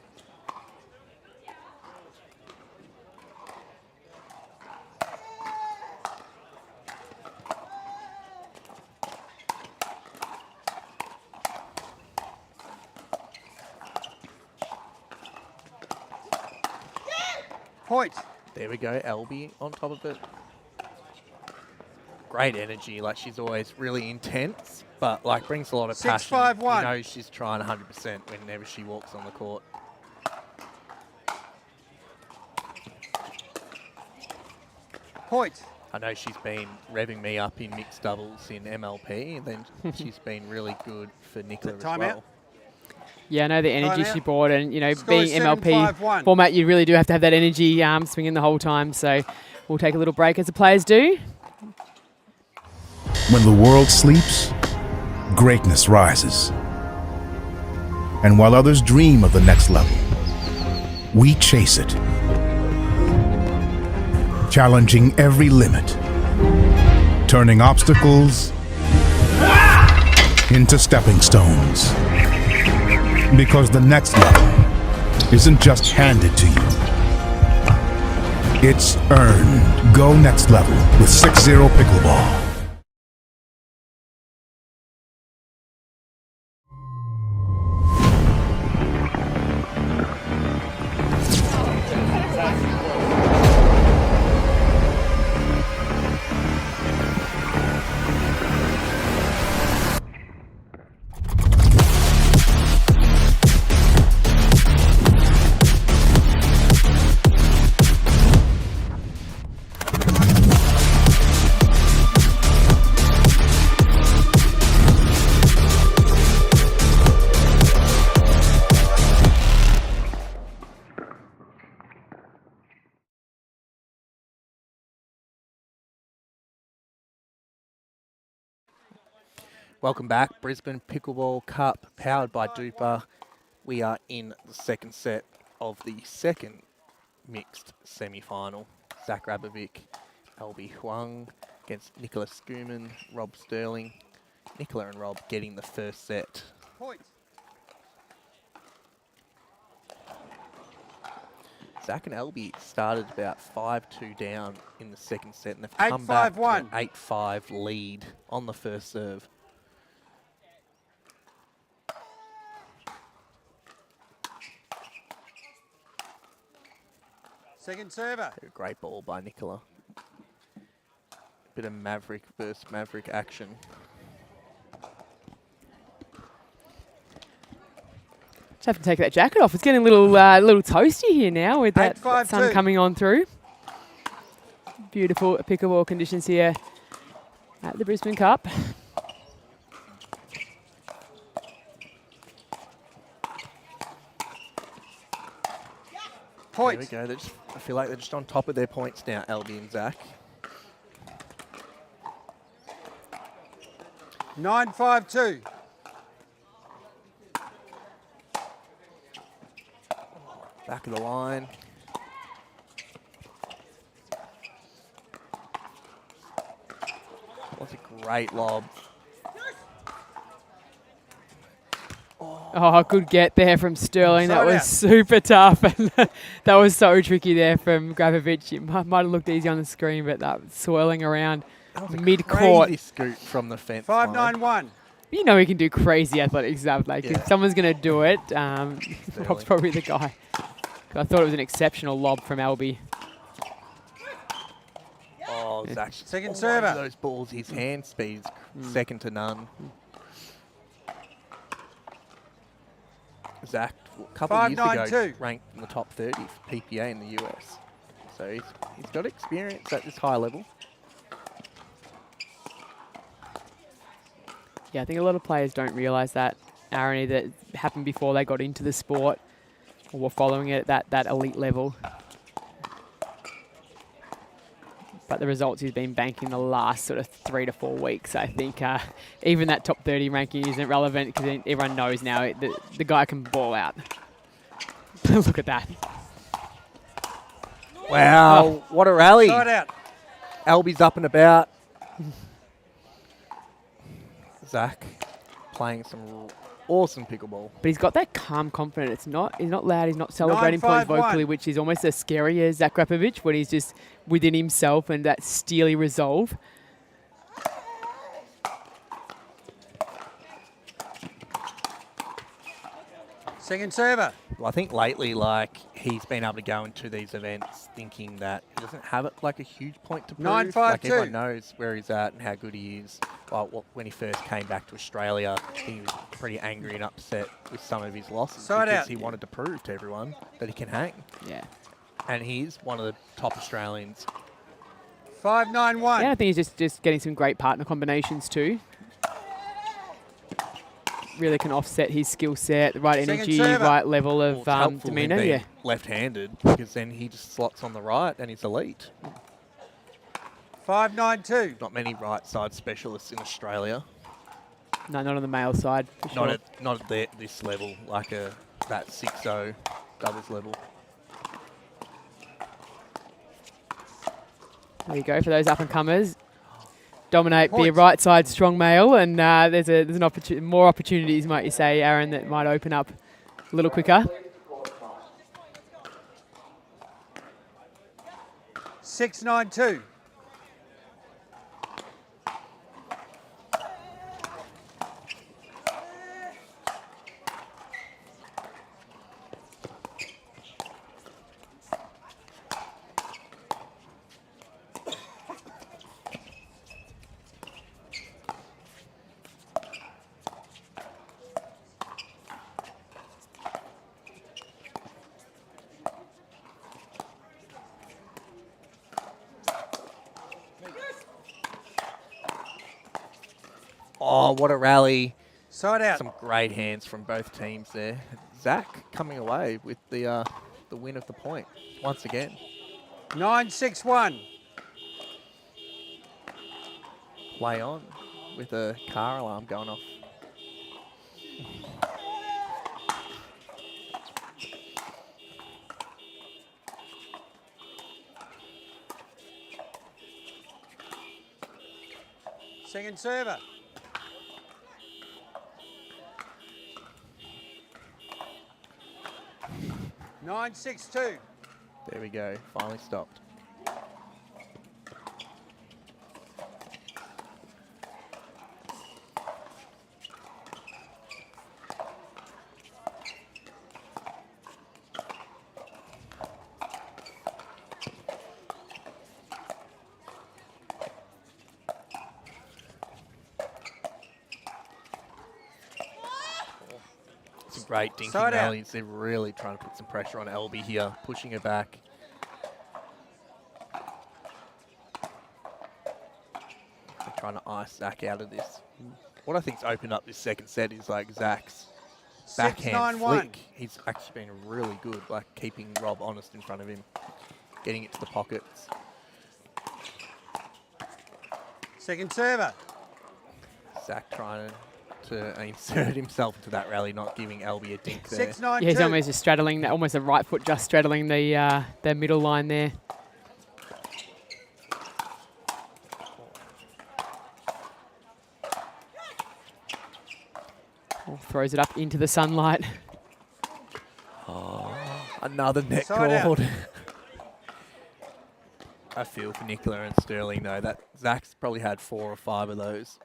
Point. There we go, Albie on top of it. Great energy, like she's always really intense, but like brings a lot of passion. 6-5-1. You know she's trying 100% whenever she walks on the court. Point. I know she's been revving me up in mixed doubles in MLP, and then she's been really good for Nicola as well. Yeah, I know the energy Time she out. brought, and Score being is MLP 7-5-1. format, you really do have to have that energy swinging the whole time. So we'll take a little break as the players do. When the world sleeps, greatness rises. And while others dream of the next level, we chase it. Challenging every limit, turning obstacles into stepping stones. Because the next level isn't just handed to you, it's earned. Go next level with 6-0 Pickleball. Welcome back, Brisbane Pickleball Cup, powered by DUPR. We are in the second set of the second mixed semi-final. Zach Rabovic, Albie Huang against Nicola Skuman, Rob Sterling. Nicola and Rob getting the first set. Point. Zach and Albie started about 5-2 down in the second set, and they've come 8-5-1. back to an 8-5 lead on the first serve. Second server. A great ball by Nicola. Bit of Maverick versus Maverick action. Just have to take that jacket off. It's getting a little toasty here now with that 8-5-2. sun coming on through. Beautiful pickleball conditions here at the Brisbane Cup. Point. There we go. I feel like they're just on top of their points now, Albie and Zach. 9-5-2. Back of the line. That's a great lob. Oh, good get there from Sterling. That Side was out. super tough. And that was so tricky there from Grabovic. It might have looked easy on the screen, but that was swirling around That was a mid-court. crazy scoot from the fence line. 5-9-1. You know he can do crazy athletic stuff. Like, Yeah. if someone's going to do it, Rob's probably the guy. I thought it was an exceptional lob from Albie. Oh, Zach. Second all server. over those balls. His hand speed's second to none. Zach, a couple of years ago, 5-9-2. ranked in the top 30 for PPA in the US. So he's got experience at this high level. Yeah, I think a lot of players don't realise that irony that happened before they got into the sport or were following it at that elite level. But the results he's been banking the last sort of 3 to 4 weeks, I think even that top 30 ranking isn't relevant because everyone knows now the guy can ball out. Look at that. Wow, what a rally. Side out. Albie's up and about. Zach playing some awesome pickleball. But he's got that calm confidence. He's not loud. He's not celebrating points 9-5-1. vocally, which is almost as scary as Zach Rapovic when he's just within himself and that steely resolve. Second server. Well, I think lately, like, he's been able to go into these events thinking that he doesn't have it like a huge point to prove. 9-5-2. Like, everyone knows where he's at and how good he is. Well, when he first came back to Australia, he was pretty angry and upset with some of his losses Side because out. he wanted to prove to everyone that he can hang. Yeah. And he's one of the top Australians. 5-9-1. Yeah, I think he's just getting some great partner combinations too. Really can offset his skill set, the right Second energy, server. right level Well, of it's helpful him demeanour. being Yeah. left-handed because then he just slots on the right and he's elite. 5-9-2. Not many right-side specialists in Australia. No, not on the male side. For sure. Not at this level, like that 6-0 doubles level. There you go for those up-and-comers. Dominate, be a Points. right-side strong male, and there's an more opportunities, might you say, Aaron, that might open up a little quicker. 6-9-2. Oh, what a rally. Side out. Some great hands from both teams there. Zach coming away with the win of the point once again. 9-6-1. Play on. with a car alarm going off. Second server. Nine, 6-2. There we go, finally stopped. It's a great dinking Side out. rallies. They're really trying to put some pressure on Elby here, pushing her back. They're trying to ice Zach out of this. What I think's opened up this second set is like Zach's backhand 6-9-1. flick. He's actually been really good, like keeping Rob honest in front of him, getting it to the pockets. Second server. Zach trying to insert himself into that rally, not giving Elby a dink there. 6-9-2. Yeah, he's almost just straddling that, almost the right foot just straddling the middle line there. Oh, throws it up into the sunlight. Oh, another net Side out. cord. I feel for Nicola and Sterling though. That Zach's probably had 4 or 5 of those.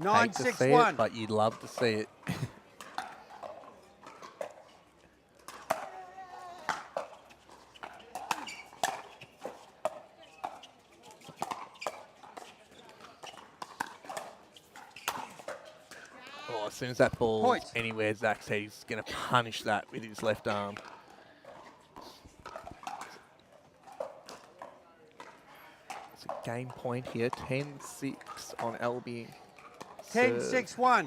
Hate to see it, 9-6-1. but you'd love to see it. Oh, as soon as that ball's Point. anywhere Zach's head, he's going to punish that with his left arm. It's a game point here, 10-6 on Elby. 10-6-1.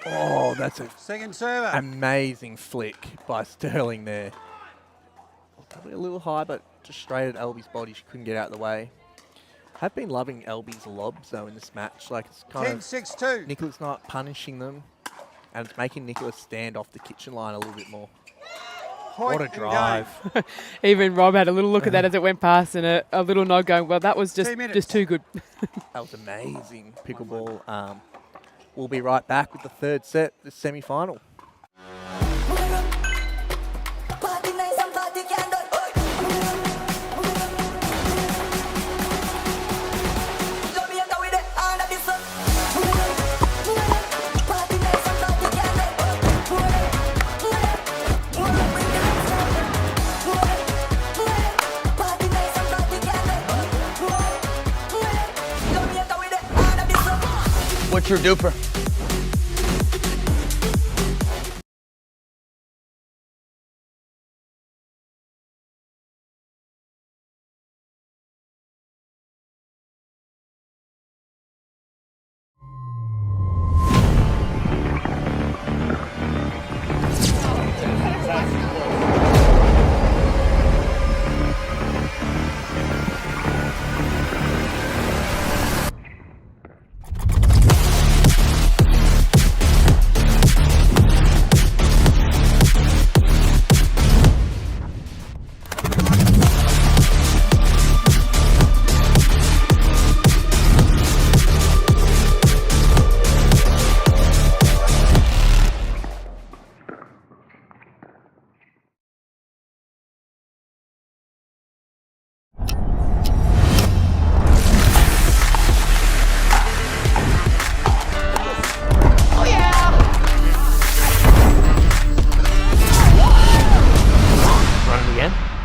Oh, that's a Second server. amazing flick by Sterling there. Probably a little high, but just straight at Elby's body. She couldn't get out of the way. Have been loving Elby's lobs though in this match. Like it's kind of 10-6-2. Nicola's not punishing them, and it's making Nicola stand off the kitchen line a little bit more. Point What a and drive! game. Even Rob had a little look at that as it went past and a little nod going, well, that was 2 just minutes. too good. That was amazing pickleball. We'll be right back with the third set, the semi-final. What's your DUPR?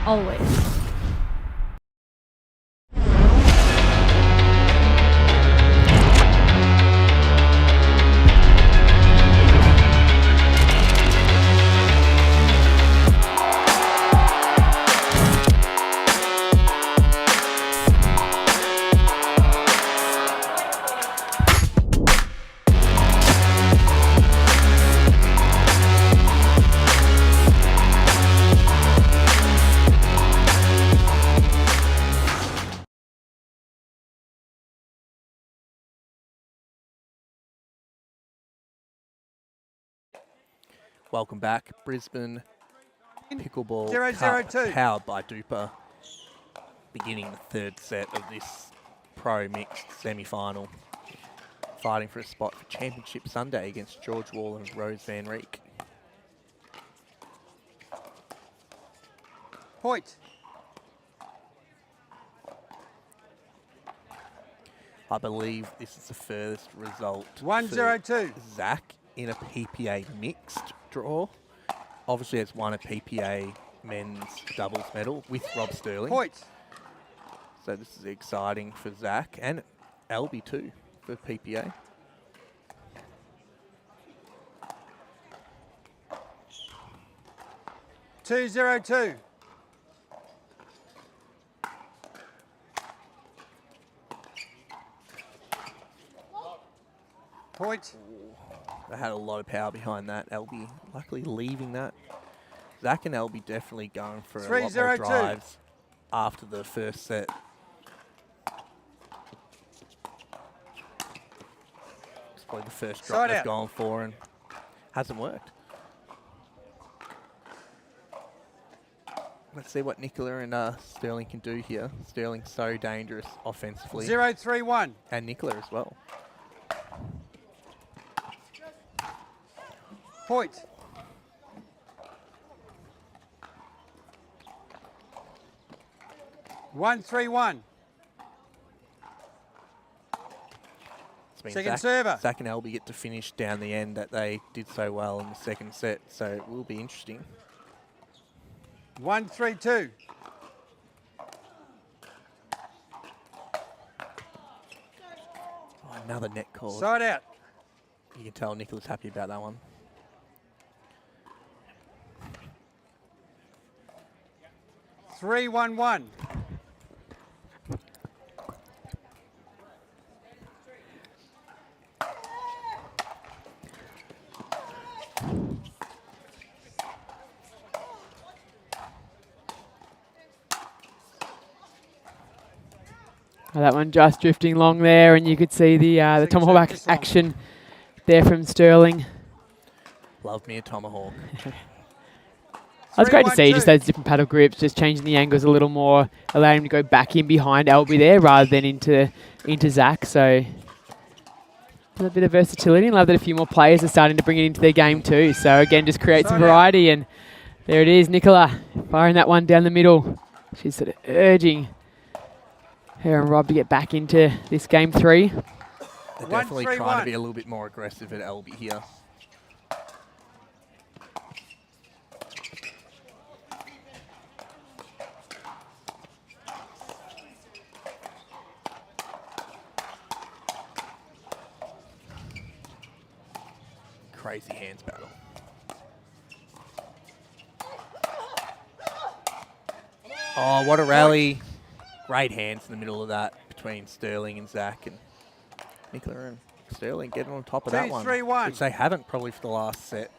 Always. Welcome back. Brisbane Pickleball 0-0-2. powered by DUPR. Beginning the third set of this pro mixed semi-final. Fighting for a spot for Championship Sunday against George Wall and Rose Van Reek. Point. I believe this is the furthest result. 1-0-2. Zach in a PPA mixed draw. Obviously has won a PPA men's doubles medal with Rob Sterling. Point. So this is exciting for Zach and Albie too for PPA. 2-0-2. Point. They had a lot of power behind that. Albie luckily leaving that. Zach and Albie definitely going for a lot more 3-0-2. drives after the first set. It's probably the first drop Side they've out. gone for and hasn't worked. Let's see what Nicola and Sterling can do here. Sterling's so dangerous offensively. 0-3-1. And Nicola as well. Point. One, 3-1. Second server. Zach and Albie get to finish down the end that they did so well in the second set, so it will be interesting. 1-3-2. Oh, another net call. Side out. You can tell Nicola's happy about that one. Three, 1-1. That one just drifting long there, and you could see the tomahawk action there from Sterling. Love me a tomahawk. That's great to see, just those different paddle grips, just changing the angles a little more, allowing him to go back in behind Albie there rather than into Zach. So a bit of versatility, and love that a few more players are starting to bring it into their game too. So again, just create some variety, and there it is, Nicola firing that one down the middle. She's sort of urging her and Rob to get back into this game 3. They're definitely trying to be a little bit more aggressive at Albie here. Crazy hands battle. Oh, what a rally. Great hands in the middle of that between Sterling and Zach, and Nicola and Sterling getting on top of that one, 2-3-1. which they haven't probably for the last set.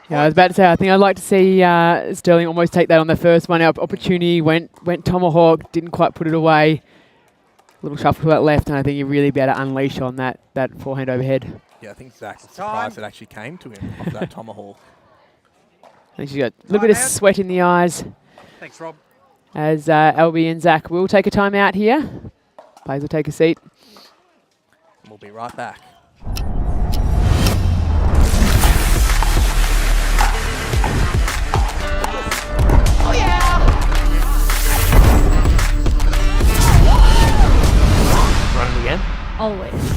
Yeah, I was about to say, I think I'd like to see Sterling almost take that on the first one. Our opportunity went tomahawk, didn't quite put it away. A little shuffle to that left, and I think he'd really be able to unleash on that forehand overhead. Yeah, I think Zach was surprised it actually came to him off that tomahawk. I think she's got a little bit of sweat in the eyes. Thanks, Rob. As Albie and Zach will take a timeout here. Players will take a seat. We'll be right back. Run it again. Always.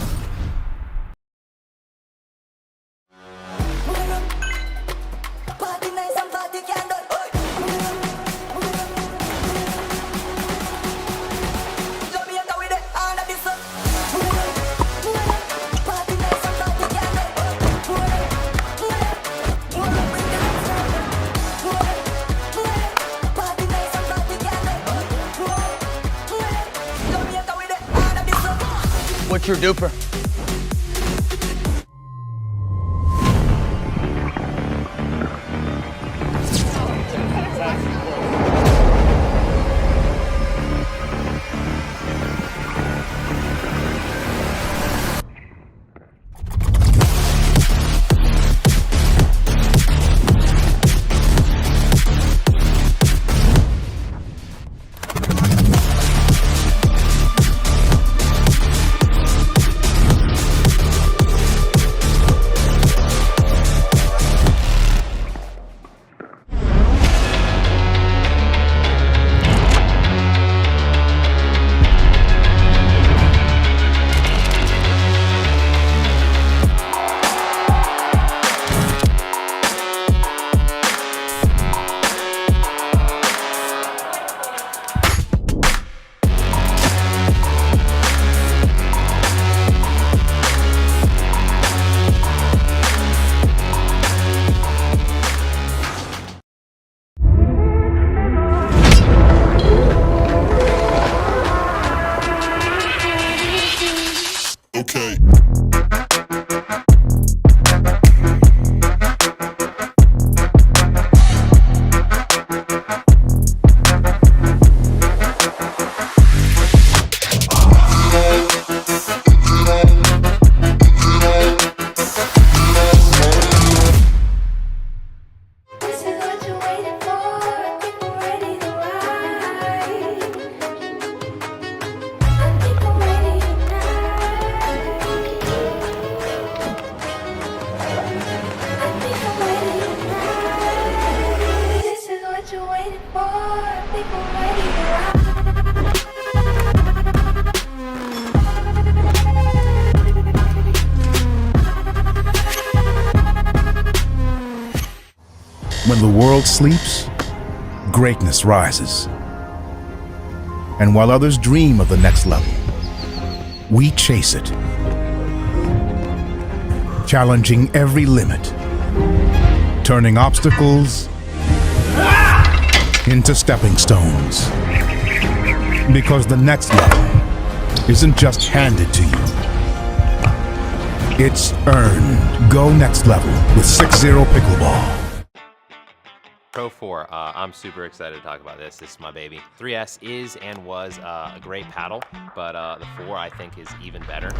What's your DUPR? people ready to ride. When the world sleeps, greatness rises. And while others dream of the next level, we chase it. Challenging every limit, turning obstacles into stepping stones. Because the next level isn't just handed to you, it's earned. Go next level with 6-0 Pickleball. Pro 4, I'm super excited to talk about this. This is my baby. 3S is and was a great paddle, but the 4 I think is even better.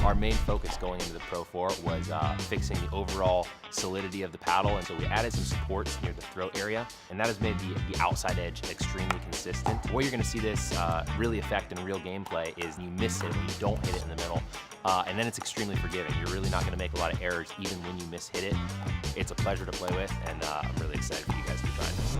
Our main focus going into the Pro 4 was fixing the overall solidity of the paddle, and so we added some supports near the throat area, and that has made the outside edge extremely consistent. Where you're going to see this really affect in real gameplay is you miss it when you don't hit it in the middle, and then it's extremely forgiving. You're really not going to make a lot of errors even when you miss-hit it. It's a pleasure to play with, and I'm really excited for you guys to try this.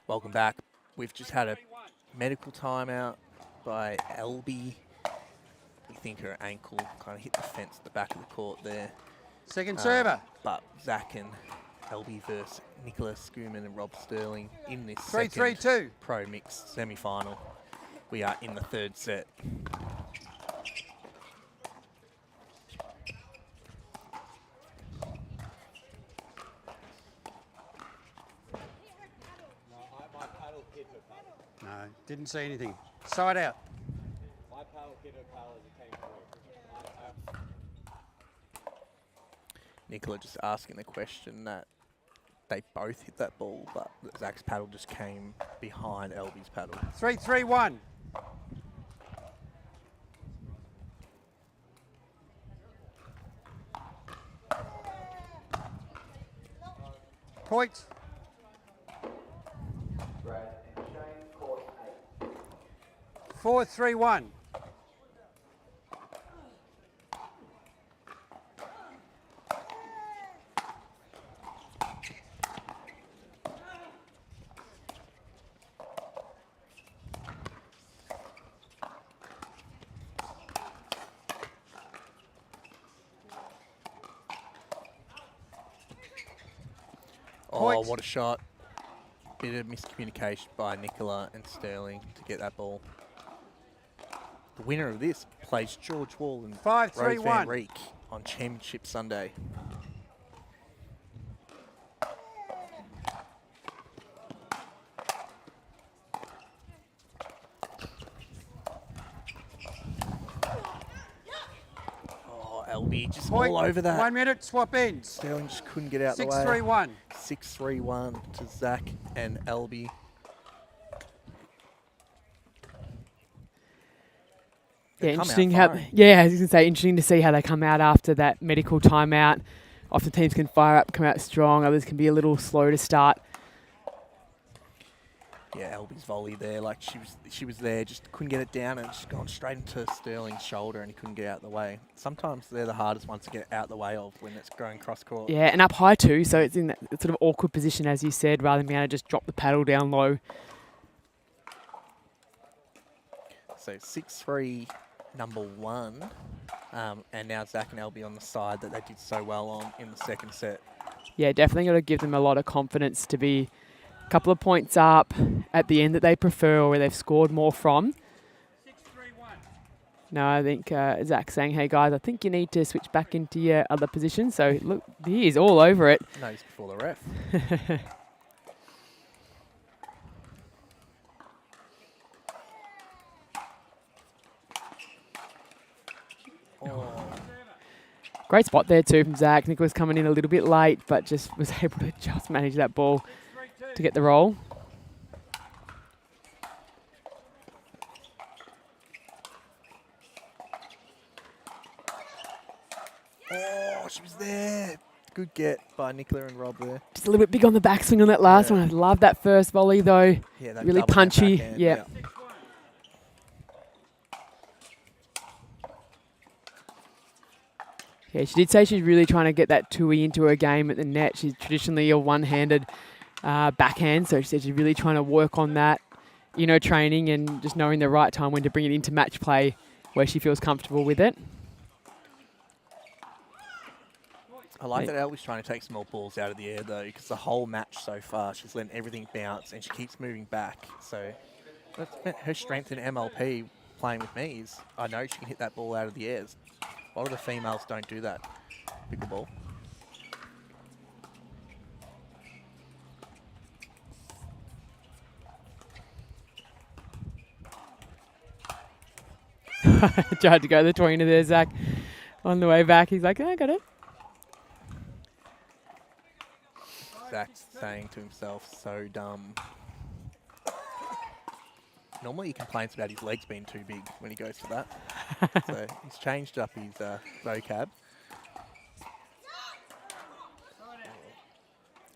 Welcome back. We've just had a medical timeout by Elby. We think her ankle kind of hit the fence at the back of the court there. Second server. But Zach and Elby versus Nicholas Schumann and Rob Sterling in this 3-3-2. Pro Mix semi-final. We are in the third set. No, didn't see anything. Side out. Nicola just asking the question that they both hit that ball, but Zach's paddle just came behind Elby's paddle. 3-3-1. Point. 4-3-1. Oh, what a shot. Bit of miscommunication by Nicola and Sterling to get that ball. The winner of this plays George Wall and 5-3-1. Rose Van Reek on Championship Sunday. Oh, LB just Point. all over that. 1 minute, swap ends. Sterling just couldn't get out the way. 6-3-1. 6-3-1 to Zach and LB. Yeah, interesting how. Yeah, I was going to say, interesting to see how they come out after that medical timeout. Often teams can fire up, come out strong. Others can be a little slow to start. Yeah, LB's volley there, like she was there, just couldn't get it down and just gone straight into Sterling's shoulder and he couldn't get out the way. Sometimes they're the hardest ones to get out the way of when it's going cross court. Yeah, and up high too, so it's in that sort of awkward position, as you said, rather than being able to just drop the paddle down low. So 6-3, number 1. And now Zach and LB on the side that they did so well on in the second set. Yeah, definitely got to give them a lot of confidence to be a couple of points up at the end that they prefer or where they've scored more from. 6-3-1. No, I think Zach's saying, hey guys, I think you need to switch back into your other position. So look, he is all over it. No, he's before the ref. Great spot there too from Zach. Nick was coming in a little bit late, but just was able to just manage that ball to get the roll. Oh, she was there. Good get by Nicola and Rob there. Just a little bit big on the backswing on that last one. I love that first volley though. Yeah, really punchy. Yeah. Yeah, she did say she's really trying to get that Tui into her game at the net. She's traditionally a one-handed backhand, so she said she's really trying to work on that, you know, training and just knowing the right time when to bring it into match play where she feels comfortable with it. I like that Elby's trying to take small balls out of the air though, because the whole match so far she's letting everything bounce and she keeps moving back. So that's her strength in MLP playing with me is I know she can hit that ball out of the air. A lot of the females don't do that. Pickleball. Tried to go the tweener there, Zach. On the way back, he's like, oh, I got it. Zach's saying to himself, so dumb. Normally he complains about his legs being too big when he goes for that. So he's changed up his vocab.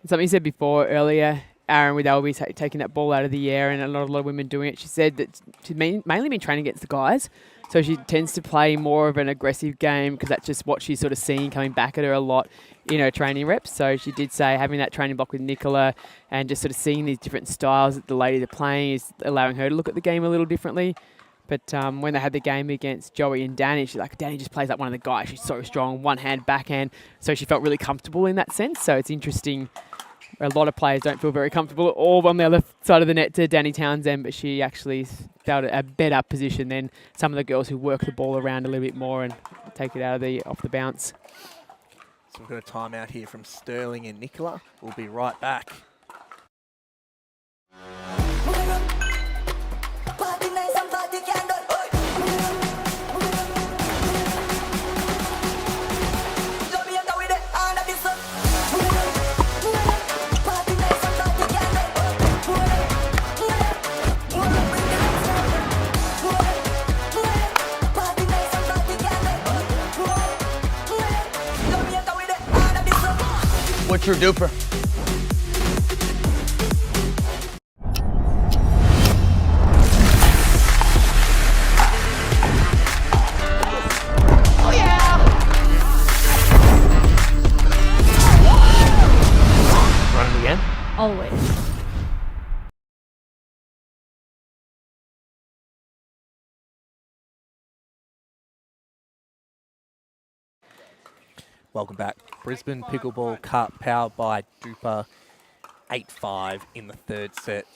Something you said before earlier, Aaron with Albie taking that ball out of the air and a lot of women doing it. She said that she's mainly been training against the guys. So she tends to play more of an aggressive game because that's just what she's sort of seeing coming back at her a lot in her training reps. So she did say having that training block with Nicola and just sort of seeing these different styles that the ladies are playing is allowing her to look at the game a little differently. But when they had the game against Joey and Danny, she's like, Danny just plays like one of the guys. She's so strong, one hand, backhand. So she felt really comfortable in that sense. So it's interesting. A lot of players don't feel very comfortable all on the other side of the net to Danny Townsend, but she actually felt a better position than some of the girls who work the ball around a little bit more and take it off the bounce. So we've got a timeout here from Sterling and Nicola. We'll be right back. What's your DUPR? Oh yeah! Run it again. Always. Welcome back. Brisbane Pickleball Cup powered by DUPR. 8-5 in the third set.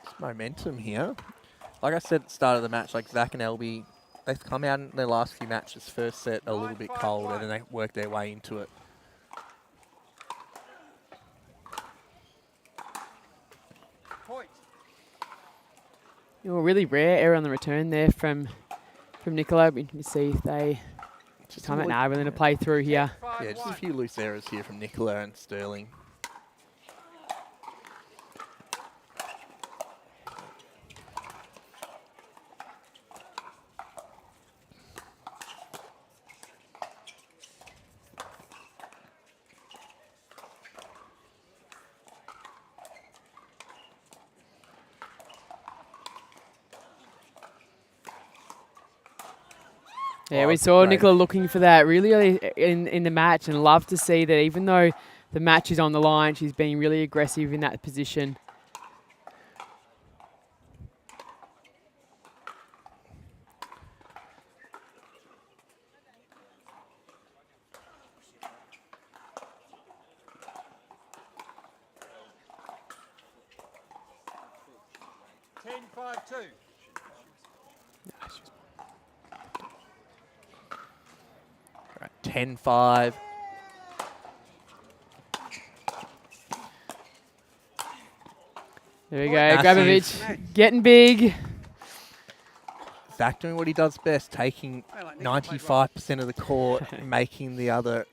It's momentum here. Like I said at the start of the match, like Zach and Elby, they've come out in their last few matches, first set a little bit cold, and then they work their way into it. Really rare error on the return there from Nicola. We can see if they come out now, willing to play through here. Yeah, just a few loose errors here from Nicola and Sterling. Yeah, we saw Nicola looking for that really early in the match, and love to see that even though the match is on the line, she's being really aggressive in that position. Right, 10-5. There we go, Grabovic getting big. Zach doing what he does best, taking 95% of the court, making the other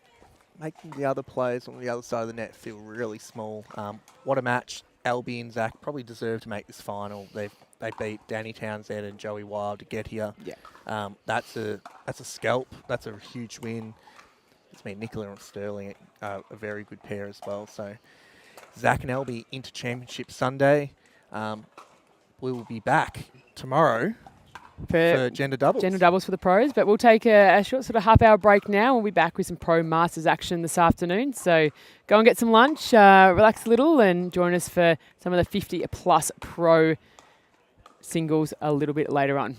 players on the other side of the net feel really small. What a match. Albie and Zach probably deserve to make this final. They beat Danny Townsend and Joey Wild to get here. Yeah. That's a scalp. That's a huge win. It's been Nicola and Sterling, a very good pair as well. So Zach and Albie into Championship Sunday. We will be back tomorrow for gender doubles. Gender doubles for the pros, but we'll take a short sort of half-hour break now. We'll be back with some Pro Masters action this afternoon. So go and get some lunch, relax a little, and join us for some of the 50-plus pro singles a little bit later on.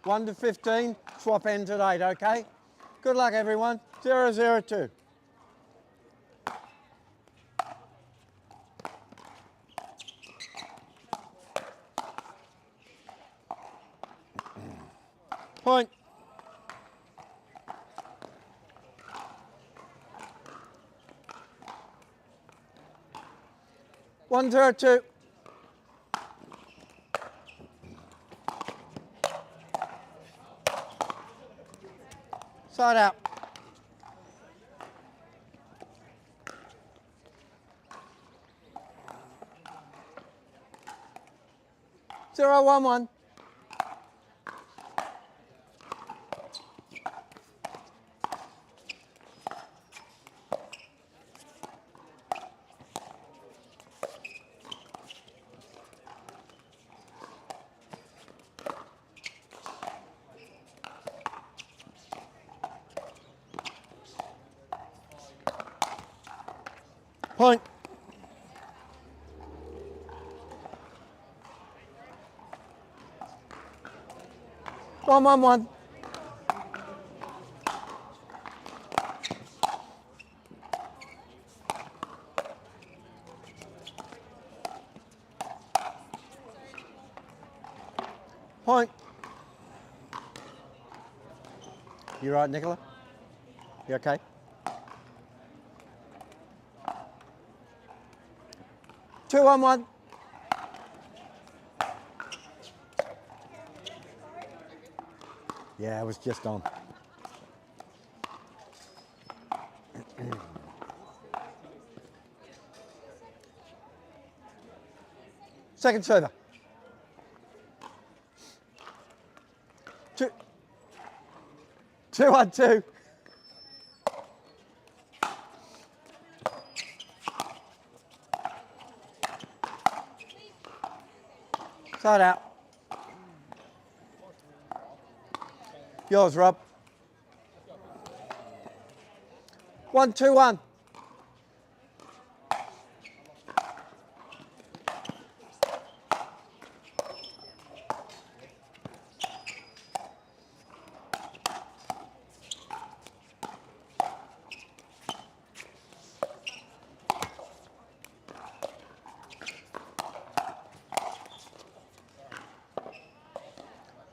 1 to 15, swap ends at 8, okay? Good luck, everyone. 0-0-2. Point. One, 0-2. Side out. 0-1-1. Point. One. Point. You right, Nicola? You okay? Two, 1-1. Yeah, it was just on. Second server. 2-1-2. Side out. Yours, Rob. 1-2-1.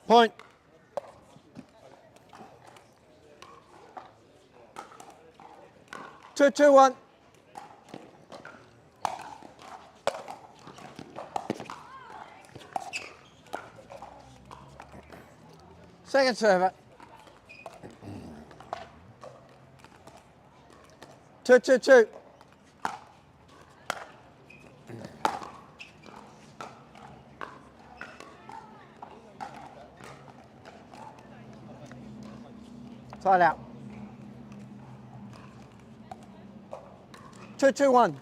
Point. Two, 1. Second server. 2-2-2. Side out. 2-2-1.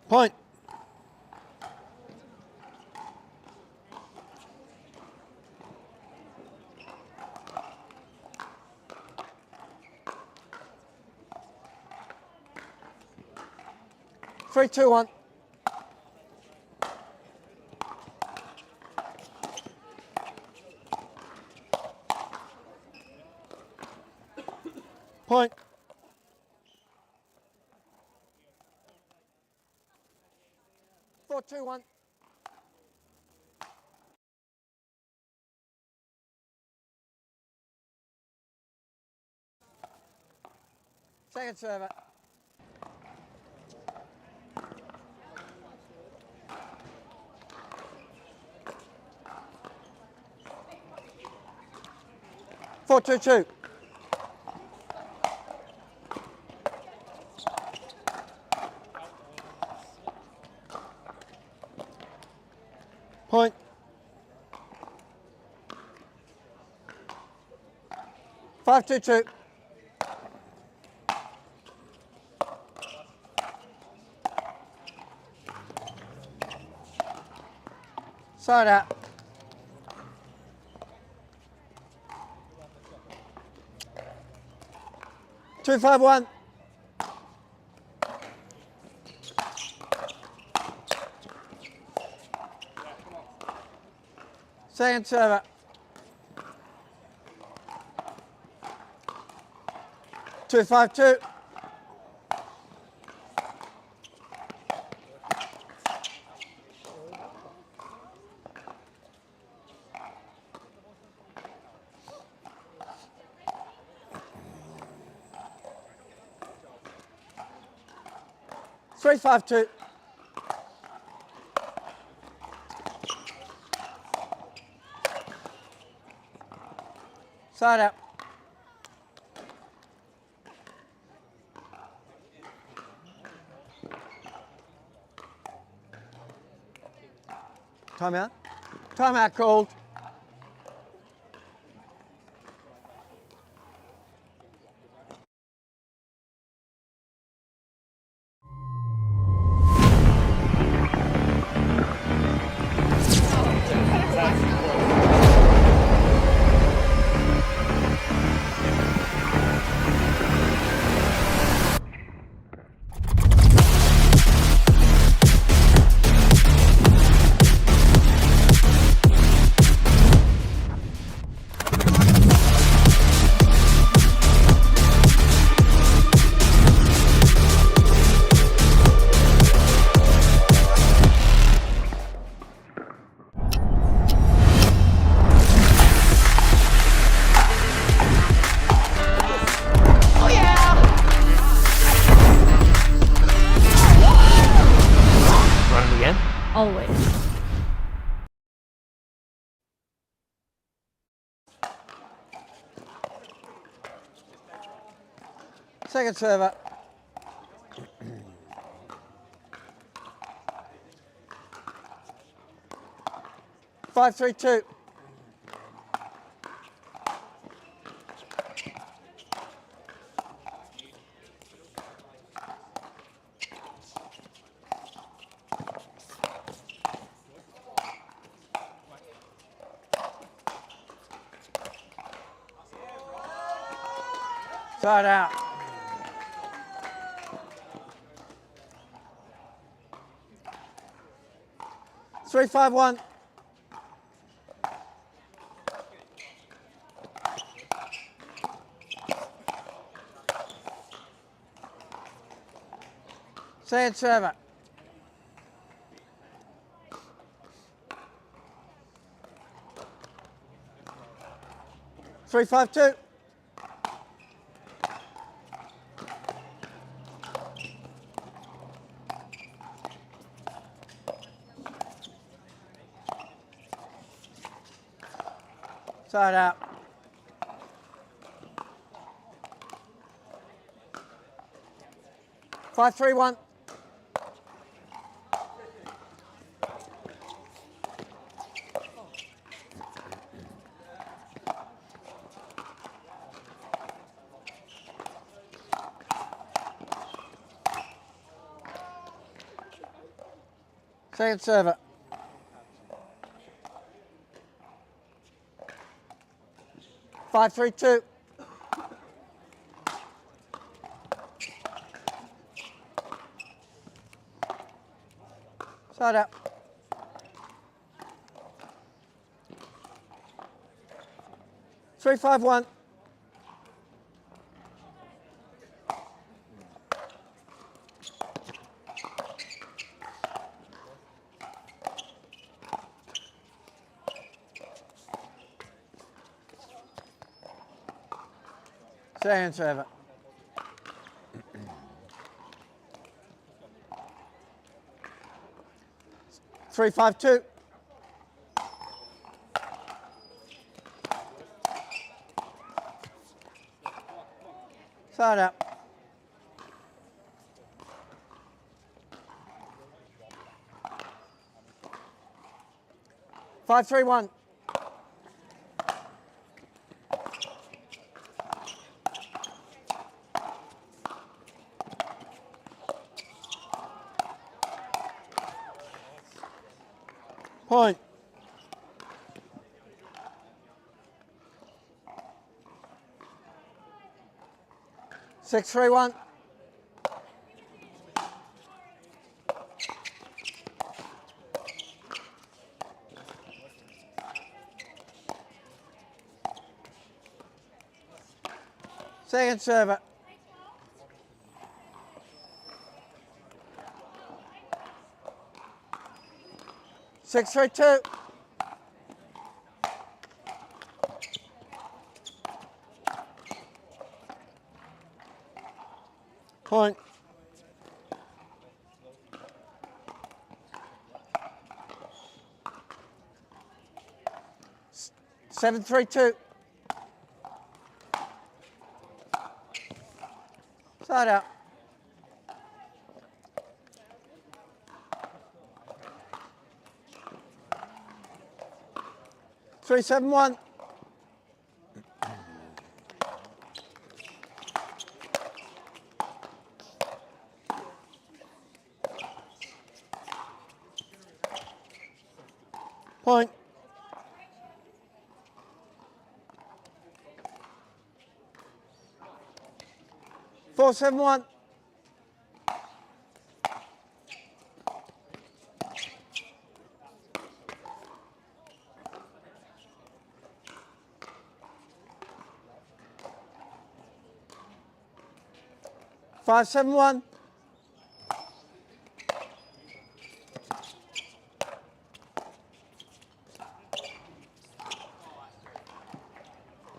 Point. Three, 2-1. Point. Four, 2-1. Second server. 4-2-2. Point. 5-2-2. Side out. Two, 5-1. Second server. Two, 5-2. Three, 5-2. Side out. Time out. Time out called. Run it again. Always. Second server. Five, 3-2. Side out. Three, 5-1. Second server. Three, 5-2. Side out. Five, 3-1. Second server. Five, 3-2. Side out. Three, 5-1. Second server. Three, 5-2. Side out. Five, 3-1. Point. 6-3-1. Second server. 6-3-2. Point. S- 7-3-2. Side out. Three, 7-1. Point. Four, 7-1. Five, 7-1.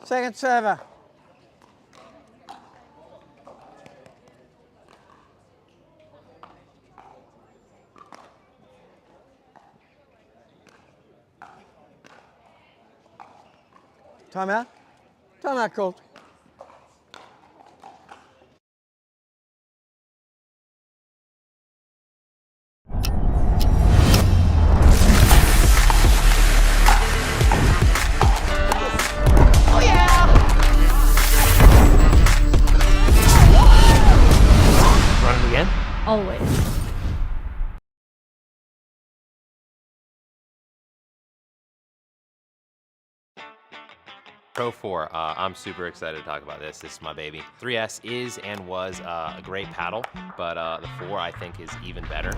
Second server. Timeout. Timeout called. Run it again. Always. Pro 4, I'm super excited to talk about this. This is my baby. 3S is and was a great paddle, but the 4 I think is even better.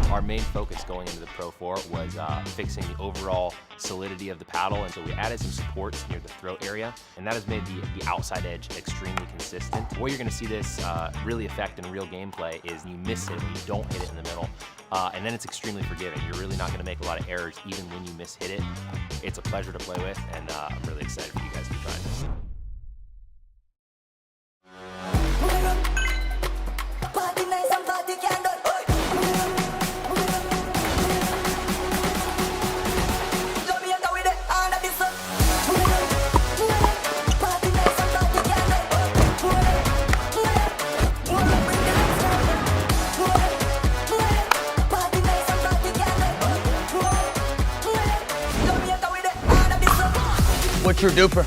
Our main focus going into the Pro 4 was fixing the overall solidity of the paddle, and so we added some supports near the throat area, and that has made the outside edge extremely consistent. What you're going to see this really affect in real gameplay is you miss it when you don't hit it in the middle, and then it's extremely forgiving. You're really not going to make a lot of errors even when you mishit it. It's a pleasure to play with, and I'm really excited for you guys to try this. What's your DUPR?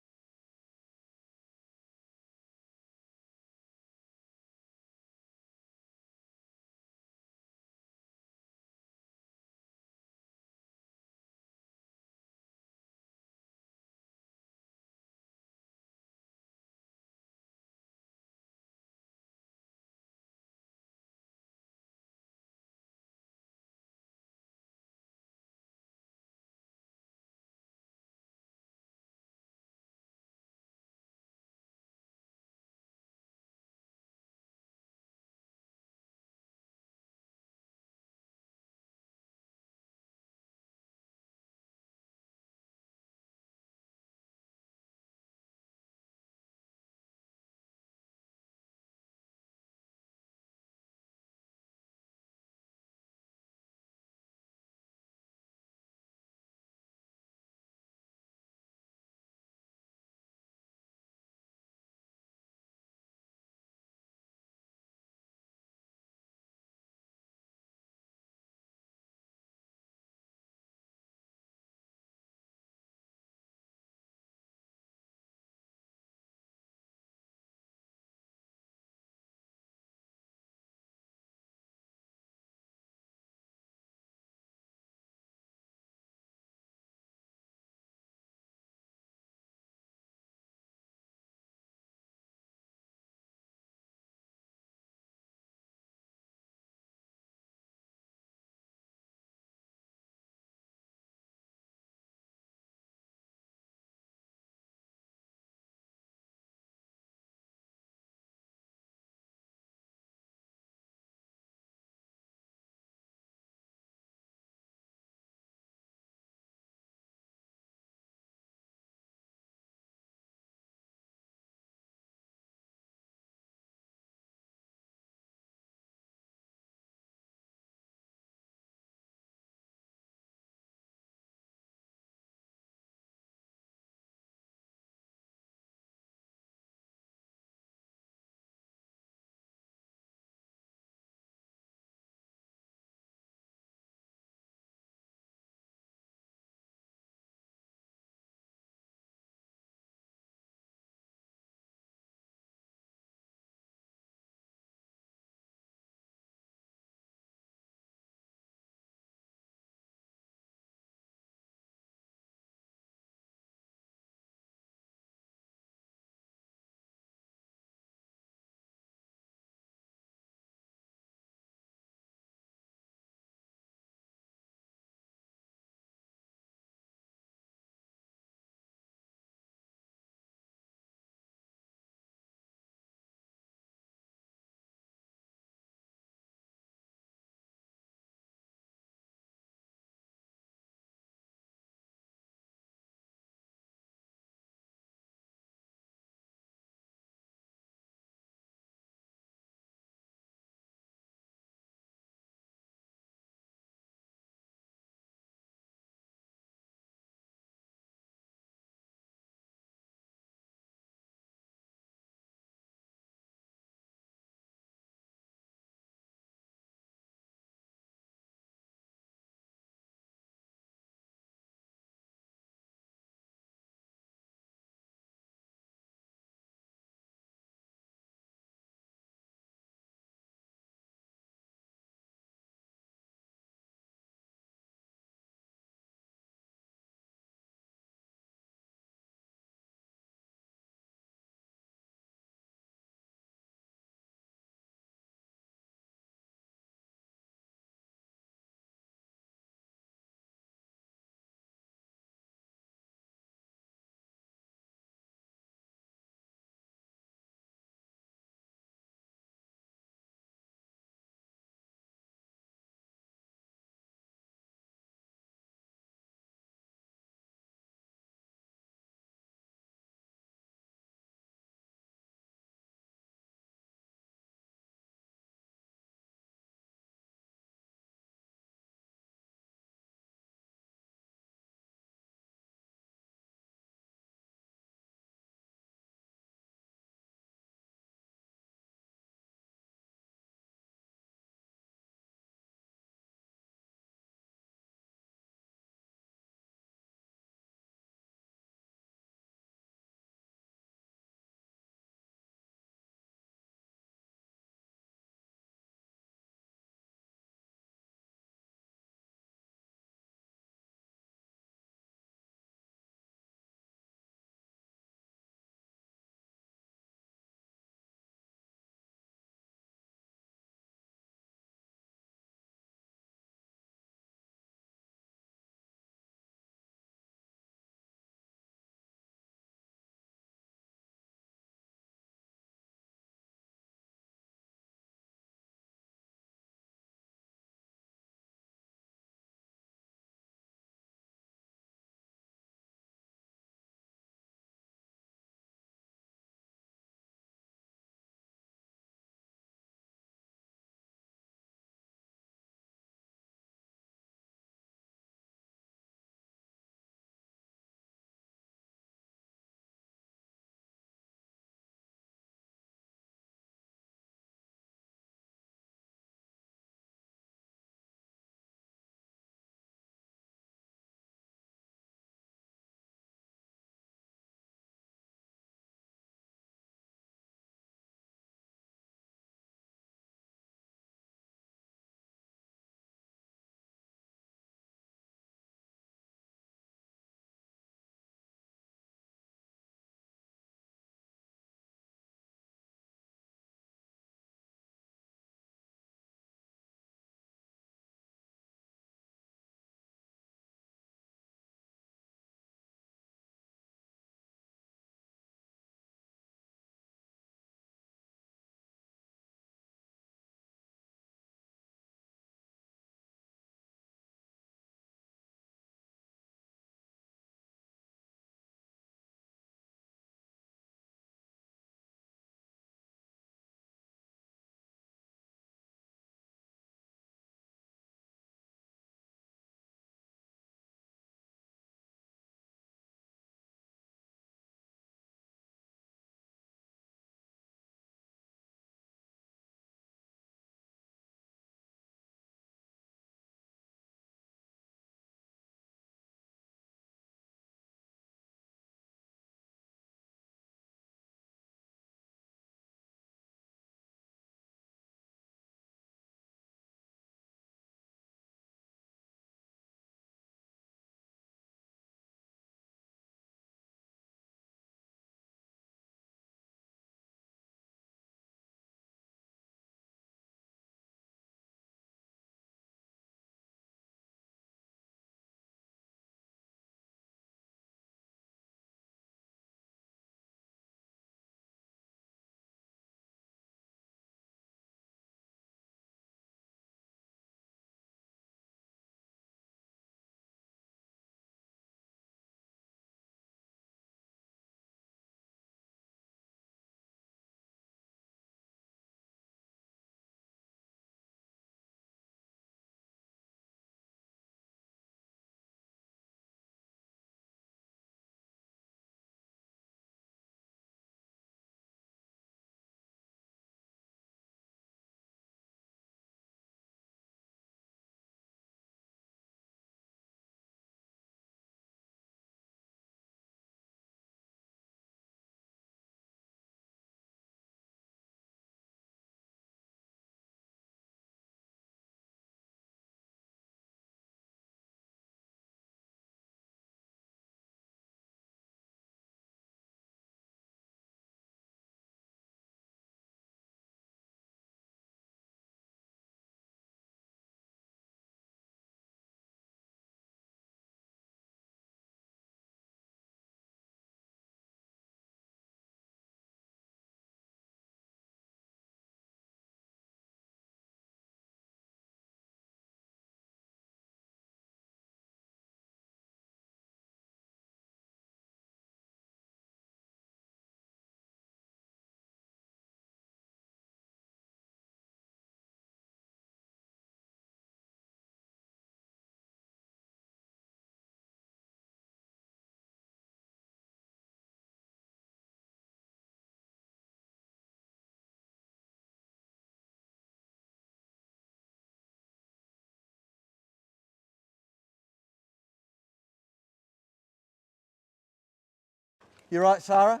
You're right, Sarah.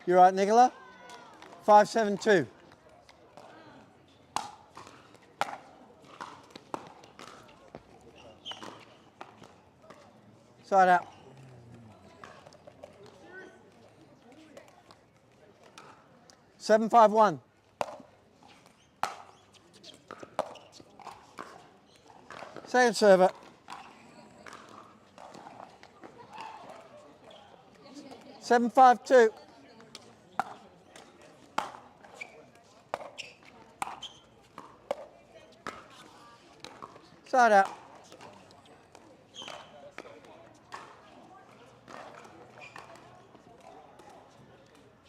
You're right, Nicola. 5-7-2. Side out. 7-5-1. Second server. 7-5-2. Side out.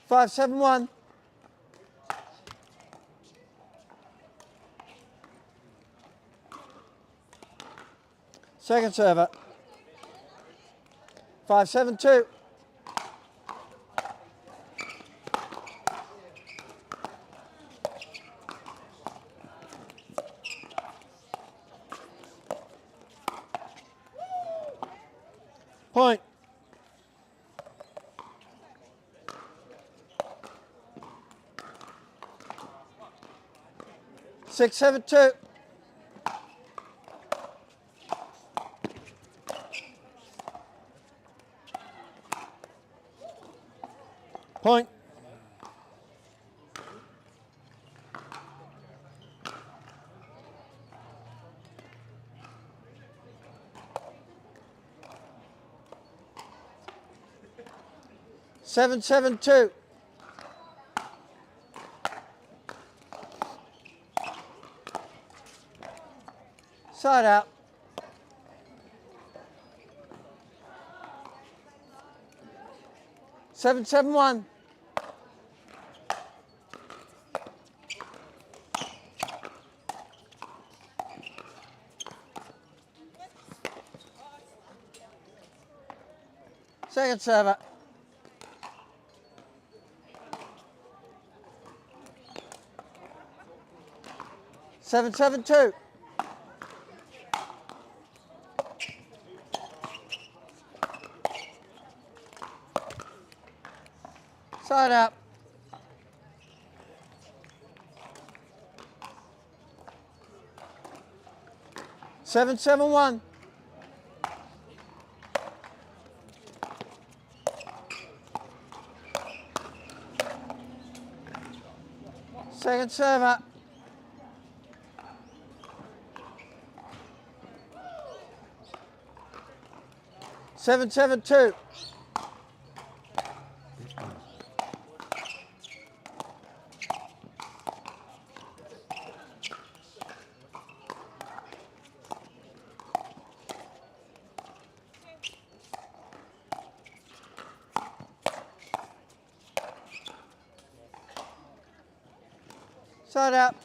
5-7-1. Second server. 5-7-2. Point. 6-7-2. Point. 7-7-2. Side out. 7-7-1. Second server. 7-7-2. Side out. 7-7-1. Second server. 7-7-2. Side out.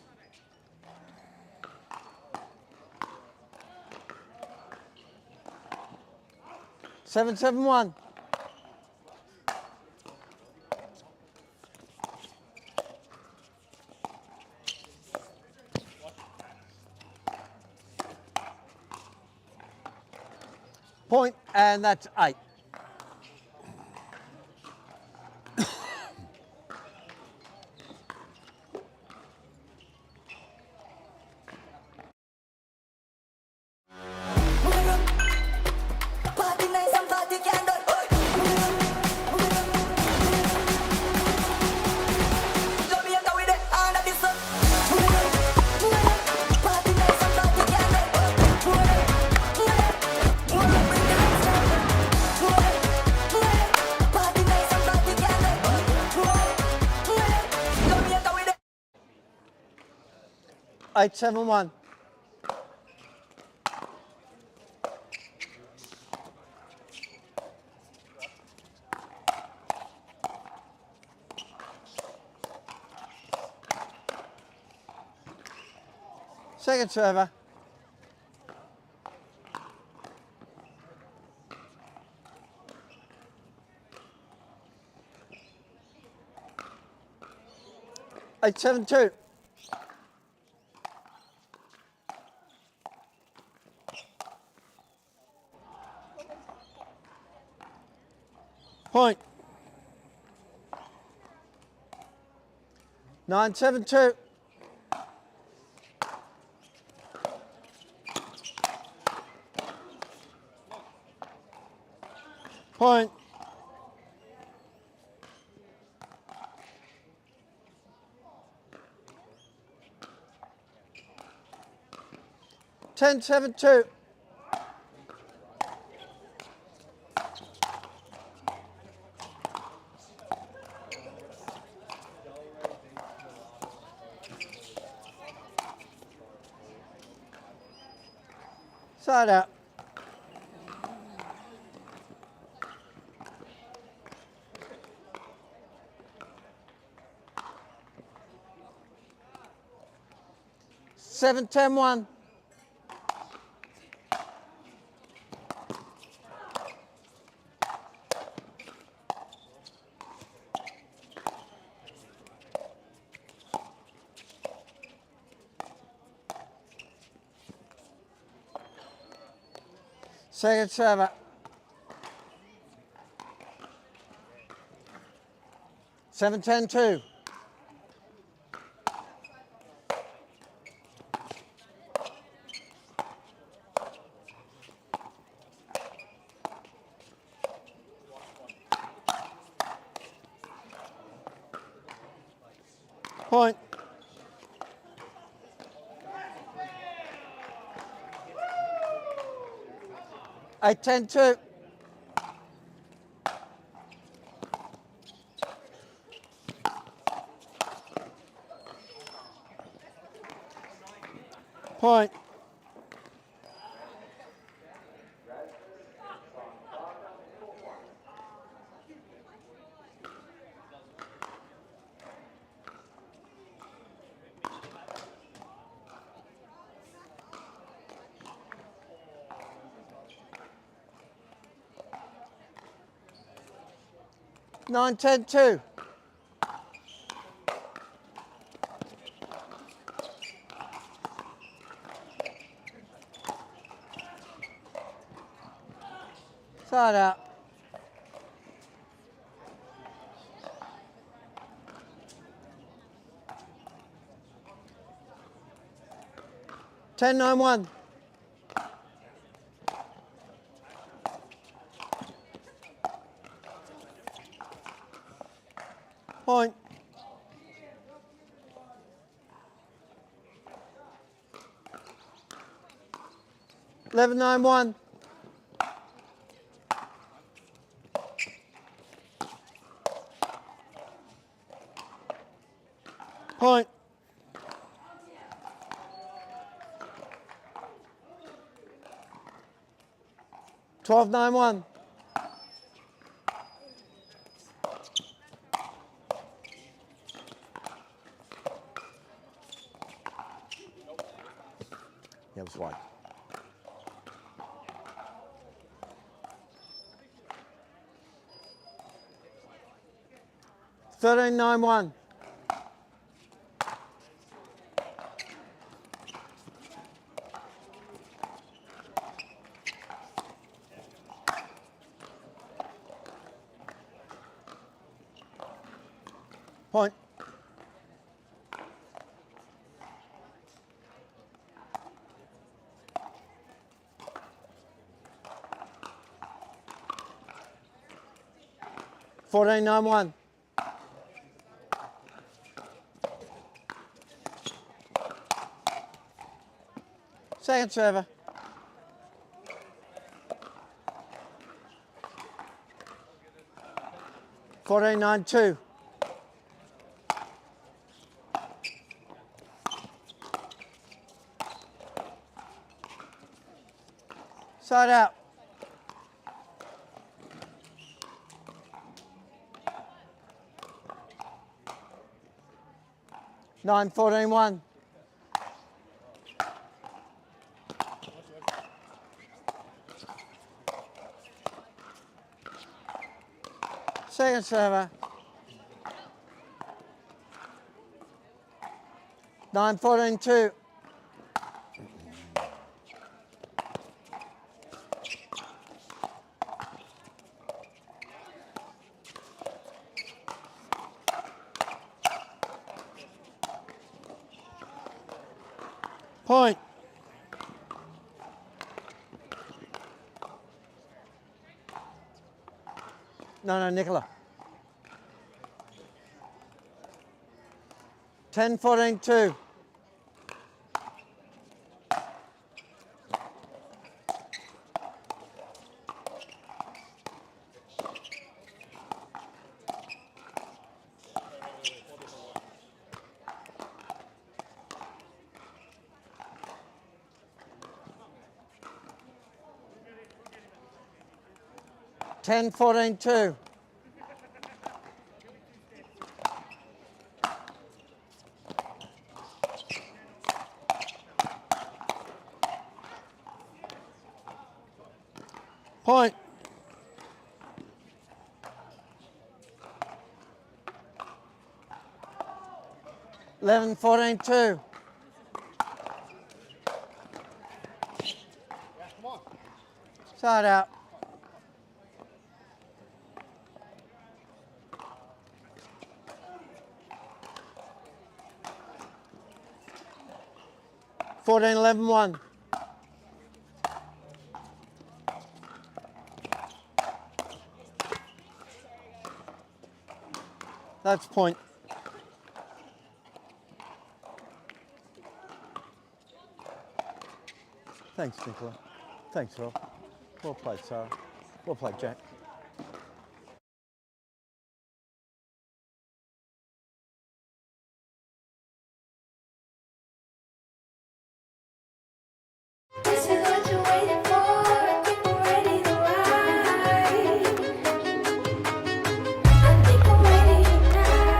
7-7-1. Point, and that's 8. Eight, 7-1. Second server. 8-7-2. Point. 9-7-2. Point. 10-7-2. Side out. Seven, 10-1. Second server. 7-10-2. Point. 8-10-2. Point. 9-10-2. Side out. Ten, 9-1. Point. 11-9-1. Point. 12-9-1. Yeah, it was wide. Thirteen, 9-1. Point. 14-9-1. Second server. 14-9-2. Side out. 9-14-1. Second server. 9-14-2. Point. No, Nicola. 10-14-2. Ten, 14-2. Point. Eleven, 14-2. Side out. 14-11-1. That's point. Thanks, Nicola. Thanks, Rob. Well played, Sarah. Well played, Jack. This is what you're waiting for. People ready to ride. I think I'm ready tonight.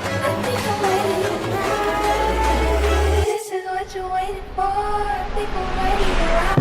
I think I'm ready tonight. This is what you're waiting for. People ready to ride.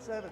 1-7.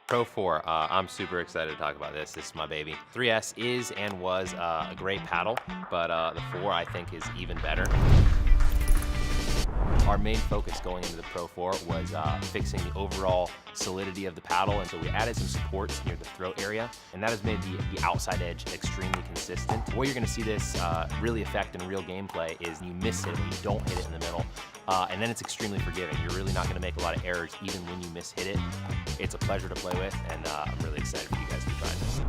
Pro 4, I'm super excited to talk about this. This is my baby. 3S is and was a great paddle, but the 4 I think is even better. Our main focus going into the Pro 4 was fixing the overall solidity of the paddle, and so we added some supports near the throat area, and that has made the outside edge extremely consistent. Where you're going to see this really affect in real gameplay is you miss it when you don't hit it in the middle, and then it's extremely forgiving. You're really not going to make a lot of errors even when you miss hit it. It's a pleasure to play with, and I'm really excited for you guys to try this.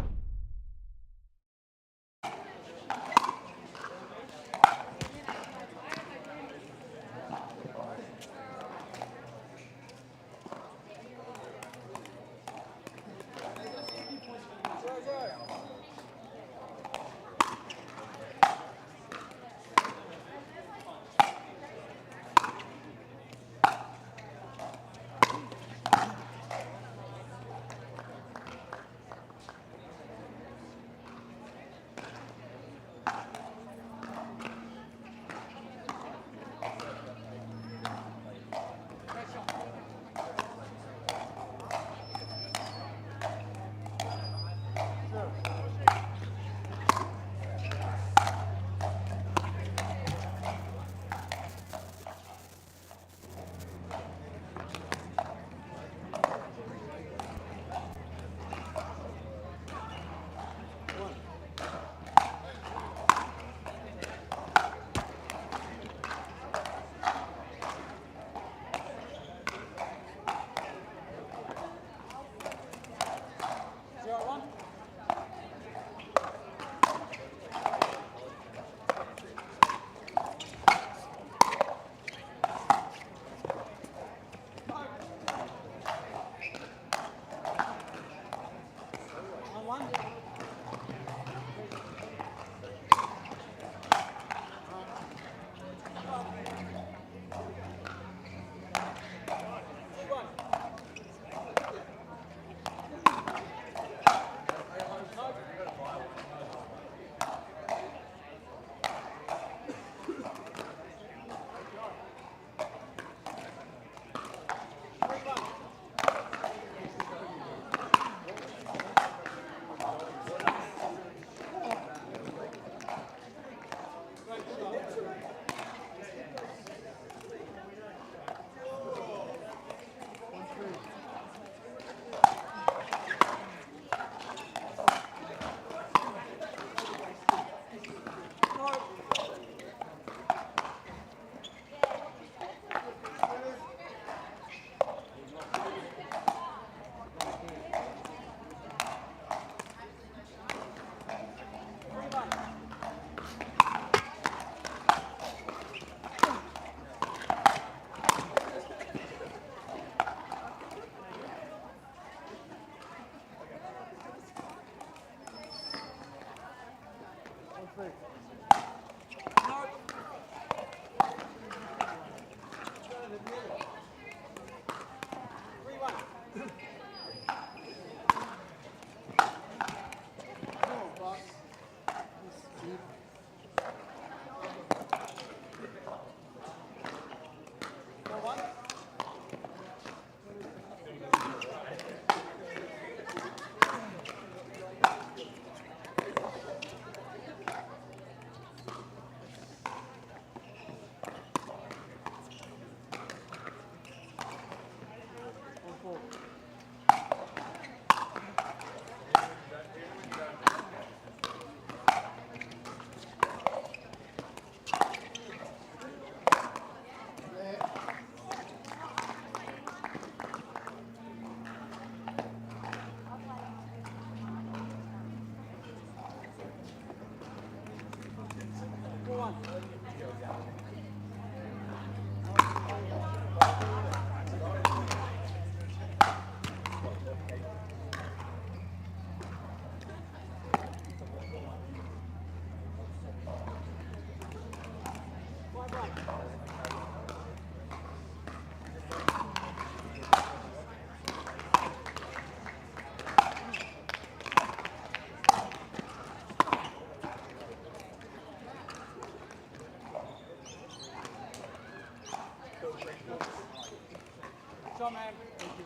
Shot, man. Thank you.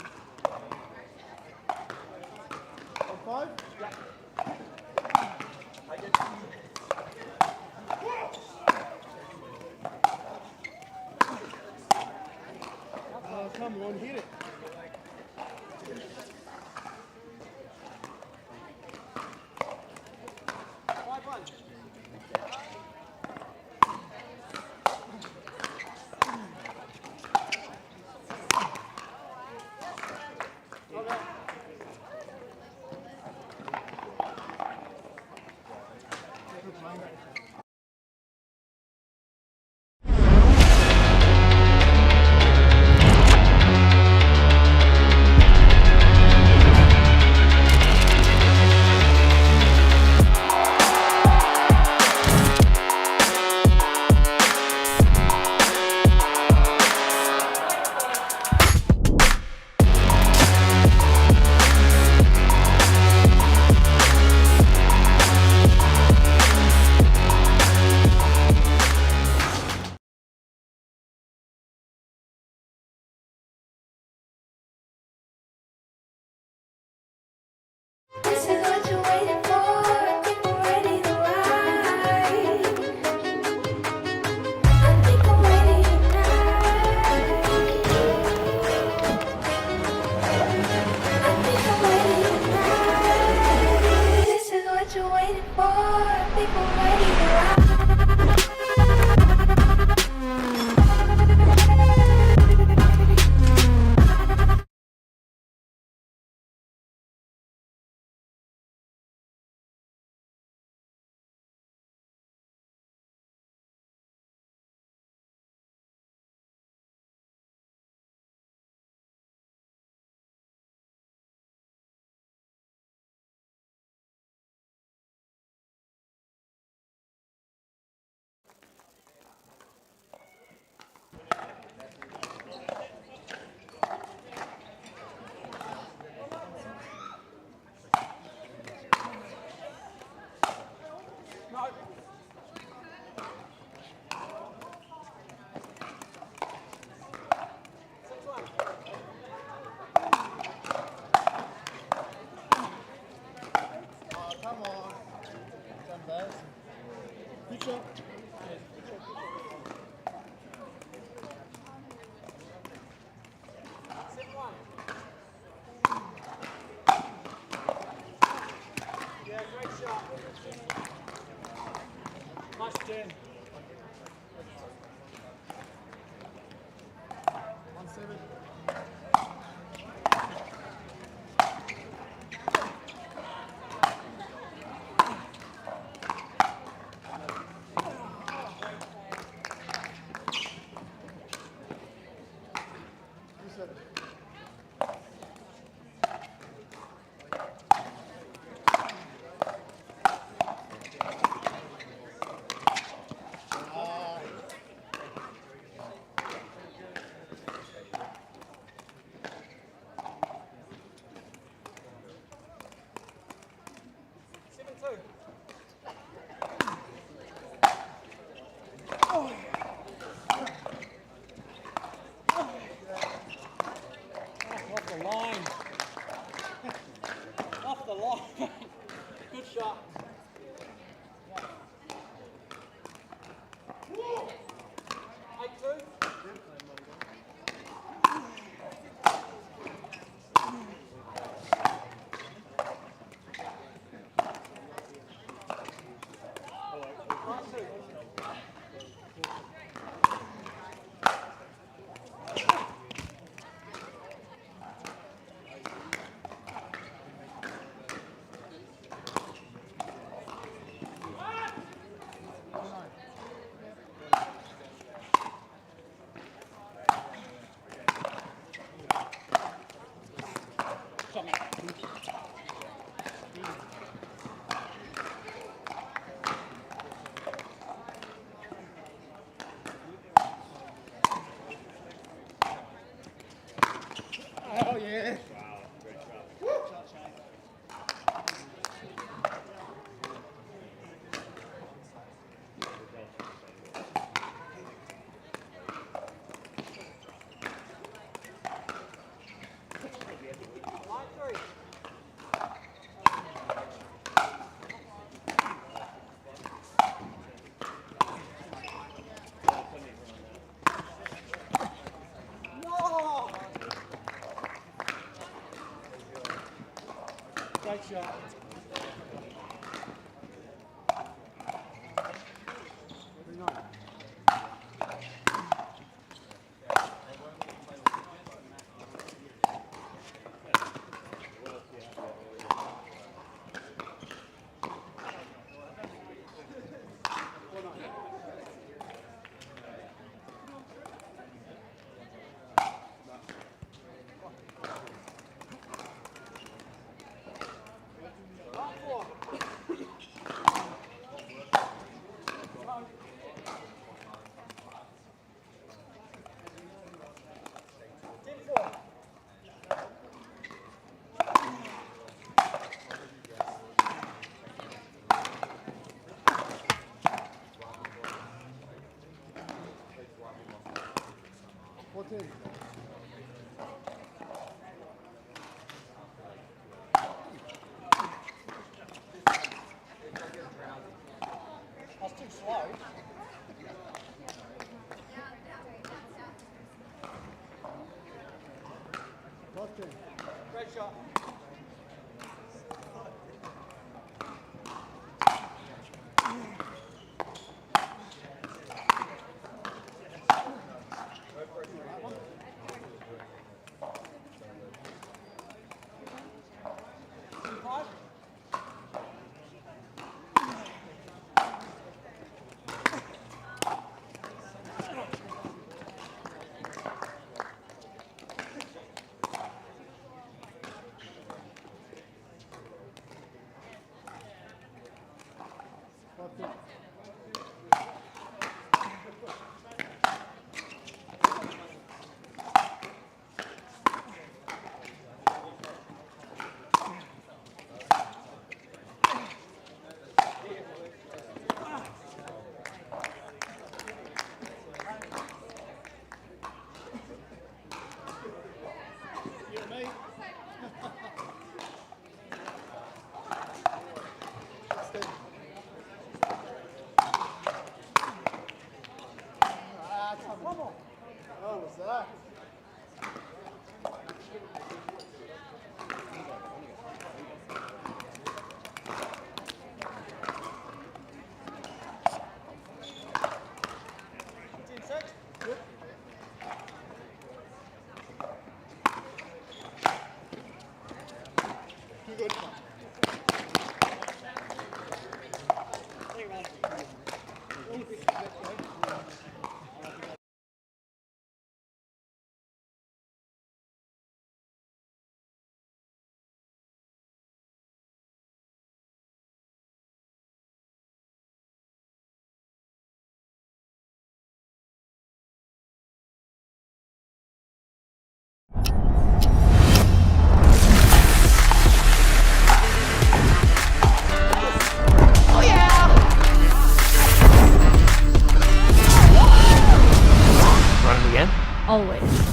On five? Yeah. I get This is what you're waiting for. People ready to ride. I think I'm ready tonight. I think I'm ready tonight. This is what you're waiting for. People ready to ride. Always.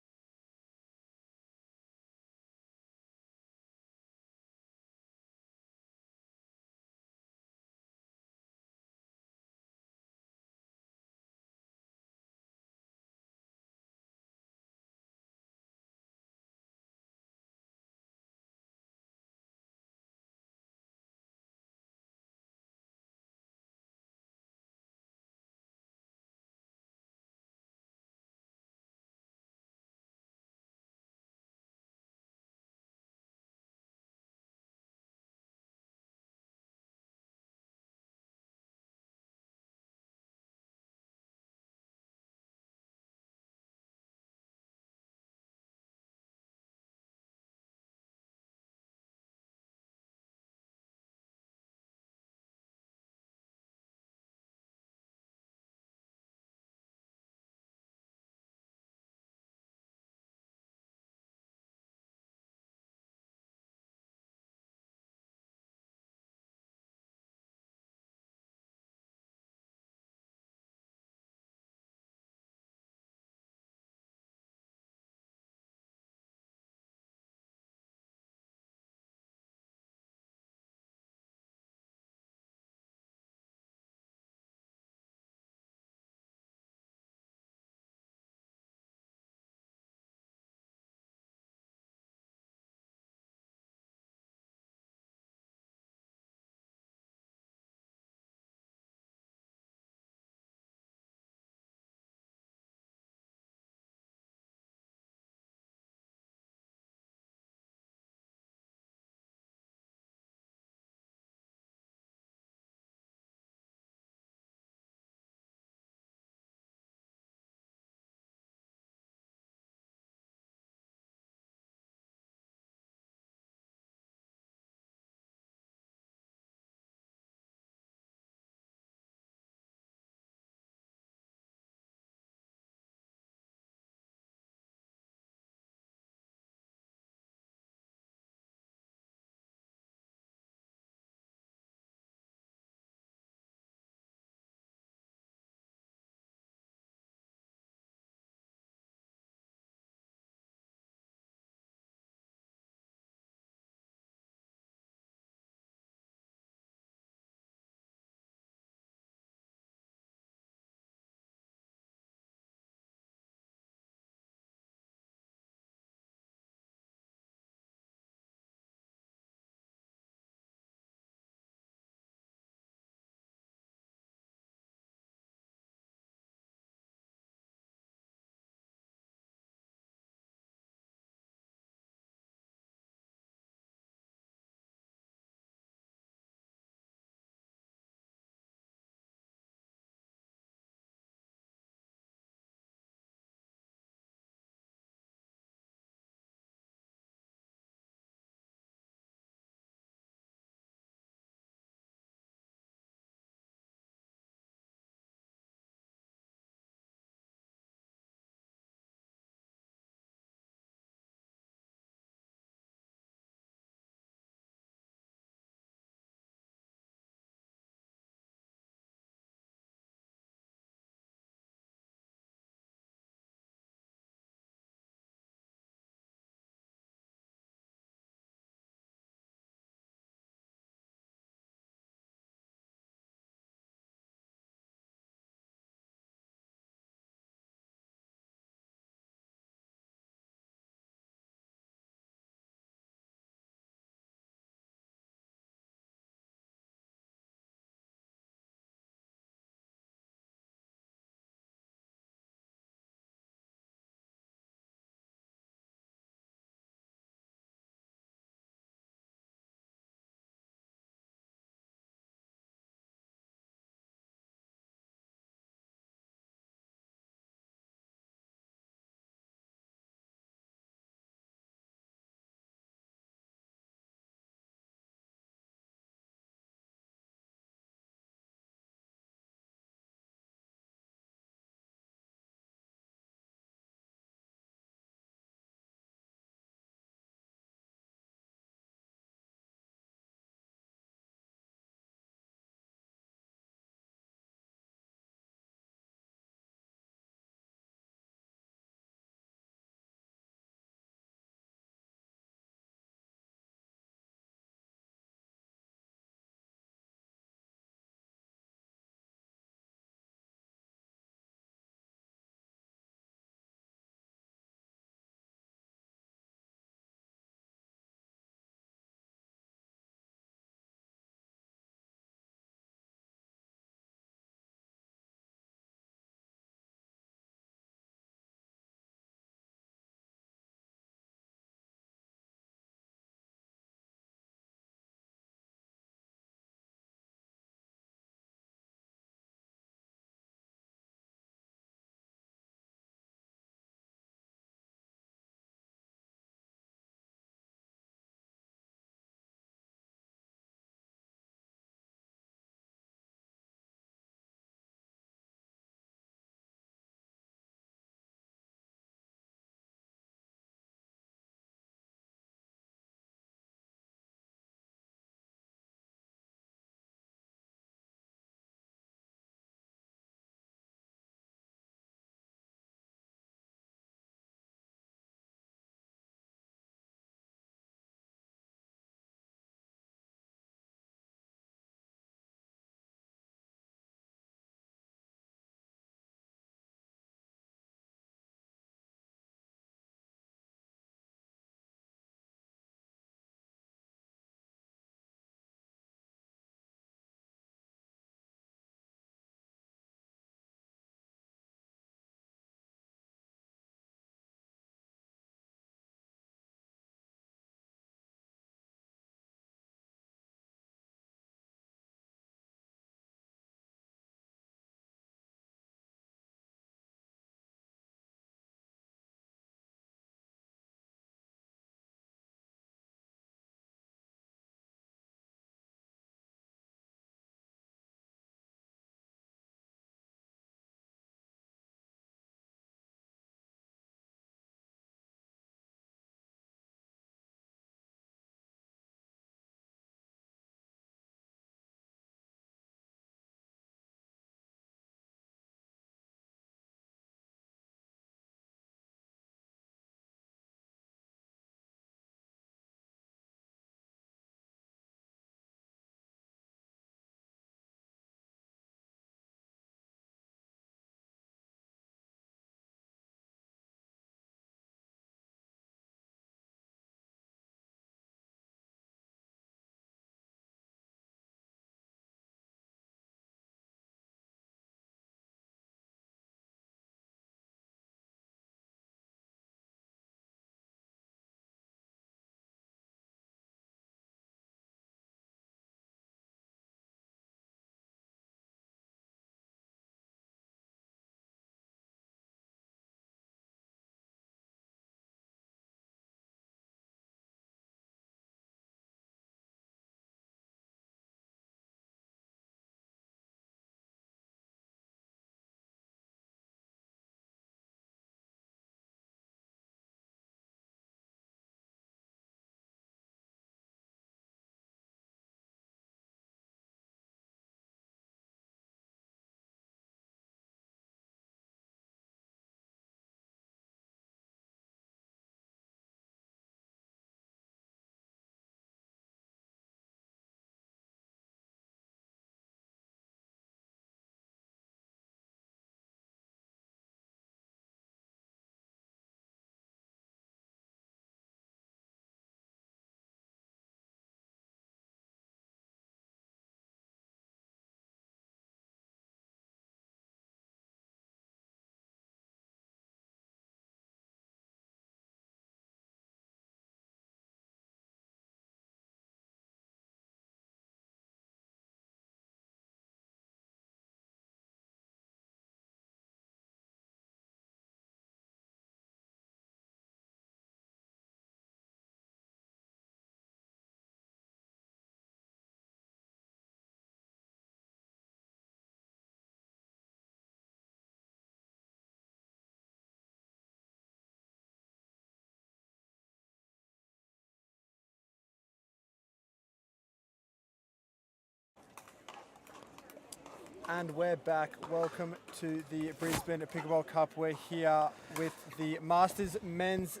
And we're back. Welcome to the Brisbane Pickleball Cup. We're here with the Masters men's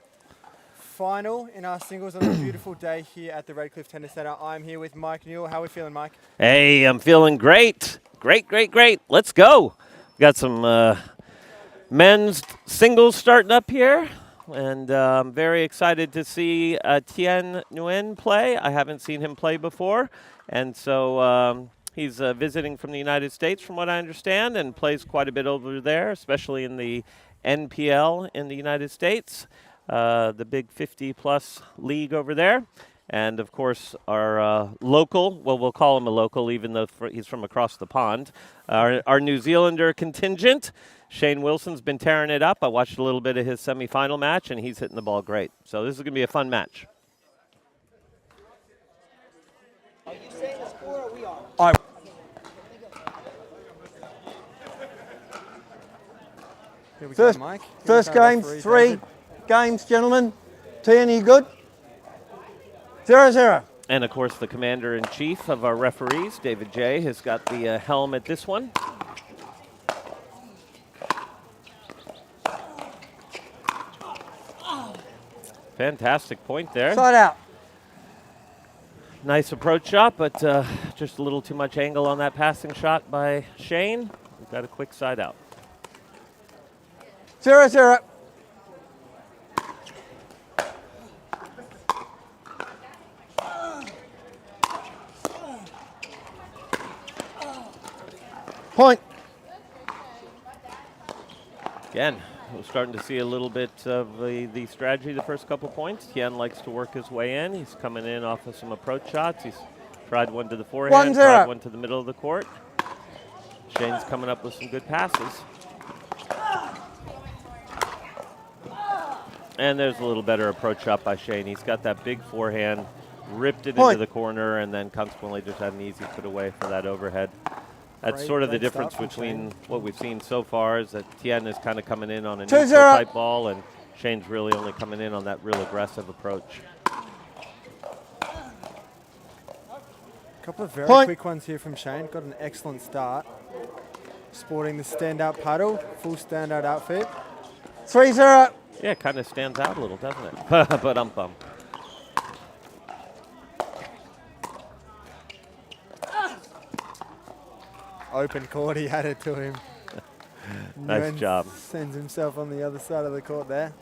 final in our singles on a beautiful day here at the Redcliffe Tennis Centre. I'm here with Mike Newell. How are we feeling, Mike? Hey, I'm feeling great. Great. Let's go. Got some men's singles starting up here, and I'm very excited to see Tien Nguyen play. I haven't seen him play before, and so he's visiting from the United States, from what I understand, and plays quite a bit over there, especially in the NPL in the United States, the big 50-plus league over there. And, of course, our local, well, we'll call him a local even though he's from across the pond, our New Zealander contingent, Shane Wilson's been tearing it up. I watched a little bit of his semifinal match, and he's hitting the ball great. So this is going to be a fun match. Are you saying the score or we are? All right. Here we go, Mike. First game, 3 games, gentlemen. Tien, you good? 0-0. And, of course, the commander-in-chief of our referees, David J., has got the helm at this one. Fantastic point there. Side out. Nice approach shot, but just a little too much angle on that passing shot by Shane. We've got a quick side out. 0-0. Point. Again, we're starting to see a little bit of the strategy the first couple points. Tien likes to work his way in. He's coming in off of some approach shots. He's tried one to the forehand, tried one to the middle of the court. Shane's coming up with some good passes. And there's a little better approach shot by Shane. He's got that big forehand, ripped it into the corner, and then consequently just had an easy put away for that overhead. That's sort of the difference between what we've seen so far is that Tien is kind of coming in on a neutral type ball, and Shane's really only coming in on that real aggressive approach. A couple of very quick ones here from Shane. Got an excellent start. Sporting the standout paddle, full standout outfit. 3-0. Yeah, kind of stands out a little, doesn't it? But bum. Open court, he had it to him. Nice job. Sends himself on the other side of the court there.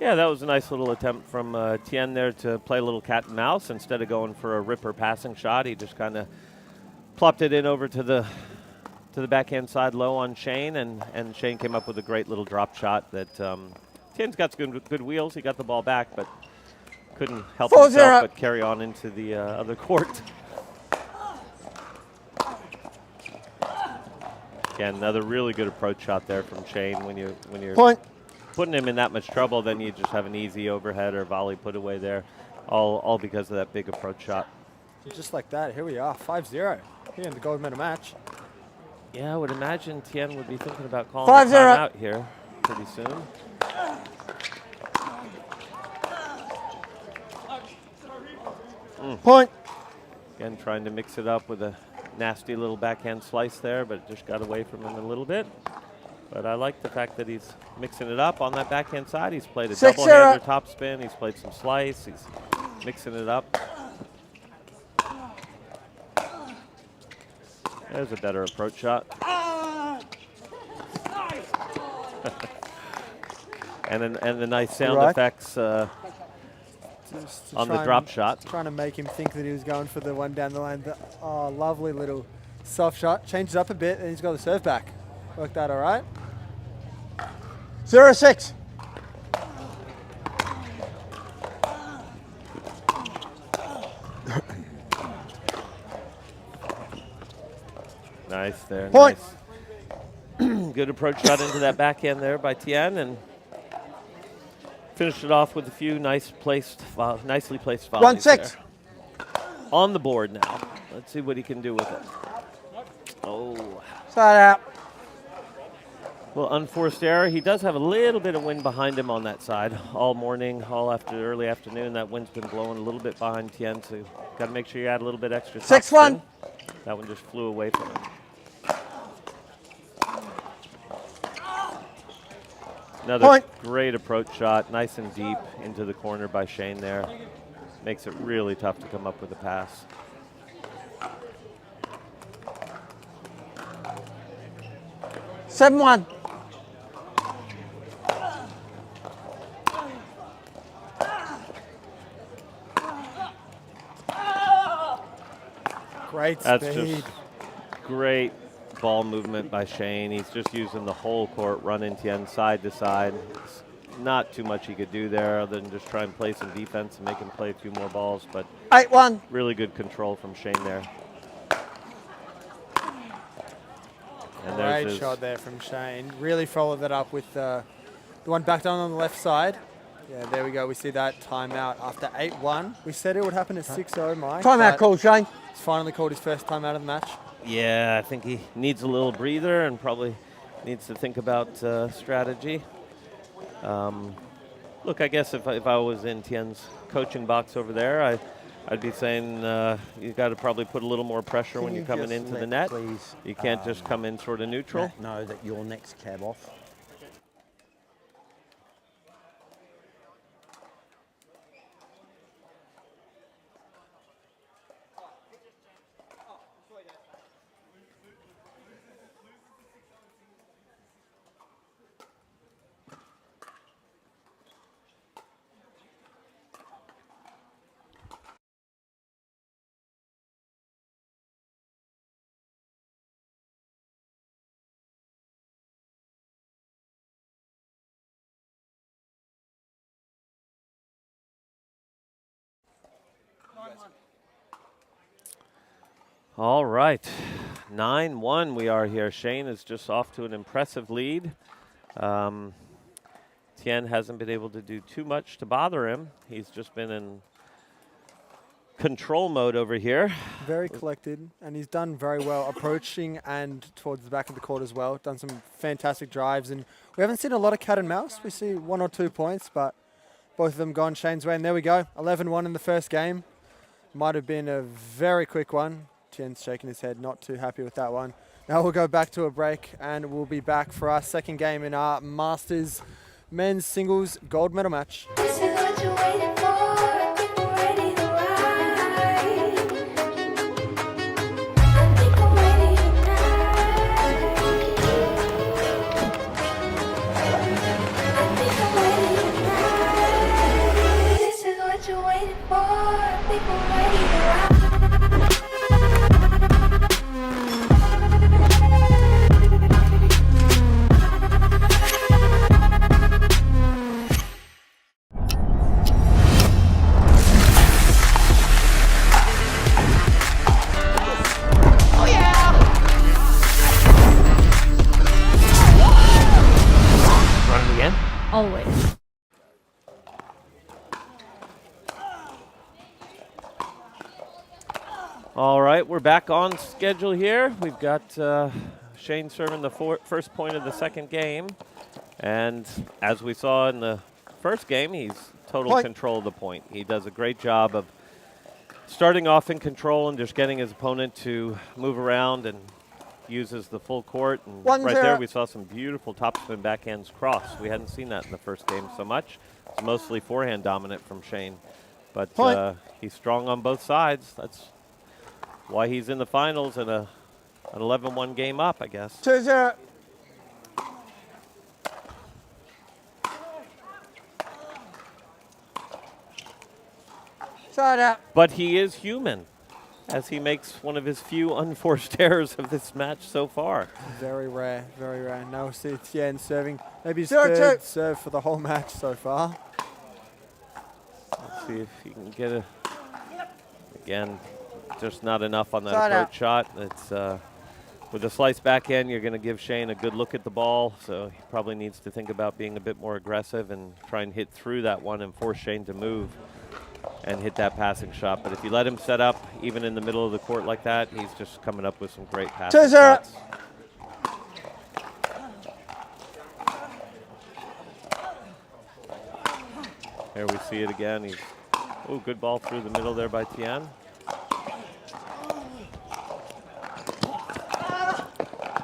Yeah, that was a nice little attempt from Tien there to play a little cat and mouse. Instead of going for a ripper passing shot, he just kind of plopped it in over to the backhand side low on Shane, and Shane came up with a great little drop shot that Tien's got good wheels. He got the ball back, but couldn't help himself but carry on into the other court. Again, another really good approach shot there from Shane. When you're putting him in that much trouble, then you just have an easy overhead or volley put away there, all because of that big approach shot. Just like that, here we are, 5-0 here in the gold medal match. Yeah, I would imagine Tien would be thinking about calling a timeout here pretty soon. Point. Again, trying to mix it up with a nasty little backhand slice there, but it just got away from him a little bit. But I like the fact that he's mixing it up on that backhand side. He's played a double-hander topspin. He's played some slice. He's mixing it up. There's a better approach shot. and the nice sound effects on the drop shot. Trying to make him think that he was going for the one down the line. Oh, lovely little soft shot. Changes up a bit, and he's got the serve back. Worked out all right. 0-6. Nice there. Point. Nice. Good approach shot into that backhand there by Tien, and finished it off with a few nicely placed volleys 1-6. On the board now. Let's see what he can do with it. Oh. Side out. Well, unforced error. He does have a little bit of wind behind him on that side all morning, early afternoon. That wind's been blowing a little bit behind Tien, so got to make sure you add a little bit extra. 6-1. That one just flew away from him. Another great approach shot, nice and deep into the corner by Shane there. Makes it really tough to come up with a pass. 7-1. Great That's speed. just great ball movement by Shane. He's just using the whole court, running Tien side to side. It's not too much he could do there other than just try and play some defense and make him play a few more balls. But 8-1. really good control from Shane there. And there's Great his shot there from Shane. Really followed that up with the one back down on the left side. Yeah, there we go. We see that timeout after 8-1. We said it would happen at 6-0, Mike. Timeout call, Shane. He's finally called his first timeout of the match. Yeah, I think he needs a little breather and probably needs to think about strategy. Look, I guess if I was in Tien's coaching box over there, I'd be saying you got to probably put a little more pressure when you're coming into the net. Please, You can't just come in sort of neutral. Matt know that your next cab off. All right, 9-1 we are here. Shane is just off to an impressive lead. Tien hasn't been able to do too much to bother him. He's just been in control mode over here. Very collected, and he's done very well approaching and towards the back of the court as well. Done some fantastic drives, and we haven't seen a lot of cat and mouse. We see 1 or 2 points, but both of them gone Shane's way. And there we go, 11-1 in the first game. Might have been a very quick one. Tien's shaking his head, not too happy with that one. Now we'll go back to a break, and we'll be back for our second game in our Masters men's singles gold medal match. This is what you're waiting for. People ready to ride. I think I'm ready tonight. I think I'm ready tonight. This is what you're waiting for. People ready to ride. Always. All right, we're back on schedule here. We've got Shane serving the first point of the second game. And as we saw in the first game, he's total control of the point. He does a great job of starting off in control and just getting his opponent to move around and uses the full court. And right there we saw some beautiful topspin backhands cross. We hadn't seen that in the first game so much. It's mostly forehand dominant from Shane. But he's strong on both sides. That's why he's in the finals and an 11-1 game up, I guess. 2-0. Side out. But he is human, as he makes one of his few unforced errors of this match so far. Very rare, very rare. Now we see Tien serving maybe his 0-2. third serve for the whole match so far. Let's see if he can get a, again, just not enough on that Side approach shot. It's with the slice backhand, you're going to give Shane a good look at the ball, so he probably needs to think about being a bit more aggressive and try and hit through that one and force Shane to move and hit that passing shot. But if you let him set up, even in the middle of the court like that, he's just coming up with some great passing 2-0. shots. Here we see it again. He's, oh, good ball through the middle there by Tien.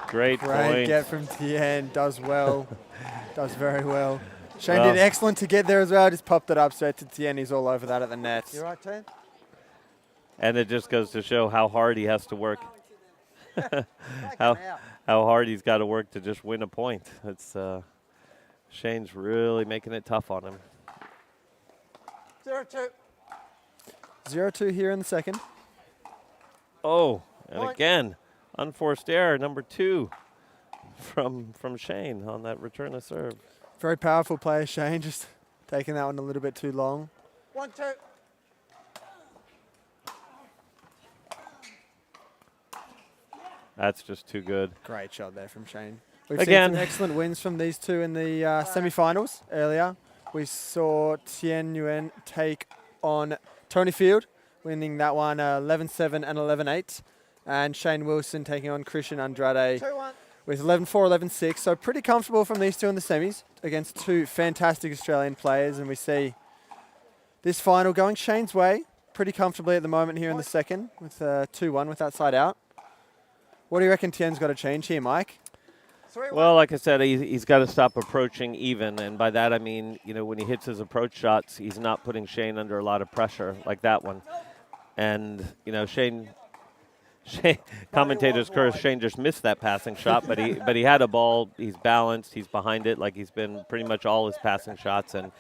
Great point. Get from Tien, does well. Does very well. Shane Well. did excellent to get there as well. Just popped it up straight to Tien. He's all over that at the net. You right, Tien? And it just goes to show how hard he has to work. how hard he's got to work to just win a point. It's Shane's really making it tough on him. 0-2. 0-2 here in the second. Oh, and Point. again, unforced error, number 2 from Shane on that return of serve. Very powerful player, Shane. Just taking that one a little bit too long. 1-2. That's just too good. Great shot there from Shane. We've Again. seen some excellent wins from these two in the semi-finals earlier. We saw Tien Nguyen take on Tony Field, winning that one 11-7 and 11-8. And Shane Wilson taking on Christian Andrade 2-1. with 11-4, 11-6. So pretty comfortable from these two in the semis against two fantastic Australian players. And we see this final going Shane's way pretty comfortably at the moment here in the second with 2-1 with that side out. What do you reckon Tien's got to change here, Mike? 3-1. Well, like I said, he's got to stop approaching even, and by that I mean, when he hits his approach shots, he's not putting Shane under a lot of pressure like that one. And Shane commentators curse Shane just missed that passing shot, but he had a ball. He's balanced. He's behind it like he's been pretty much all his passing shots, and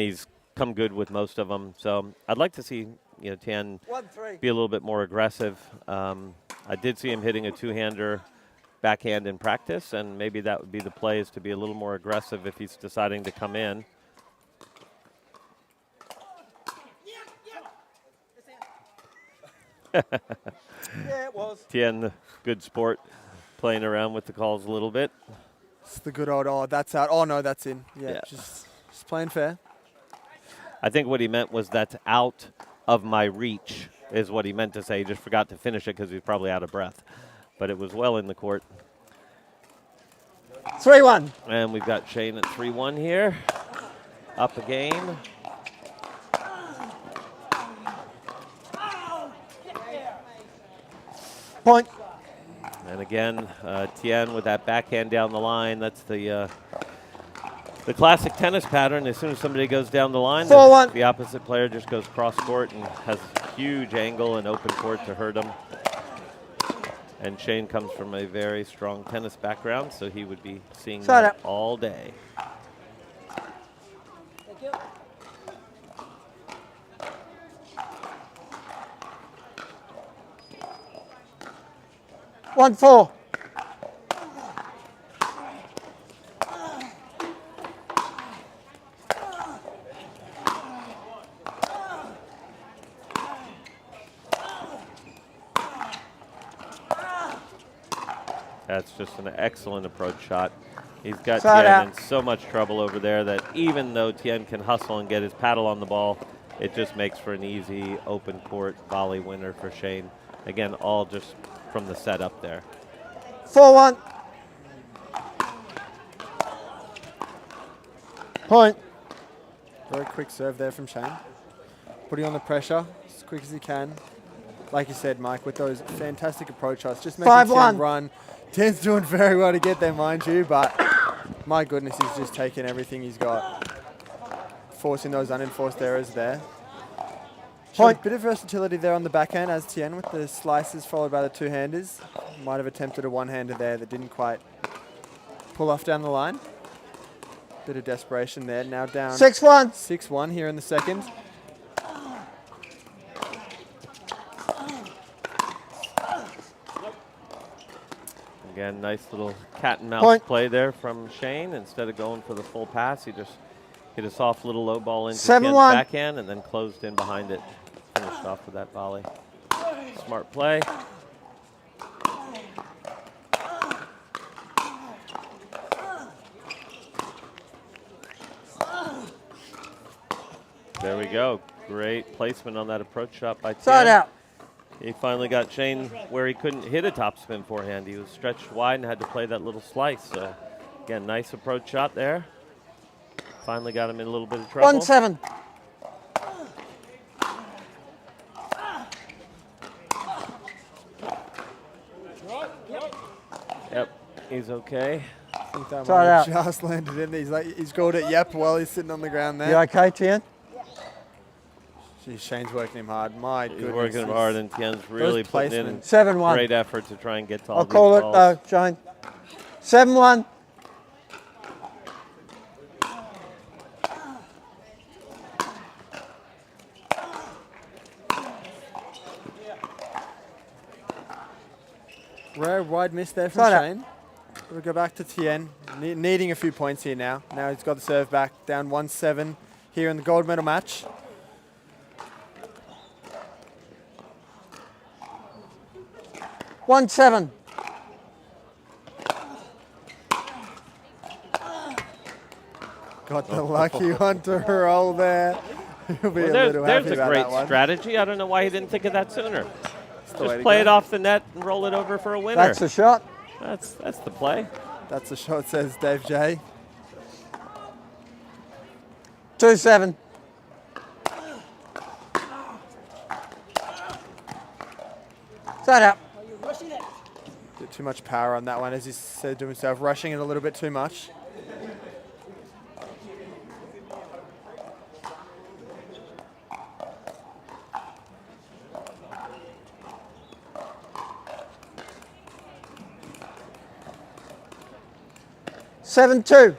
he's come good with most of them. So I'd like to see Tien 1-3. be a little bit more aggressive. I did see him hitting a two-hander backhand in practice, and maybe that would be the play, is to be a little more aggressive if he's deciding to come in. Yeah, it was. Tien, good sport, playing around with the calls a little bit. It's the good old, that's out. Oh, no, that's in. Yeah, Yeah. just playing fair. I think what he meant was that's out of my reach, is what he meant to say. He just forgot to finish it because he's probably out of breath. But it was well in the court. 3-1. And we've got Shane at 3-1 here. Up a game. Point. And again, Tien with that backhand down the line. That's the classic tennis pattern. As soon as somebody goes down the line, 4-1. the opposite player just goes cross court and has a huge angle and open court to hurt him. And Shane comes from a very strong tennis background, so he would be seeing that all day. Thank you. One, 4. That's just an excellent approach shot. He's got Side Tien out. in so much trouble over there that even though Tien can hustle and get his paddle on the ball, it just makes for an easy open court volley winner for Shane. Again, all just from the setup there. 4-1. Point. Very quick serve there from Shane. Putting on the pressure as quick as he can. Like you said, Mike, with those fantastic approach shots, just making 5-1. Tien run. Tien's doing very well to get there, mind you, but my goodness, he's just taking everything he's got. Forcing those unenforced errors there. Showed a bit of versatility there on the backhand as Tien with the slices followed by the two-handers. Might have attempted a one-hander there that didn't quite pull off down the line. Bit of desperation there. Now down 6-1. 6-1 here in the second. Again, nice little cat and mouse Point. play there from Shane. Instead of going for the full pass, he just hit a soft little low ball into 7-1. Tien's backhand and then closed in behind it. Finished off with that volley. Smart play. There we go. Great placement on that approach shot by Tien. Side out. He finally got Shane where he couldn't hit a topspin forehand. He was stretched wide and had to play that little slice. So, again, nice approach shot there. Finally got him in a little bit of trouble. 1-7. Yep, he's okay. think that Try might it have out. just landed in. He's called it yep while he's sitting on the ground there. You okay, Tien? Geez, Shane's working him hard. My He's goodness. working him hard, and Tien's really putting in 7-1. great effort to try and get to all I'll these call it balls. though, Shane. 7-1. Rare wide miss there from Shane. We'll go back to Tien, needing a few points here now. Now he's got the serve back, down 1-7 here in the gold medal match. One 7. Got the lucky one to roll there. He'll be a little There's happy a about great that one. strategy. I don't know why he didn't think of that sooner. the way Just to play go. it off the net and roll it over for a winner. That's the shot. That's the play. That's the shot, says Dave J. 2-7. Set up. Bit too much power on that one, as he said to himself, rushing it a little bit too much. Seven 2.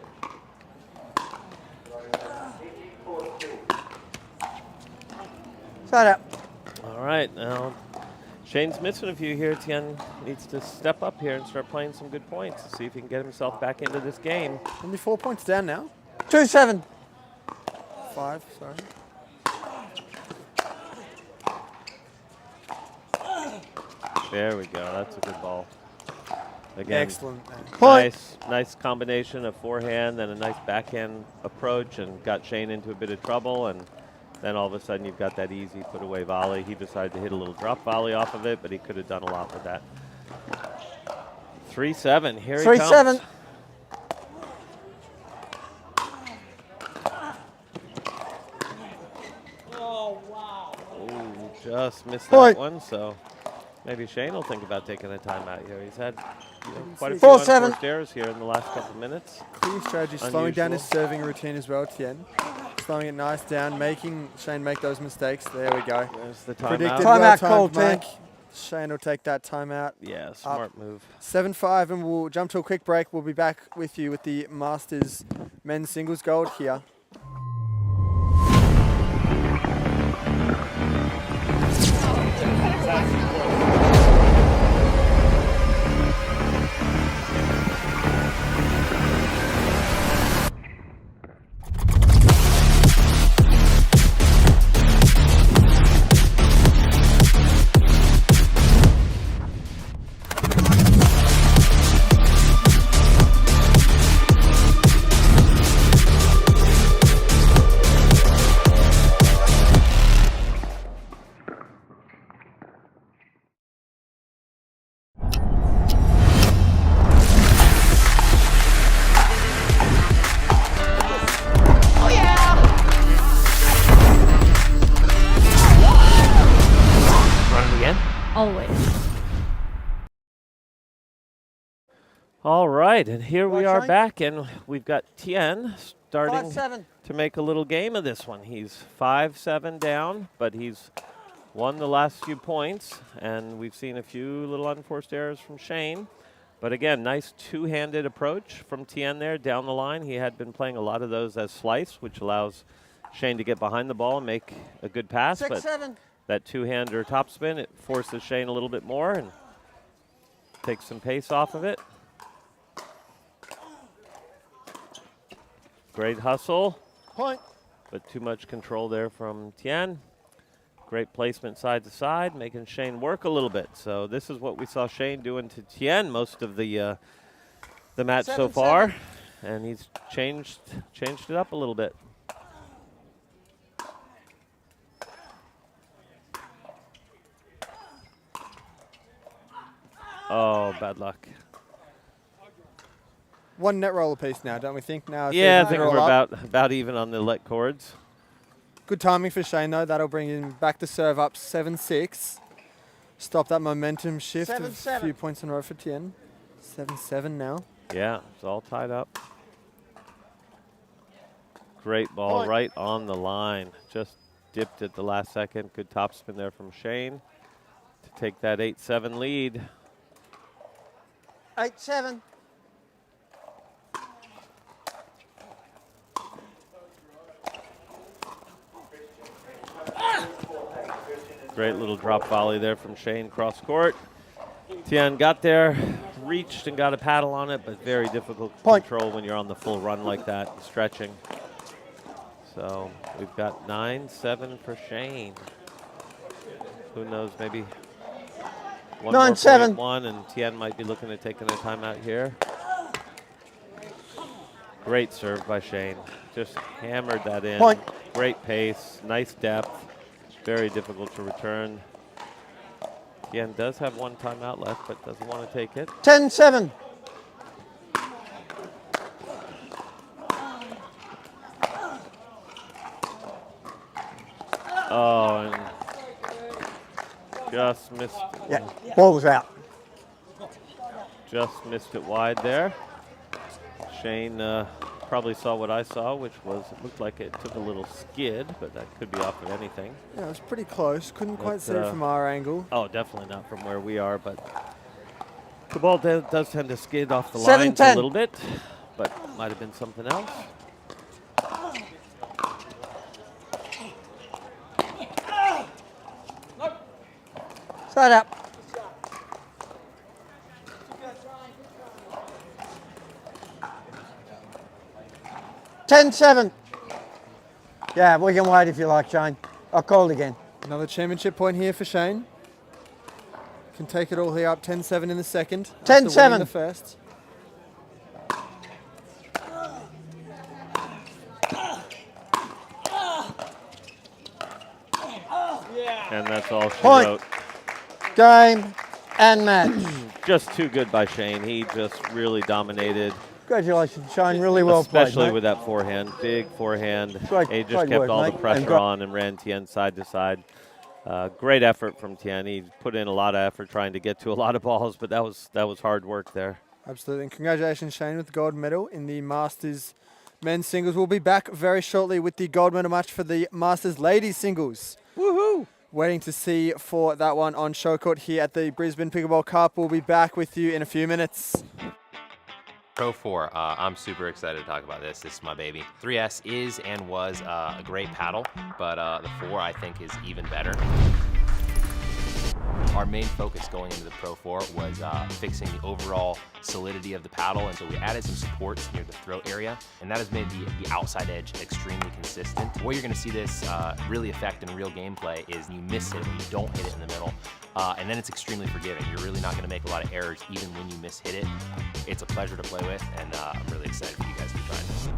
Set up. All right, now Shane's missing a few here. Tien needs to step up here and start playing some good points to see if he can get himself back into this game. Only 4 points down now. 2-7. 5, sorry. There we go. That's a good ball. Again, Excellent. nice combination of forehand and a nice backhand approach, and got Shane into a bit of trouble. And then all of a sudden you've got that easy put away volley. He decided to hit a little drop volley off of it, but he could have done a lot with that. 3-7. Here he comes. 3-7. Ooh, just missed Point. that one. So maybe Shane will think about taking a timeout here. He's had quite a few 4-7. unforced errors here in the last couple of minutes. Clear strategy, slowing down his Unusual. serving routine as well, Tien. Slowing it nice down, making Shane make those mistakes. There we go. There's the Predicted timeout. Timeout well call, timed, Tien. Mike. Shane will take that timeout. Yeah, smart move. 7-5, and we'll jump to a quick break. We'll be back with you with the Masters men's singles gold here. Run it again. Always. All right, and here we are Shane? back, and we've got Tien starting 5-7. to make a little game of this one. He's 5-7 down, but he's won the last few points, and we've seen a few little unforced errors from Shane. But again, nice two-handed approach from Tien there down the line. He had been playing a lot of those as slice, which allows Shane to get behind the ball and make a good pass. But 6-7. that two-hander topspin, it forces Shane a little bit more and takes some pace off of it. Great hustle, Point. but too much control there from Tien. Great placement side to side, making Shane work a little bit. So this is what we saw Shane doing to Tien most of the match so 7-7. far, and he's changed it up a little bit. Oh, bad luck. One net roll apiece now, don't we think? Now, Yeah, I it's think even we're all up. about even on the let cords. Good timing for Shane, though. That'll bring him back to serve up 7-6. Stop that momentum shift of a 7-7. few points in a row for Tien. 7-7 now. Yeah, it's all tied up. Great ball right on the line. Just dipped at the last second. Good topspin there from Shane to take that 8-7 lead. 8-7. Great little drop volley there from Shane cross court. Tien got there, reached and got a paddle on it, but very difficult to control when you're on the full run like that and stretching. So we've got 9-7 for Shane. Who knows, maybe one more point at one, and Tien might be looking at taking a timeout here. Great serve by Shane. Just hammered that in. Point. Great pace, nice depth. Very difficult to return. Tien does have one timeout left, but doesn't want to take it. 10-7. Oh, and just missed. Yeah, ball was out. Just missed it wide there. Shane probably saw what I saw, which was it looked like it took a little skid, but that could be off of anything. Yeah, it was pretty close. Couldn't quite see it from our angle. Oh, definitely not from where we are, but the ball does tend to skid off the lines a little bit, but might have been something else. Side up. $10-7. Yeah, we can wait if you like, Shane. I'll call it again. Another championship point here for Shane. Can take it all here up 10-7 in the second. 10-7 in the first. And that's all she Point. wrote. Game and match. Just too good by Shane. He just really dominated. Congratulations, Shane. Really well played, especially mate. with that forehand, big forehand. Great, he just great kept work, all mate. the pressure on and ran Tien side to side. Great effort from Tien. He put in a lot of effort trying to get to a lot of balls, but that was hard work there. Absolutely. And congratulations, Shane, with the gold medal in the Masters men's singles. We'll be back very shortly with the gold medal match for the Masters ladies singles. Woohoo! Waiting to see for that one on show court here at the Brisbane Pickleball Cup. We'll be back with you in a few minutes. Pro 4, I'm super excited to talk about this. This is my baby. 3S is and was a great paddle, but the 4 I think is even better. Our main focus going into the Pro 4 was fixing the overall solidity of the paddle, and so we added some supports near the throat area, and that has made the outside edge extremely consistent. The way you're going to see this really affect in real gameplay is you miss it when you don't hit it in the middle, and then it's extremely forgiving. You're really not going to make a lot of errors even when you miss hit it. It's a pleasure to play with, and I'm really excited for you guys to try this.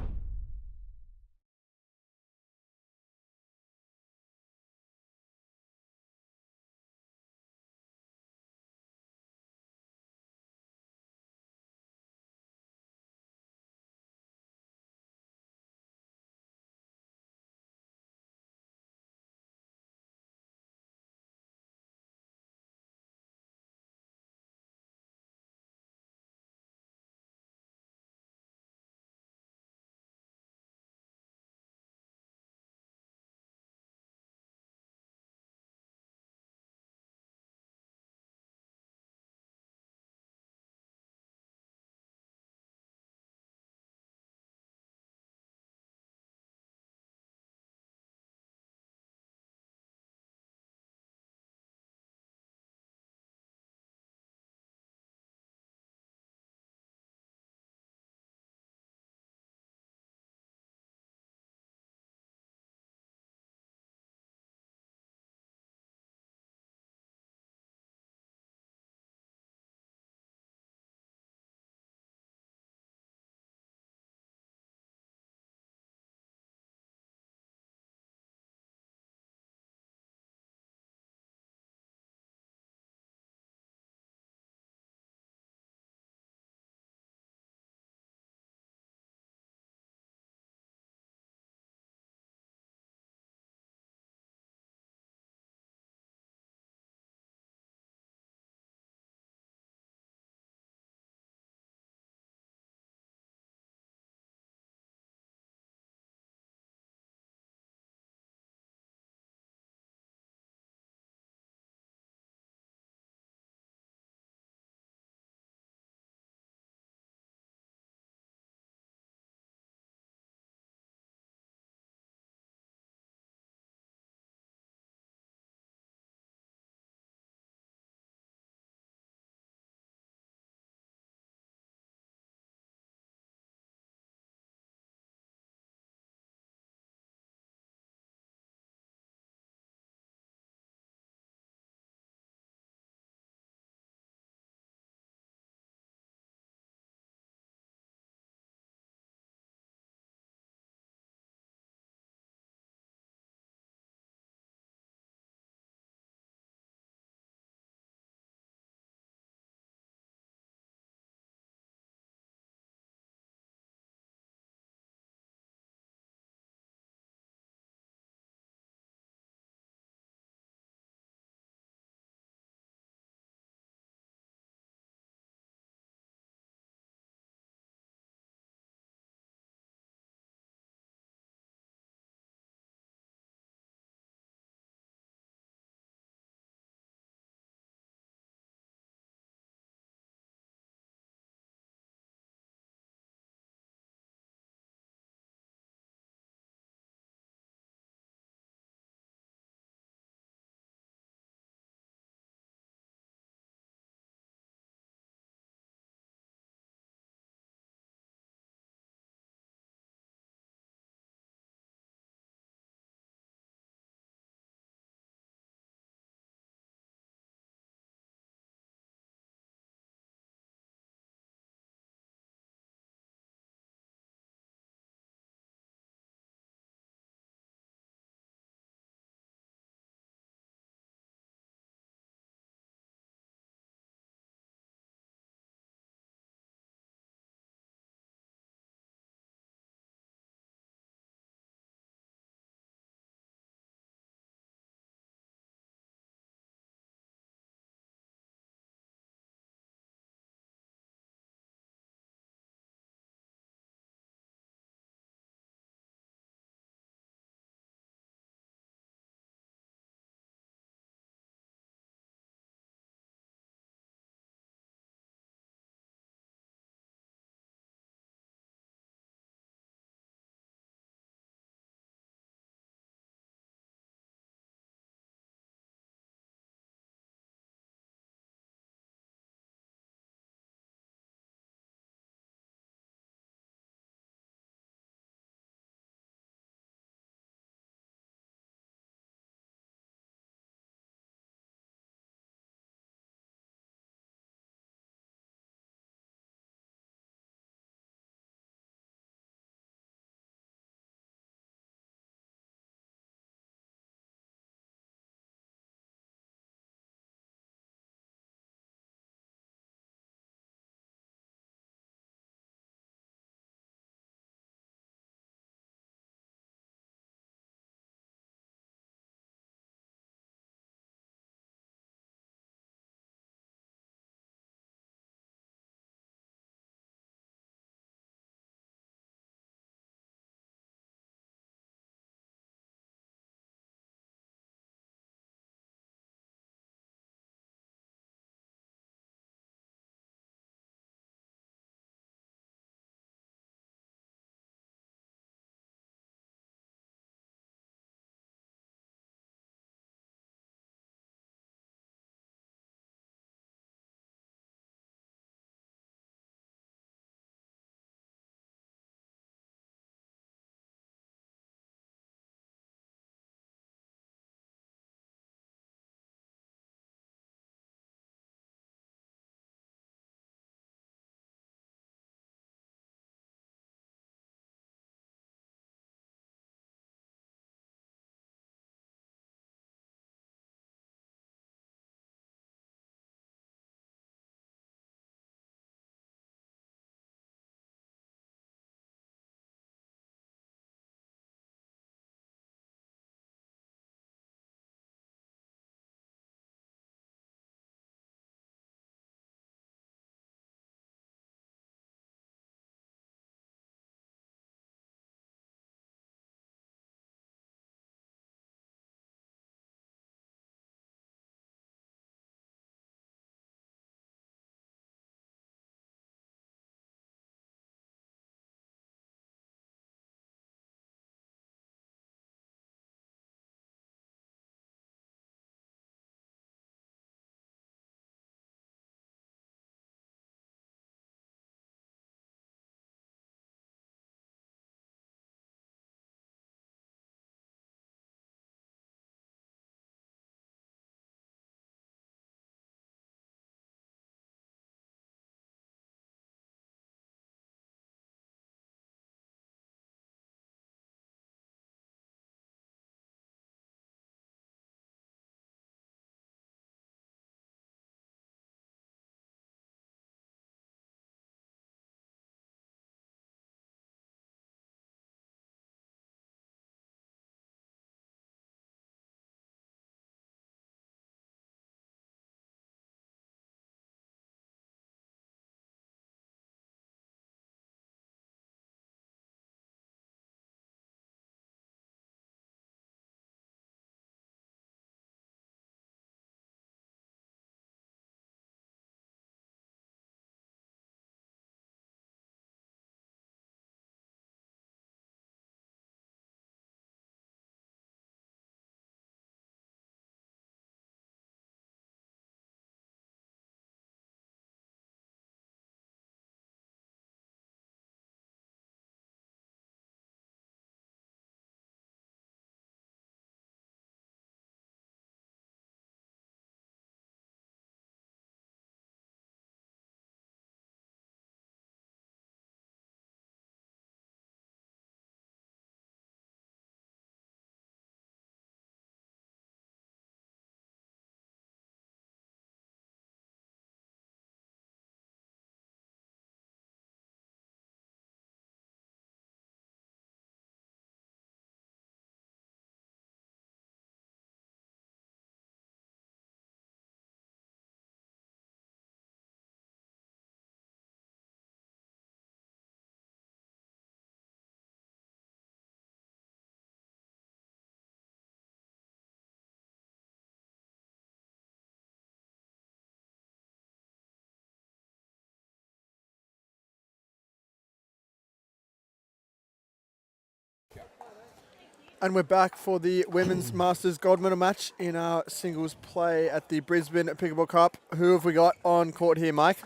And we're back for the Women's Masters Gold Medal match in our singles play at the Brisbane Pickleball Cup. Who have we got on court here, Mike?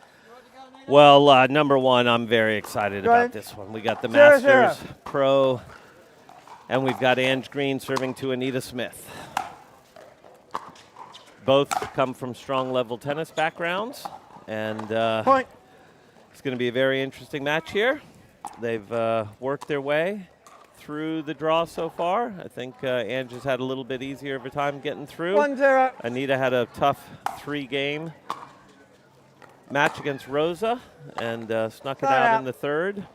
Well, number one, I'm very excited about this one. We got the Masters Pro, and we've got Ange Green serving to Anita Smith. Both come from strong level tennis backgrounds, and it's going to be a very interesting match here. They've worked their way through the draw so far. I think Ange has had a little bit easier of a time getting through. 1-0. Anita had a tough 3-game match against Rosa and snuck it out in the third.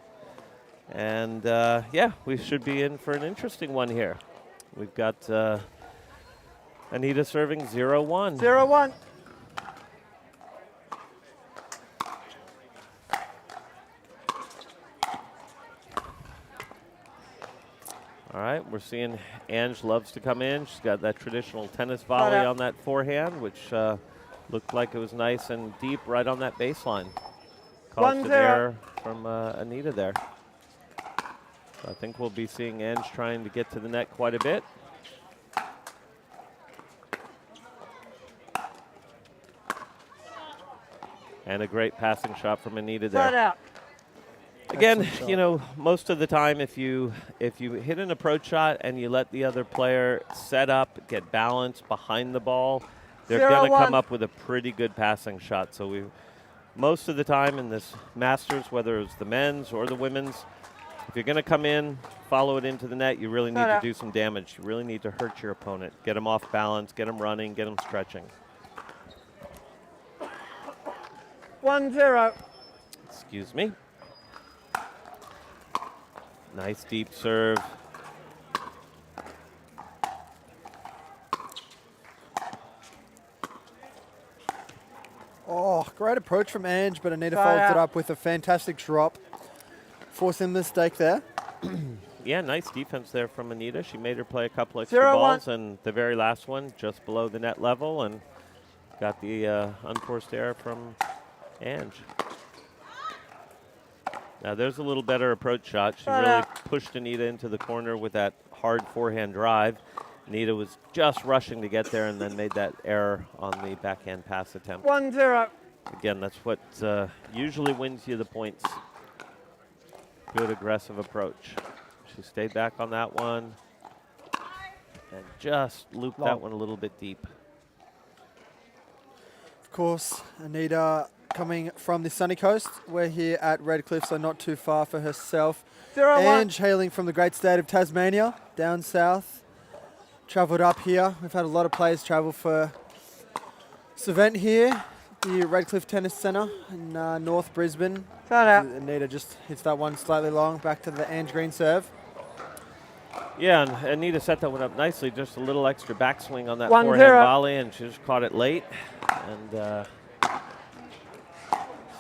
And yeah, we should be in for an interesting one here. We've got Anita serving 0-1. 0-1. All right, we're seeing Ange loves to come in. She's got that traditional tennis volley on that forehand, which looked like it was nice and deep right on that baseline. Caused an error from Anita there. So I think we'll be seeing Ange trying to get to the net quite a bit. And a great passing shot from Anita there. Again, you know, most of the time if you hit an approach shot and you let the other player set up, get balance behind the ball, they're going to come up with a pretty good passing shot. So most of the time in this Masters, whether it's the men's or the women's, if you're going to come in, follow it into the net, you really need to do some damage. You really need to hurt your opponent. Get them off balance, get them running, get them stretching. 1-0. Excuse me. Nice deep serve. Oh, great approach from Ange, but Anita folds it up with a fantastic drop. Forcing the mistake there. Yeah, nice defense there from Anita. She made her play a couple extra balls, and the very last one just below the net level, and got the unforced error from Ange. Now there's a little better approach shot. She really pushed Anita into the corner with that hard forehand drive. Anita was just rushing to get there and then made that error on the backhand pass attempt. 1-0. Again, that's what usually wins you the points. Good aggressive approach. She stayed back on that one and just looped that one a little bit deep. Of course, Anita coming from the sunny coast. We're here at Redcliffe, so not too far for herself. 0-1. Ange hailing from the great state of Tasmania, down south. Travelled up here. We've had a lot of players travel for this event here, the Redcliffe Tennis Centre in North Brisbane. Anita just hits that one slightly long, back to the Ange Green serve. Yeah, and Anita set that one up nicely, just a little extra backswing on that forehand volley, and she just caught it late. And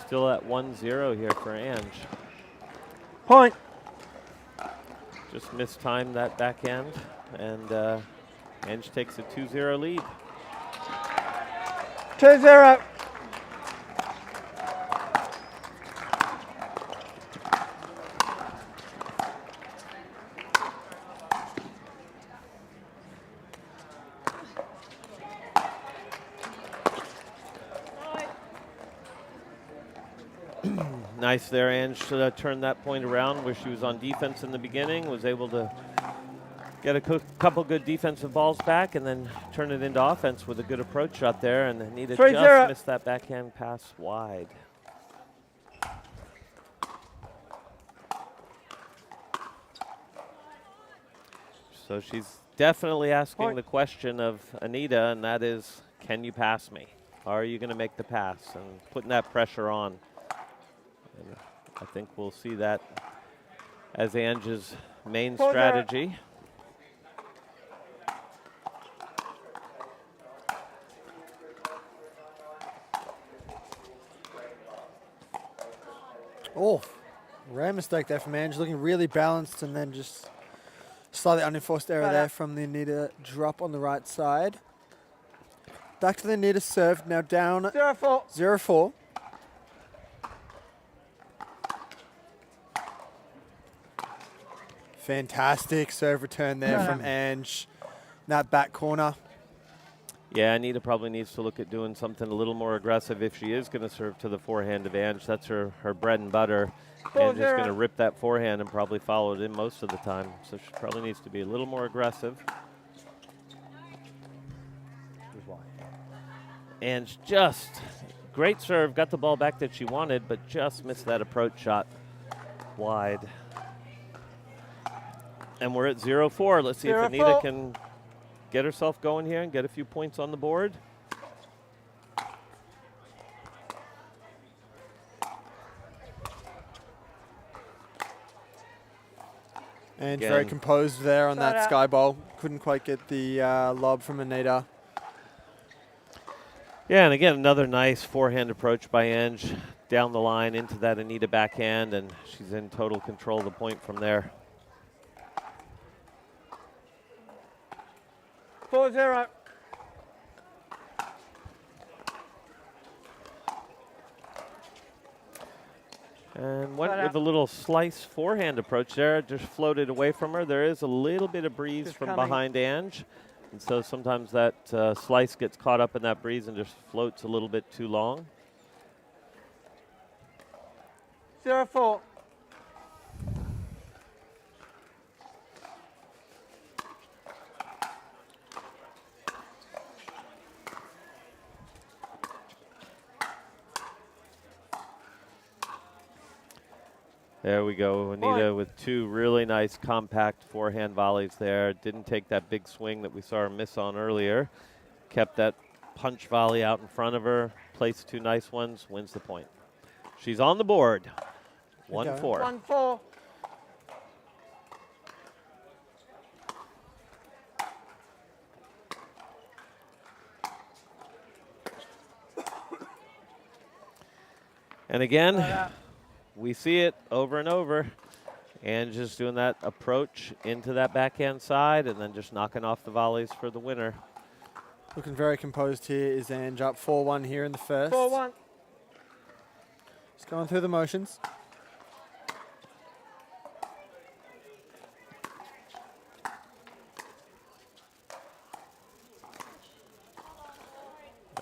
still at 1-0 here for Ange. Point. Just mistimed that backhand, and Ange takes a 2-0 lead. 2-0. Nice there, Ange turned that point around where she was on defense in the beginning, was able to get a couple good defensive balls back and then turn it into offense with a good approach shot there, and Anita just missed that backhand pass wide. So she's definitely asking the question of Anita, and that is, can you pass me? Are you going to make the pass? And putting that pressure on. And I think we'll see that as Ange's main strategy. Oh, rare mistake there from Ange, looking really balanced and then just slightly unenforced error there from the Anita drop on the right side. Back to the Anita serve, now down 0-4. 0-4. Fantastic serve return there from Ange. That back corner. Yeah, Anita probably needs to look at doing something a little more aggressive if she is going to serve to the forehand of Ange. That's her bread and butter. Ange is going to rip that forehand and probably follow it in most of the time. So she probably needs to be a little more aggressive. Ange just great serve, got the ball back that she wanted, but just missed that approach shot wide. And we're at 0-4. Let's see if Anita can get herself going here and get a few points on the board. And very composed there on that sky ball. Couldn't quite get the lob from Anita. Yeah, and again, another nice forehand approach by Ange down the line into that Anita backhand, and she's in total control of the point from there. 4-0. And went with a little slice forehand approach there, just floated away from her. There is a little bit of breeze from behind Ange, and so sometimes that slice gets caught up in that breeze and just floats a little bit too long. 0-4. There we go. Anita with two really nice compact forehand volleys there. Didn't take that big swing that we saw her miss on earlier. Kept that punch volley out in front of her. Placed two nice ones. Wins the point. She's on the board. 1-4. 1-4. And again, we see it over and over. And just doing that approach into that backhand side and then just knocking off the volleys for the winner. Looking very composed here is Ange, up 4-1 here in the first. 4-1. Just going through the motions.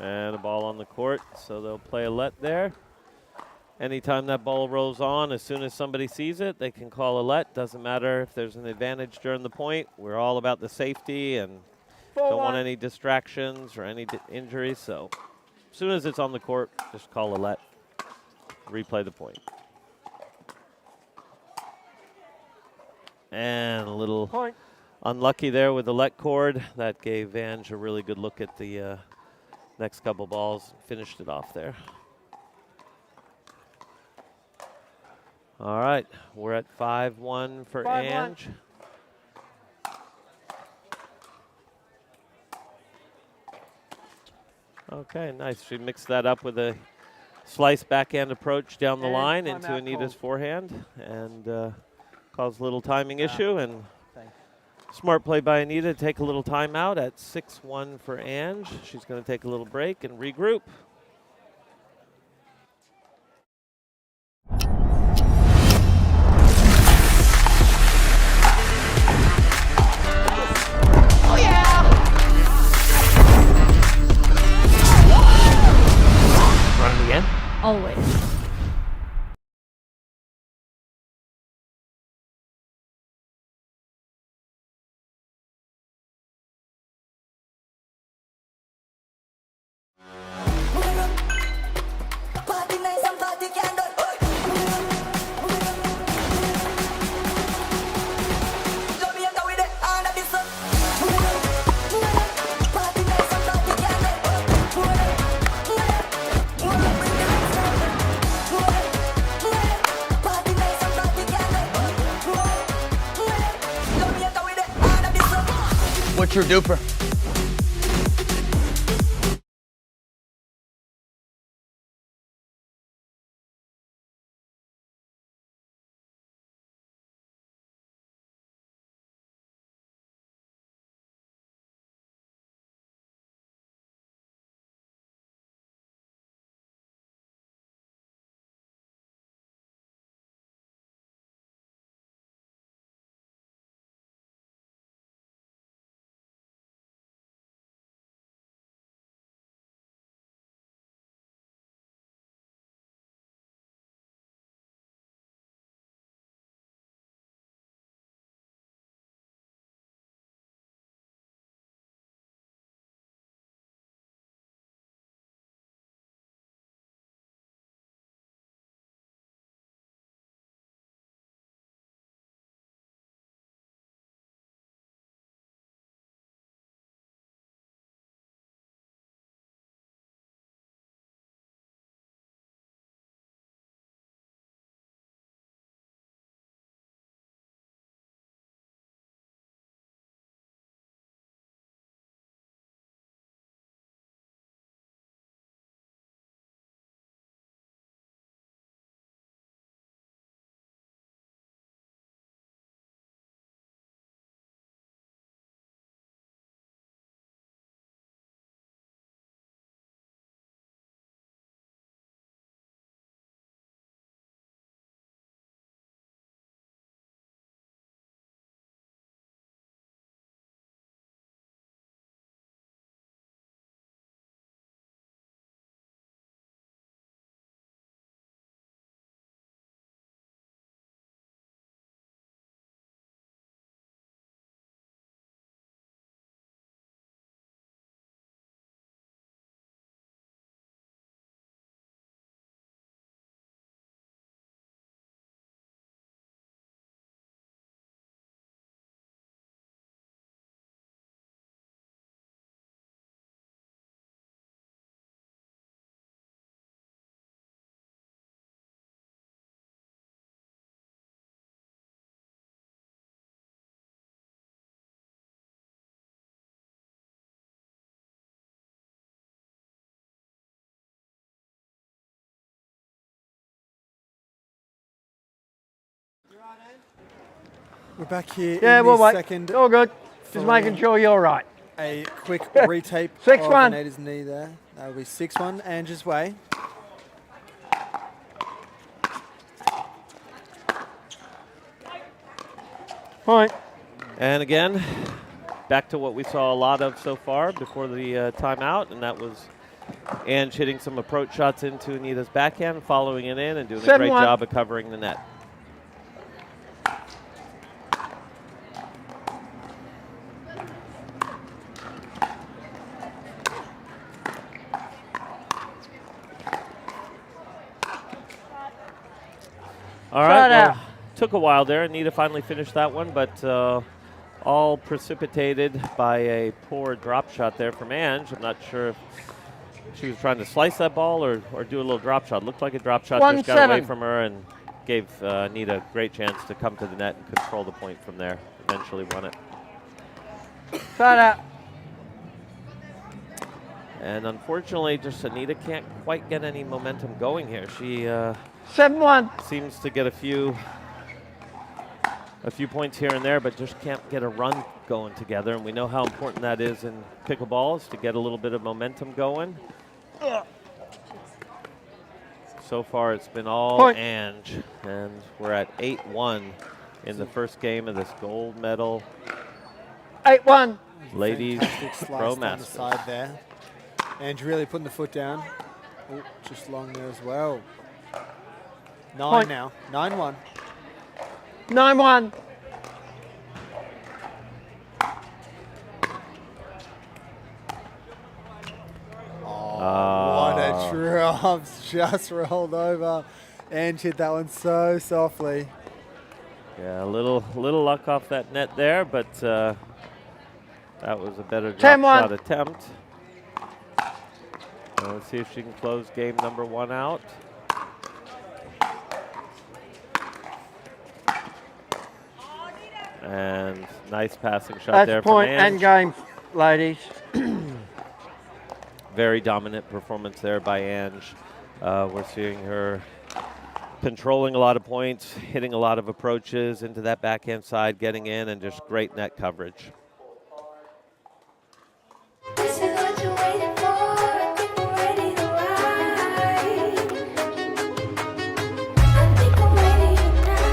And a ball on the court, so they'll play a let there. Anytime that ball rolls on, as soon as somebody sees it, they can call a let. Doesn't matter if there's an advantage during the point. We're all about the safety and don't want any distractions or any injuries. So as soon as it's on the court, just call a let. Replay the point. And a little unlucky there with the let cord. That gave Ange a really good look at the next couple balls. Finished it off there. All right, we're at 5-1 for Ange. Okay, nice. She mixed that up with a slice backhand approach down the line into Anita's forehand and caused a little timing issue. And smart play by Anita to take a little timeout at 6-1 for Ange. She's going to take a little break and regroup. Always. What's your DUPR? We're back here Yeah, in we'll the wait. second. All good. Just following making sure you're right. A quick retape 6-1. of Anita's knee there. That'll be 6-1, Ange's way. Point. And again, back to what we saw a lot of so far before the timeout, and that was Ange hitting some approach shots into Anita's backhand, following it in, and doing a great 7-1. job of covering the net. All right, well, took a while there. Anita finally finished that one, but all precipitated by a poor drop shot there from Ange. I'm not sure if she was trying to slice that ball or do a little drop shot. Looked like a drop shot, just got away from her and gave Anita a great chance to come to the net and control the point from there. Eventually won it. And unfortunately, just Anita can't quite get any momentum going here. She 7-1. seems to get a few points here and there, but just can't get a run going together. And we know how important that is in pickleball, is to get a little bit of momentum going. So far, it's been all Ange, and we're at 8-1 in the first game of this gold medal 8-1. ladies pro On the masters. side there. Ange really putting the foot down. Oh, just long there as well. 9 Point. now. 9-1. 9-1. What a drop. Just rolled over. Ange hit that one so softly. Yeah, a little luck off that net there, but that was a better drop 10-1. shot attempt. Let's see if she can close game number 1 out. And nice passing shot That's there point from and Ange. game, ladies. Very dominant performance there by Ange. We're seeing her controlling a lot of points, hitting a lot of approaches into that backhand side, getting in, and just great net coverage. This is what you're waiting for. I think we're ready to ride. I think I'm ready tonight.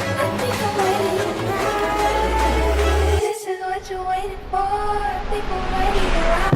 I think I'm ready tonight. This is what you're waiting for. I think we're ready to ride.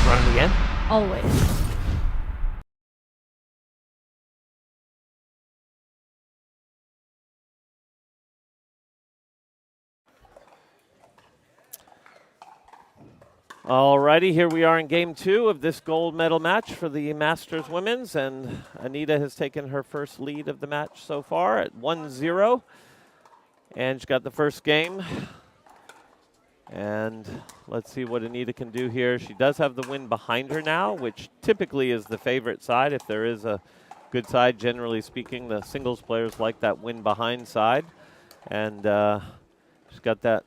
Run it again. Always. Alrighty, here we are in game 2 of this gold medal match for the Masters Women's, and Anita has taken her first lead of the match so far at 1-0. Ange got the first game, and let's see what Anita can do here. She does have the win behind her now, which typically is the favorite side. If there is a good side, generally speaking, the singles players like that win behind side, and she's got that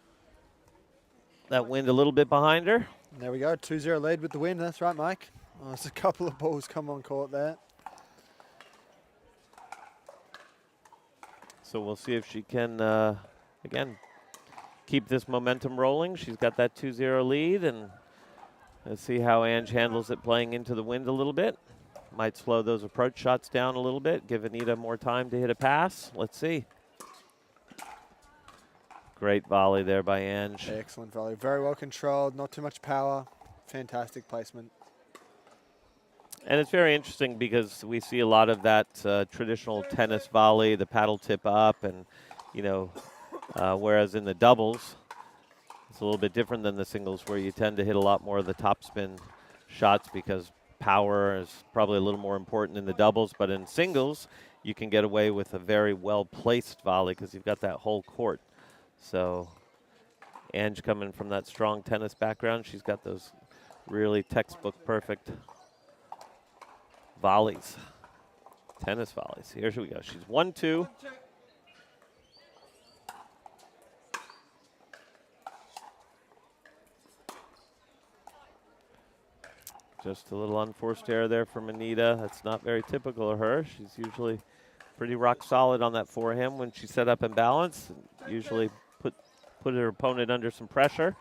wind a little bit behind her. There we go. 2-0 lead with the win. That's right, Mike. Oh, there's a couple of balls come on court there. So we'll see if she can, again, keep this momentum rolling. She's got that 2-0 lead, and let's see how Ange handles it playing into the wind a little bit. Might slow those approach shots down a little bit, give Anita more time to hit a pass. Let's see. Great volley there by Ange. Excellent volley. Very well controlled. Not too much power. Fantastic placement. And it's very interesting because we see a lot of that traditional tennis volley, the paddle tip up, and, you know, whereas in the doubles, It's a little bit different than the singles where you tend to hit a lot more of the topspin shots because power is probably a little more important in the doubles. But in singles, you can get away with a very well-placed volley because you've got that whole court. So Ange coming from that strong tennis background, she's got those really textbook perfect volleys, tennis volleys. Here we go. She's 1-2. Just a little unforced error there from Anita. That's not very typical of her. She's usually pretty rock solid on that forehand when she's set up in balance. Usually put her opponent under some pressure.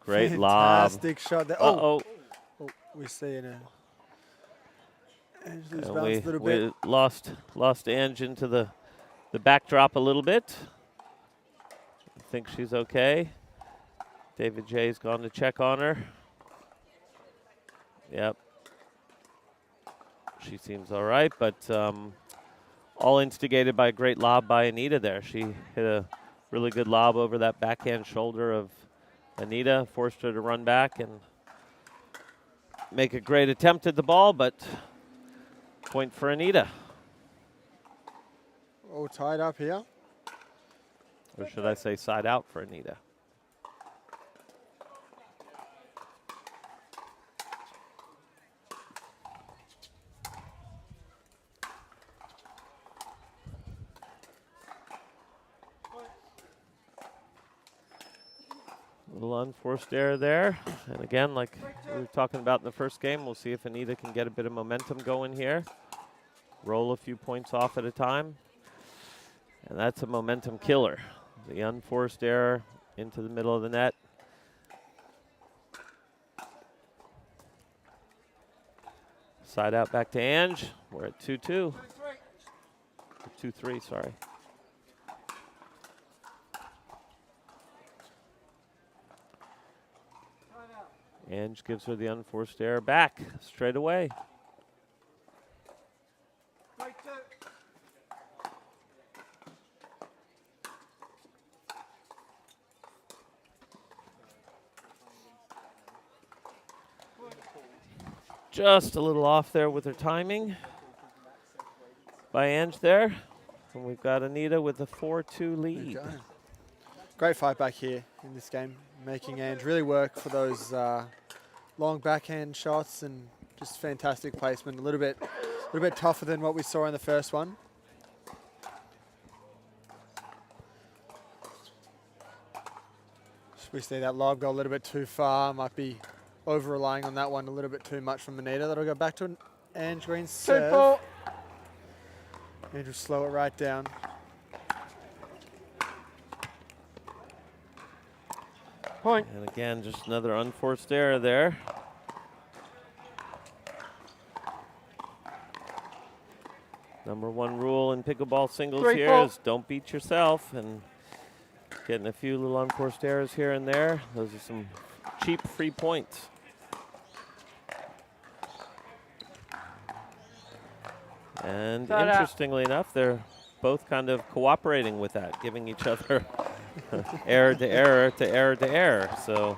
Great lob. Fantastic shot there. Uh-oh. Oh, we see it now. Ange lose And balance a little bit. we lost Ange into the backdrop a little bit. I think she's okay. David J's gone to check on her. Yep. She seems all right, but all instigated by a great lob by Anita there. She hit a really good lob over that backhand shoulder of Anita, forced her to run back and make a great attempt at the ball, but point for Anita. All tied up here. Or should I say side out for Anita? Little unforced error there. And again, like we were talking about in the first game, we'll see if Anita can get a bit of momentum going here. Roll a few points off at a time. And that's a momentum killer. The unforced error into the middle of the net. Side out back to Ange. We're at 2-2. 2-3, sorry. Ange gives her the unforced error back straight away. Just a little off there with her timing by Ange there. And we've got Anita with a 4-2 lead. Great fight back here in this game, making Ange really work for those long backhand shots and just fantastic placement. A little bit tougher than what we saw in the first one. We see that lob go a little bit too far. Might be over relying on that one a little bit too much from Anita. That'll go back to Ange Green's serve. Ange will slow it right down. Point. And again, just another unforced error there. Number one rule in pickleball singles here is don't beat yourself, and getting a few little unforced errors here and there. Those are some cheap free points. And interestingly enough, they're both kind of cooperating with that, giving each other error to error to error to error. So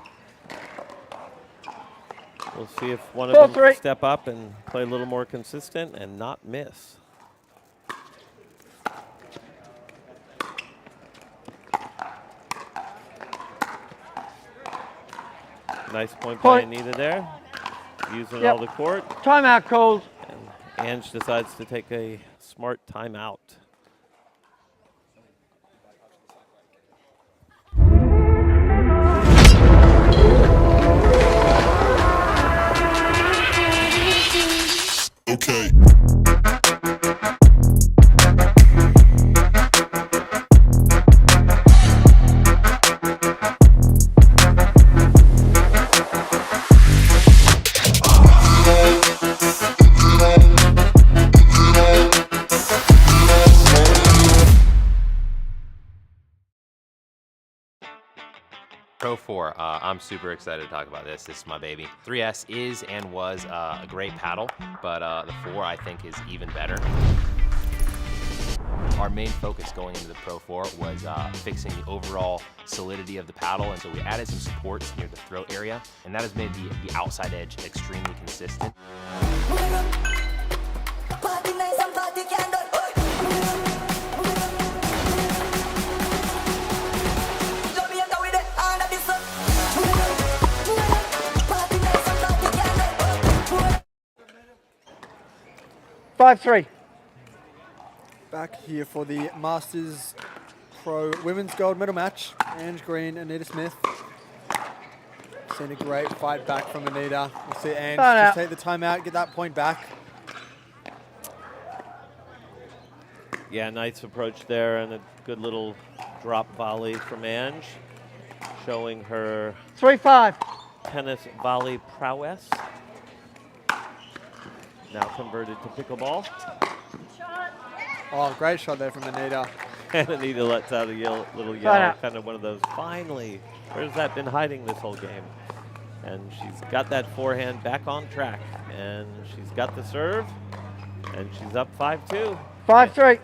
we'll see if one of them can step up and play a little more consistent and not miss. Nice point by Anita there, using all the court. Timeout calls. And Ange decides to take a smart timeout. Okay. Pro 4, I'm super excited to talk about this. This is my baby. 3S is and was a great paddle, but the 4 I think is even better. Our main focus going into the Pro 4 was fixing the overall solidity of the paddle, and so we added some supports near the throat area, and that has made the outside edge extremely consistent. Five-three. Back here for the Masters Pro Women's Gold Medal match. Ange Green, Anita Smith. Seen a great fight back from Anita. We'll see Ange just take the timeout, get that point back. Yeah, nice approach there and a good little drop volley from Ange, showing her 3-5 tennis volley prowess. Now converted to pickleball. Oh, great shot there from Anita. And Anita lets out a little yell, kind of one of those, finally, where's that been hiding this whole game? And she's got that forehand back on track. And she's got the serve, and she's up 5-2. 5-3.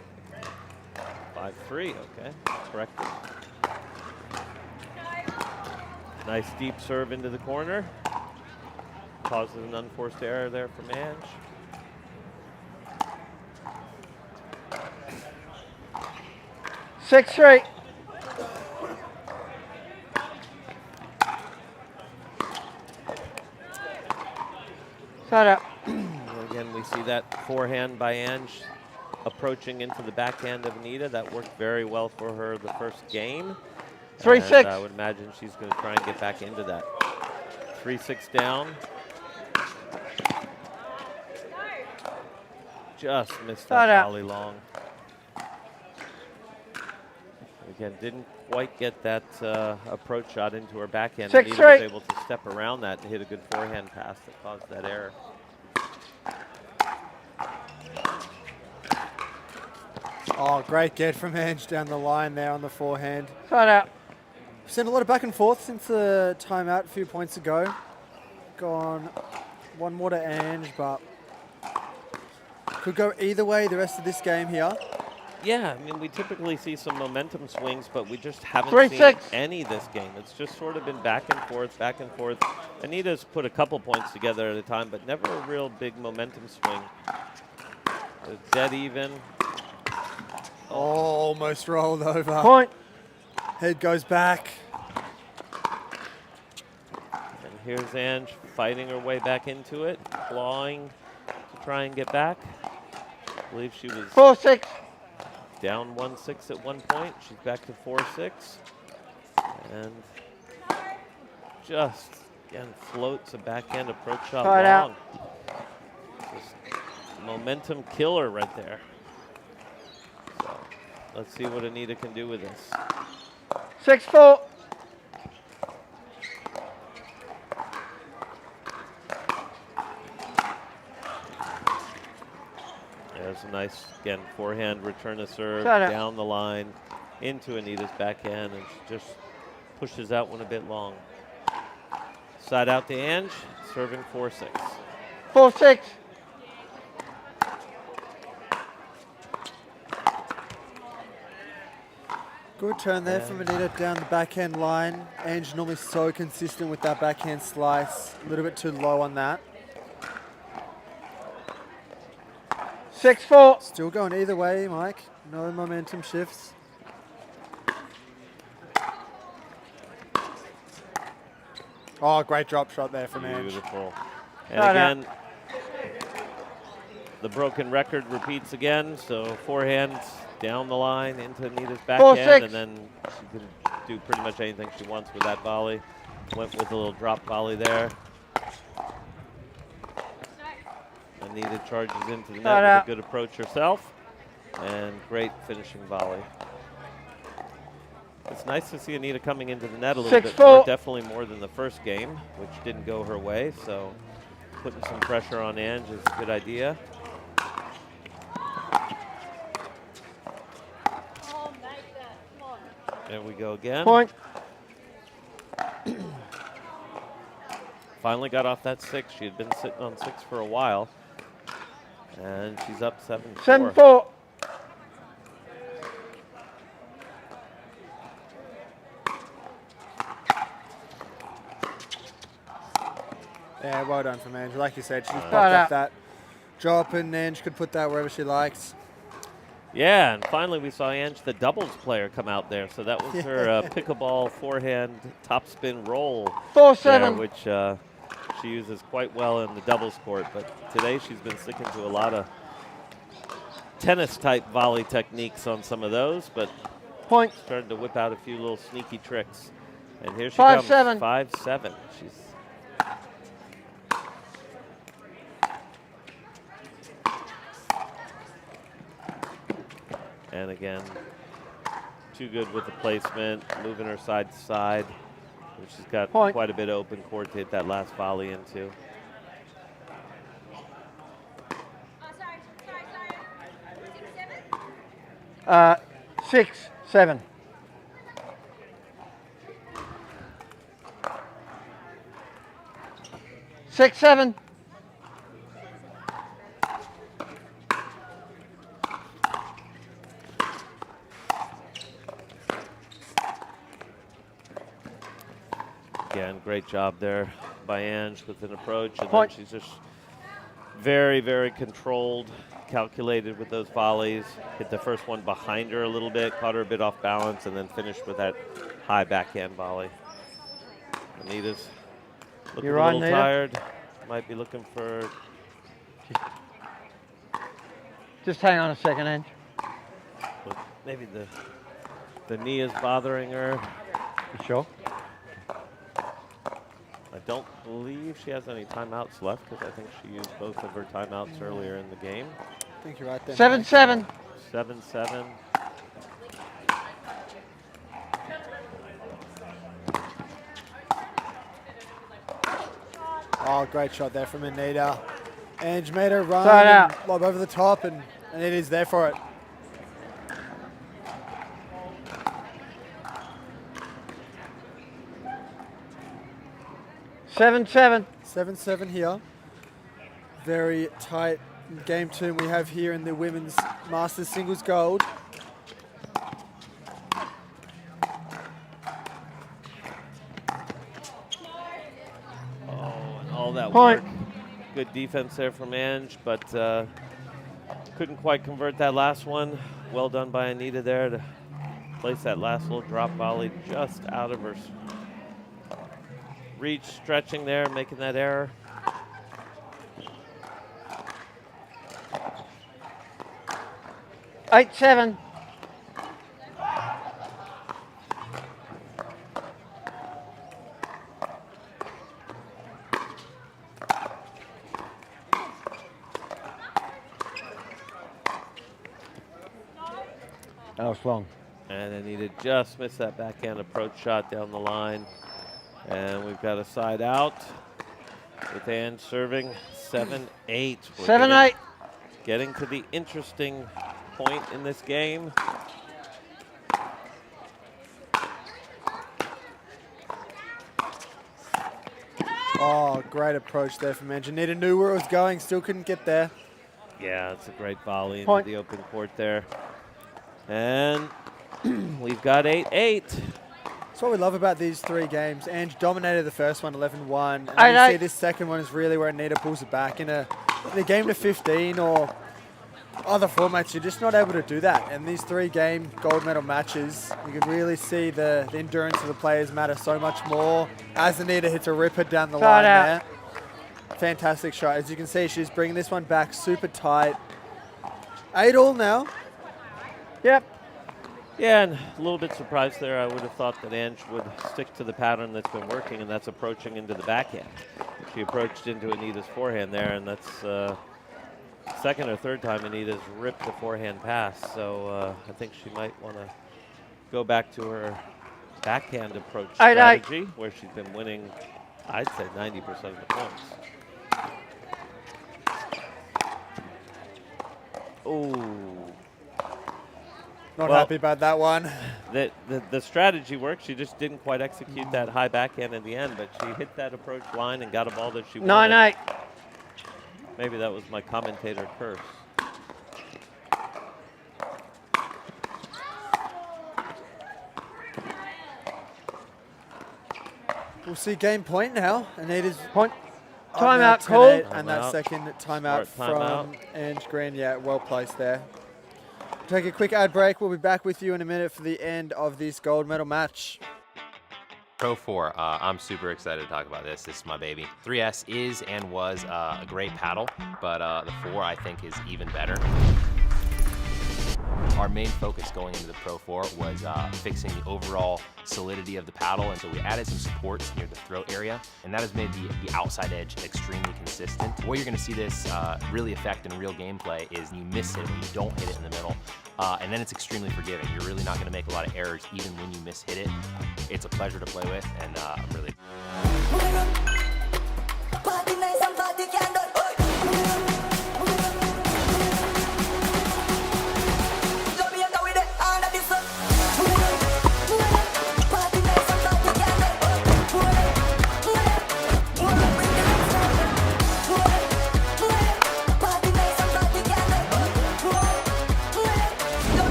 5-3, okay, correct. Nice deep serve into the corner. Causes an unforced error there from Ange. Six, three. Shut up. Again, we see that forehand by Ange approaching into the backhand of Anita. That worked very well for her the first game. 3-6. I would imagine she's going to try and get back into that. 3-6 down. Just missed that volley long. Again, didn't quite get that approach shot into her backhand. Anita was able to step around that and hit a good forehand pass that caused that error. Oh, great get from Ange down the line there on the forehand. Shut up. We've seen a lot of back and forth since the timeout a few points ago. Gone one more to Ange, but could go either way the rest of this game here. Yeah, I mean, we typically see some momentum swings, but we just haven't seen any this game. It's just sort of been back and forth, back and forth. Anita's put a couple points together at a time, but never a real big momentum swing. It's dead even. Oh, almost rolled over. Point. Head goes back. And here's Ange fighting her way back into it, clawing to try and get back. I believe she was 4-6. Down 1-6 at one point. She's back to 4-6. And just, again, floats a backhand approach shot long. Just momentum killer right there. So let's see what Anita can do with this. 6-4. There's a nice, again, forehand return of serve down the line into Anita's backhand, and she just pushes that one a bit long. Side out to Ange, serving 4-6. 4-6. Good turn there from Anita down the backhand line. Ange normally so consistent with that backhand slice. A little bit too low on that. 6-4. Still going either way, Mike. No momentum shifts. Oh, great drop shot there from Ange. Beautiful. And again, the broken record repeats again. So forehand down the line into Anita's backhand, and then she can do pretty much anything she wants with that volley. Went with a little drop volley there. Anita charges into the net with a good approach herself, and great finishing volley. It's nice to see Anita coming into the net a little bit more, definitely more than the first game, which didn't go her way, so putting some pressure on Ange is a good idea. There we go again. Point. finally got off that 6. She had been sitting on 6 for a while. And she's up 7-4. 7-4. Yeah, well done from Ange. Like you said, she's popped Right up out. that drop, and Ange could put that wherever she likes. Yeah, and finally we saw Ange, the doubles player, come out there. So that was her pickleball forehand topspin roll 4-7. there, which she uses quite well in the doubles court. But today she's been sticking to a lot of tennis-type volley techniques on some of those, but Point. starting to whip out a few little sneaky tricks. And here she 5-7. comes, 5-7. She's and again, too good with the placement, moving her side to side. And she's got Point. quite a bit of open court to hit that last volley into. Uh, 6-7. Six, 7. Again, great job there by Ange with an approach. And then Point. she's just very, very controlled, calculated with those volleys. Hit the first one behind her a little bit, caught her a bit off balance, and then finished with that high backhand volley. Anita's looking You're a on, little Nita. tired. Might be looking for... Just hang on a second, Ange. Maybe the knee is bothering her. You sure? I don't believe she has any timeouts left because I think she used both of her timeouts earlier in the game. I think you're right there. 7-7. 7-7. Oh, great shot there from Anita. Ange made her run, Side and out. lob over the top, and Anita's there for it. Seven, 7-7 here. Very tight game 2 we have here in the women's Masters singles gold. Oh, and all that Point. work. Good defense there from Ange, but couldn't quite convert that last one. Well done by Anita there to place that last little drop volley just out of her reach, stretching there, making that error. Eight, 7. That was long. And Anita just missed that backhand approach shot down the line. And we've got a side out with Ange serving 7-8. 7-8. Getting to the interesting point in this game. Oh, great approach there from Ange. Anita knew where it was going, still couldn't get there. Yeah, it's a great volley into Point. the open court there. And we've got 8-8. That's what we love about these 3 games. Ange dominated the first one, 11-1. And you 8-8. see this second one is really where Anita pulls it back. In a game to 15 or other formats, you're just not able to do that. And these 3-game gold medal matches, you can really see the endurance of the players matter so much more. As Anita hits a ripper down the line out. there. Fantastic shot. As you can see, she's bringing this one back super tight. 8-all now. Yep. Yeah, and a little bit surprised there. I would have thought that Ange would stick to the pattern that's been working, and that's approaching into the backhand. She approached into Anita's forehand there, and that's second or third time Anita's ripped the forehand pass. So I think she might want to go back to her backhand approach strategy, where she's been winning, I'd say, 90% of the points. Oh. Not Well, happy about that one. The strategy worked. She just didn't quite execute that high backhand in the end, but she hit that approach line and got a ball that she wanted. 9-8. Maybe that was my commentator curse. We'll see game point now. Anita's Point. up now, Timeout 10-8, called. and that Timeout. second timeout Smart timeout. from Ange Green. Yeah, well placed there. Take a quick ad break. We'll be back with you in a minute for the end of this gold medal match. Pro 4, I'm super excited to talk about this. This is my baby. 3S is and was a great paddle, but the 4 I think is even better. Our main focus going into the Pro 4 was fixing the overall solidity of the paddle, and so we added some supports near the throat area, and that has made the outside edge extremely consistent. What you're going to see this really affect in real gameplay is you miss it when you don't hit it in the middle, and then it's extremely forgiving. You're really not going to make a lot of errors even when you mishit it. It's a pleasure to play with, and I'm really...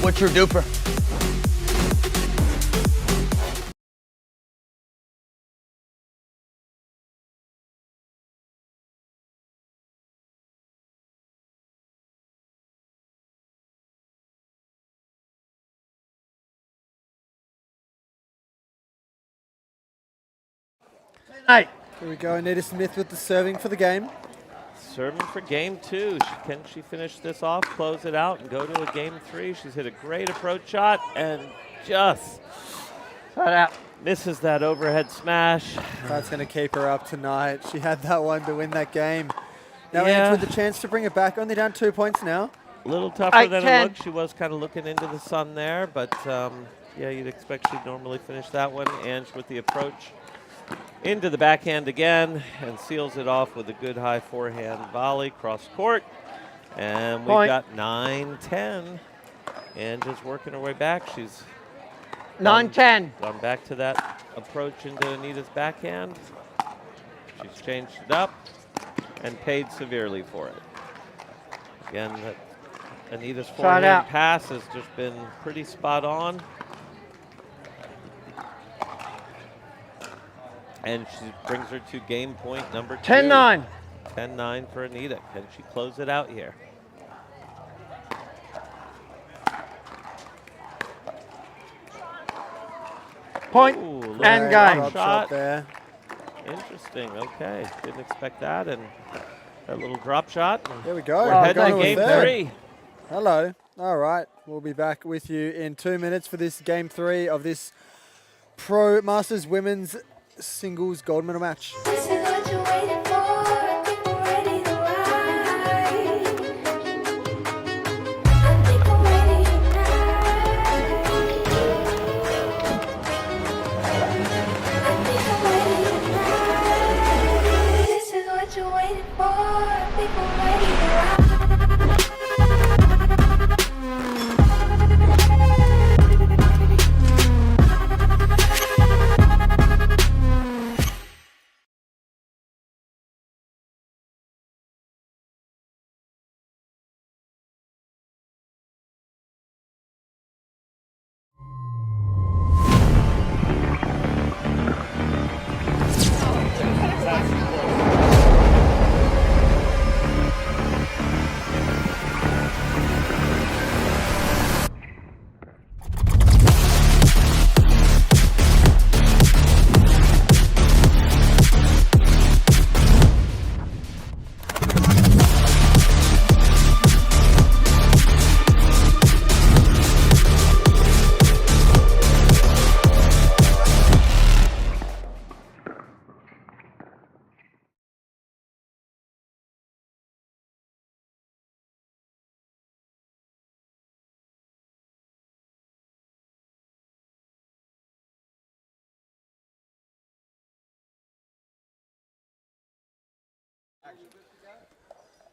What's your DUPR? Hey. Here we go. Anita Smith with the serving for the game. Serving for game 2. Can she finish this off, close it out, and go to a game 3? She's hit a great approach shot and just misses that overhead smash. That's going to keep her up tonight. She had that one to win that game. Now Yeah. Ange with the chance to bring it back. Only down 2 points now. A little tougher 8-10. than it looked. She was kind of looking into the sun there, but yeah, you'd expect she'd normally finish that one. Ange with the approach into the backhand again and seals it off with a good high forehand volley cross court. And we've Point. got 9-10. Ange is working her way back. She's 9-10. gone back to that approach into Anita's backhand. She's changed it up and paid severely for it. Again, Anita's forehand out. pass has just been pretty spot on. And she brings her to game point number 2. 10-9. 10-9 for Anita. Can she close it out here? Point Ooh, and little game. drop Shot there. Interesting. Okay. Didn't expect that. And that little drop shot. There we go. We're Well heading done to with game that. 3. Hello. All right. We'll be back with you in 2 minutes for this game 3 of this Pro Masters Women's Singles Gold Medal match. This is what you're waiting for. People ready to ride. I think I'm ready tonight. I think I'm ready tonight. This is what you're waiting for. People ready to ride.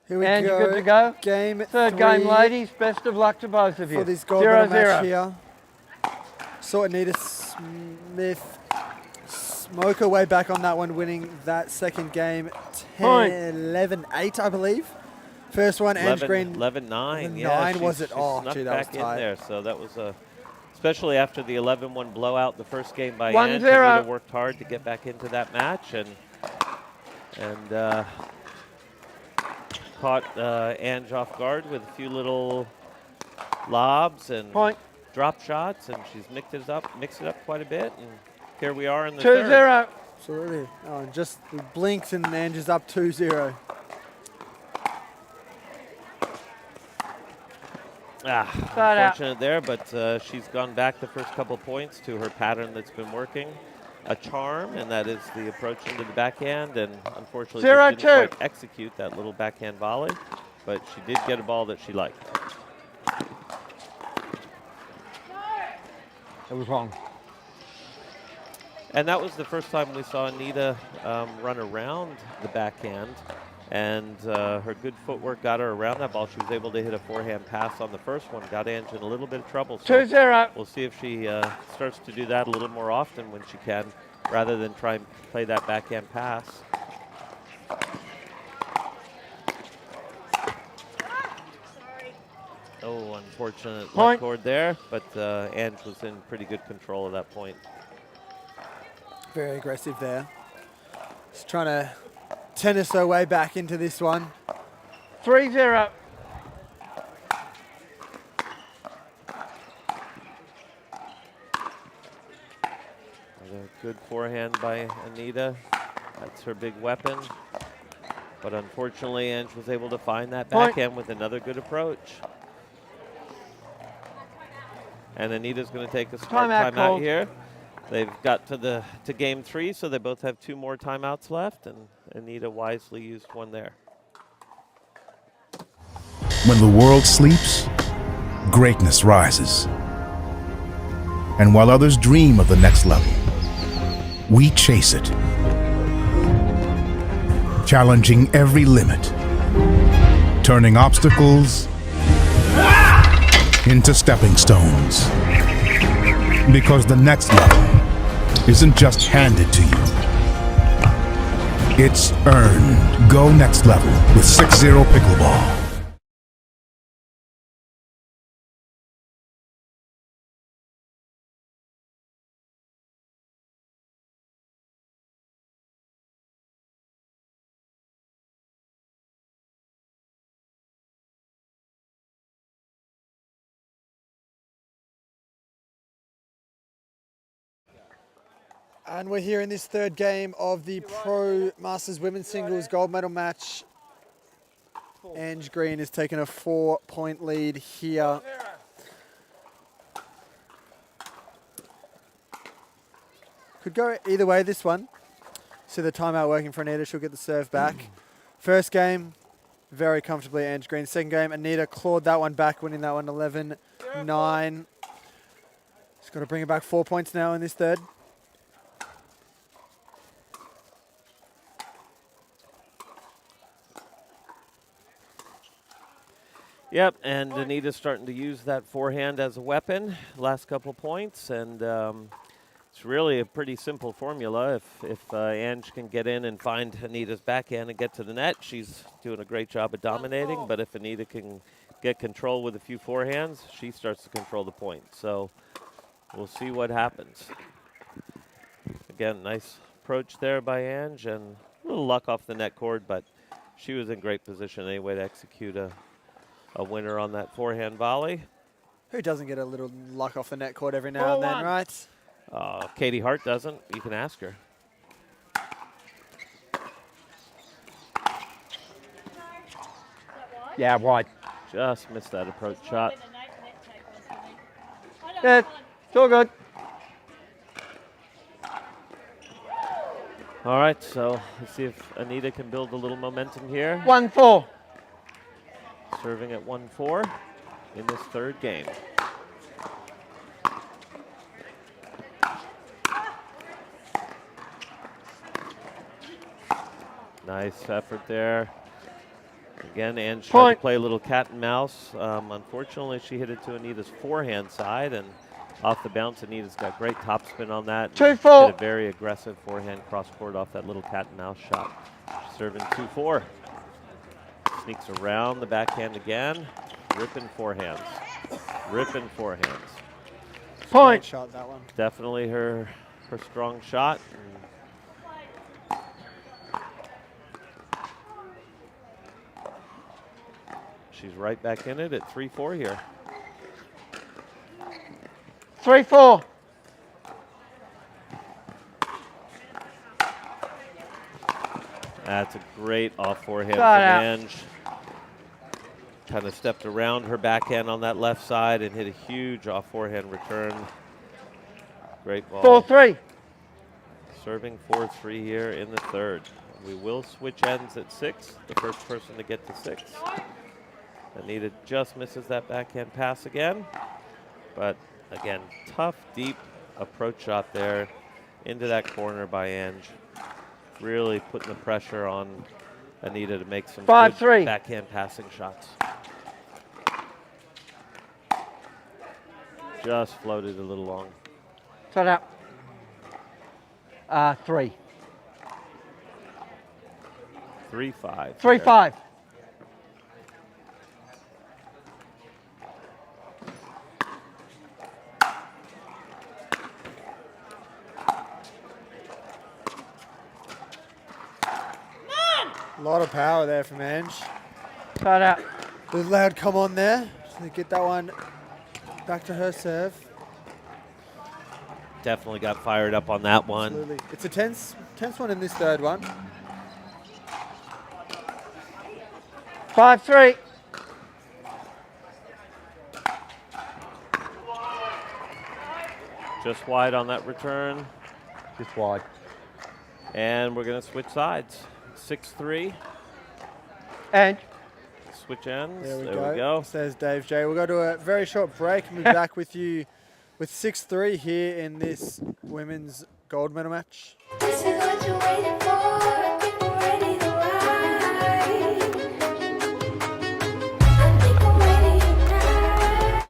Here we And go. you're good to go. Game Third 3 game, ladies. Best of luck to both of you. for this gold medal 0-0. match here. Saw Anita Smith smoke her way back on that one, winning that second game 11-8, I believe. First one, Ange Green. 11-9. 9 was it? She Oh, snuck gee, that was back in tight. there. So that was a, especially after the 11-1 blowout the first game by 1-0. Ange. Anita worked hard to get back into that match and caught Ange off guard with a few little lobs and drop shots, and she's mixed it up quite a bit. And here we are in the 2-0. third. Absolutely. Oh, just blinks and Ange is up 2-0. Unfortunate there, but she's gone back the first couple points to her pattern that's been working. A charm, and that is the approach into the backhand, and unfortunately just didn't quite execute that little backhand volley, but she did get a ball that she liked. It was wrong. And that was the first time we saw Anita run around the backhand, and her good footwork got her around that ball. She was able to hit a forehand pass on the first one, got Ange in a little bit of trouble. So 2-0. we'll see if she starts to do that a little more often when she can, rather than try and play that backhand pass. Oh, unfortunate left cord there, but Ange was in pretty good control of that point. Very aggressive there. Just trying to tennis her way back into this one. 3-0. Another good forehand by Anita. That's her big weapon. But unfortunately, Ange was able to find that backhand with another good approach. And Anita's going to take a smart timeout here. They've got to game 3, so they both have 2 more timeouts left, and Anita wisely used one there. When the world sleeps, greatness rises. And while others dream of the next level, we chase it. Challenging every limit, turning obstacles into stepping stones. Because the next level isn't just handed to you, it's earned. Go next level with 6-0 Pickleball. And we're here in this third game of the Pro Masters Women's Singles gold medal match. Ange Green is taking a 4-point lead here. Could go either way this one. See the timeout working for Anita. She'll get the serve back. First game, very comfortably Ange Green. Second game, Anita clawed that one back, winning that one 11-9. She's got to bring it back 4 points now in this third. Yep, and Anita's starting to use that forehand as a weapon last couple points, and it's really a pretty simple formula. If Ange can get in and find Anita's backhand and get to the net, she's doing a great job of dominating, but if Anita can get control with a few forehands, she starts to control the point. So we'll see what happens. Again, nice approach there by Ange, and a little luck off the net cord, but she was in great position anyway to execute a winner on that forehand volley. Who doesn't get a little luck off the net cord every now and then, right? Katie Hart doesn't. You can ask her. Yeah, wide. Just missed that approach shot. Yeah, it's all good. All right, so let's see if Anita can build a little momentum here. 1-4. Serving at 1-4 in this third game. Nice effort there. Again, Ange tried to play a little cat and mouse. Unfortunately, she hit it to Anita's forehand side, and off the bounce, Anita's got great topspin on that. 2-4. Hit a very aggressive forehand cross court off that little cat and mouse shot. She's serving 2-4. Sneaks around the backhand again. Ripping forehands. Ripping forehands. Point shot, that one. Definitely her strong shot. She's right back in it at 3-4 here. 3-4. That's a great off forehand from Got out. Ange. Kind of stepped around her backhand on that left side and hit a huge off forehand return. Great ball. 4-3. Serving 4-3 here in the third. We will switch ends at 6. The first person to get to 6. Anita just misses that backhand pass again. But again, tough, deep approach shot there into that corner by Ange. Really putting the pressure on Anita to make some good backhand passing shots. Just floated a little long. Shut up. 3. 3-5. 3-5. A lot of power there from Ange. Shut up. There's a loud come on there to get that one back to her serve. Definitely got fired up on that one. Absolutely. It's a tense one in this third one. 5-3. Just wide on that return. Just wide. And we're going to switch sides. 6-3. And switch ends. There we we go. Says Dave J. We'll go to a very short break and be back with you with 6-3 here in this women's gold medal match. This is what you're waiting for. People ready to ride. I think I'm ready to ride.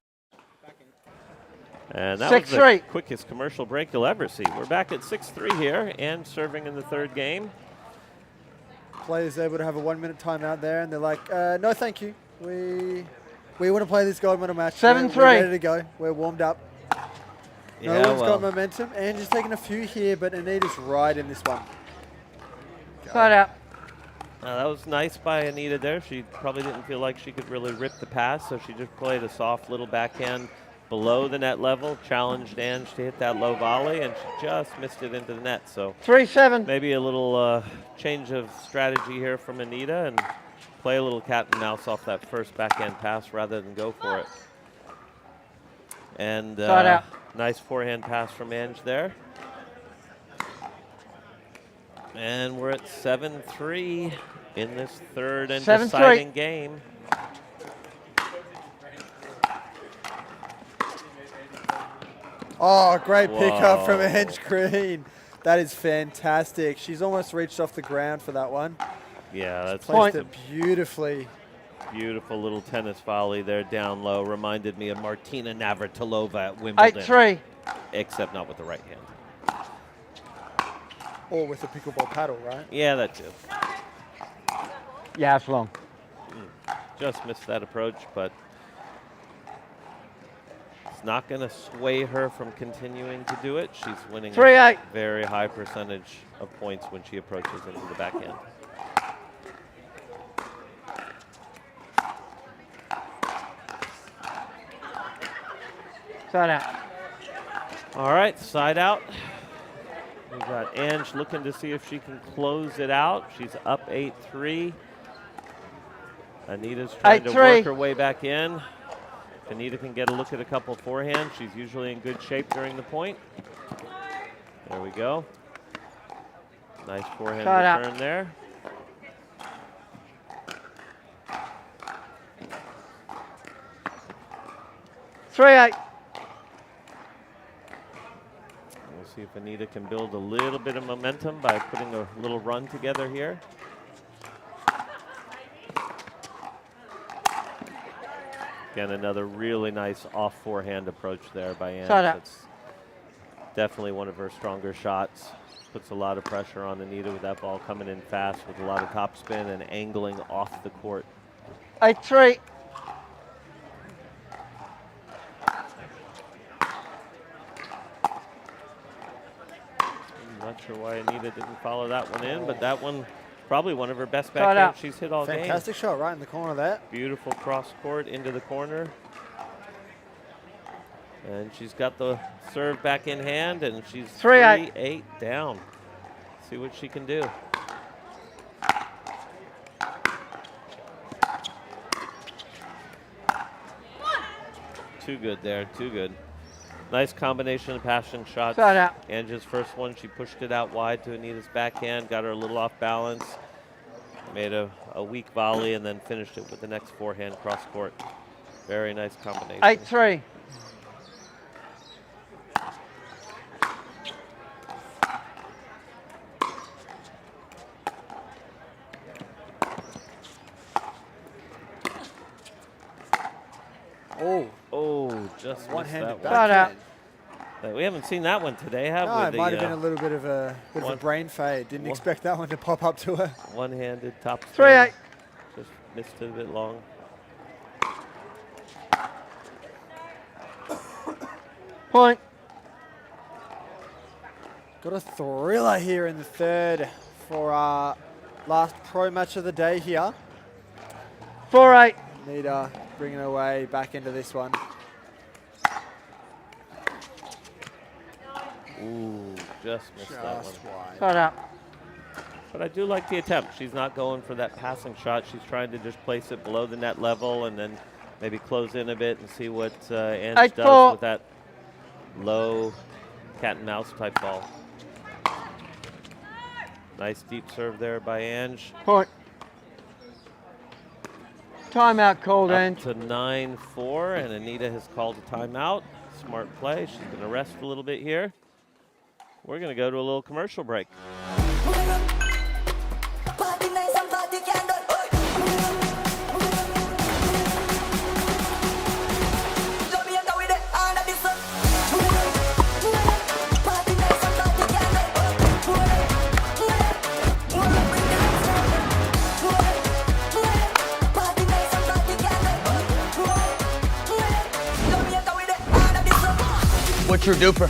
And that was the quickest commercial break you'll ever see. We're back at 6-3 here and serving in the third game. Players able to have a 1 minute timeout there, and they're like, no, thank you. We want to play this gold medal match. 7-3. We're ready to go. We're warmed up. No Yeah, one's got momentum. Ange's taking a few here, but Anita's right in this one. Shut up. That was nice by Anita there. She probably didn't feel like she could really rip the pass, so she just played a soft little backhand below the net level, challenged Ange to hit that low volley, and she just missed it into the net. So 3-7. maybe a little change of strategy here from Anita and play a little cat and mouse off that first backhand pass rather than go for it. And nice forehand pass from Ange there. And we're at 7-3 in this third and deciding game. Oh, great pickup from Ange Green. That is fantastic. She's almost reached off the ground for that one. Yeah, that's placed it beautifully. Beautiful little tennis volley there down low. Reminded me of Martina Navratilova at Wimbledon. 8-3. Except not with the right hand. Or with the pickleball paddle, right? Yeah, that too. Yeah, it's long. Just missed that approach, but it's not going to sway her from continuing to do it. She's winning 3-8. a very high percentage of points when she approaches into the backhand. Side out. All right, side out. We've got Ange looking to see if she can close it out. She's up 8-3. Anita's trying to work her way back in. If Anita can get a look at a couple forehands, she's usually in good shape during the point. There we go. Nice forehand return there. We'll see if Anita can build a little bit of momentum by putting a little run together here. Again, another really nice off forehand approach there by Ange. Shut up. That's definitely one of her stronger shots. Puts a lot of pressure on Anita with that ball coming in fast with a lot of topspin and angling off the court. 8-3. I'm not sure why Anita didn't follow that one in, but that one probably one of her best backhands she's hit all game. Fantastic shot right in the corner there. Beautiful cross court into the corner. And she's got the serve back in hand, and she's 3-8 down. See what she can do. Too good there, too good. Nice combination of passing shots. Ange's first one, she pushed it out wide to Anita's backhand, got her a little off balance, made a weak volley, and then finished it with the next forehand cross court. Very nice combination. 8-3. Oh, just one-handed backhand. We haven't seen that one today, have we? No, it might have been a little bit of a brain fade. Didn't expect that one to pop up to her. One-handed top 3-8. Just missed it a bit long. Point. Got a thriller here in the third for our last pro match of the day here. 4-8. Nita bringing her way back into this one. Ooh, just missed that one. Shut up. But I do like the attempt. She's not going for that passing shot. She's trying to just place it below the net level and then maybe close in a bit and see what Ange does with that low cat and mouse type ball. Nice deep serve there by Ange. Point. Timeout called, Ange. Up to 9-4, and Anita has called a timeout. Smart play. She's going to rest a little bit here. We're going to go to a little commercial break. What's your DUPR?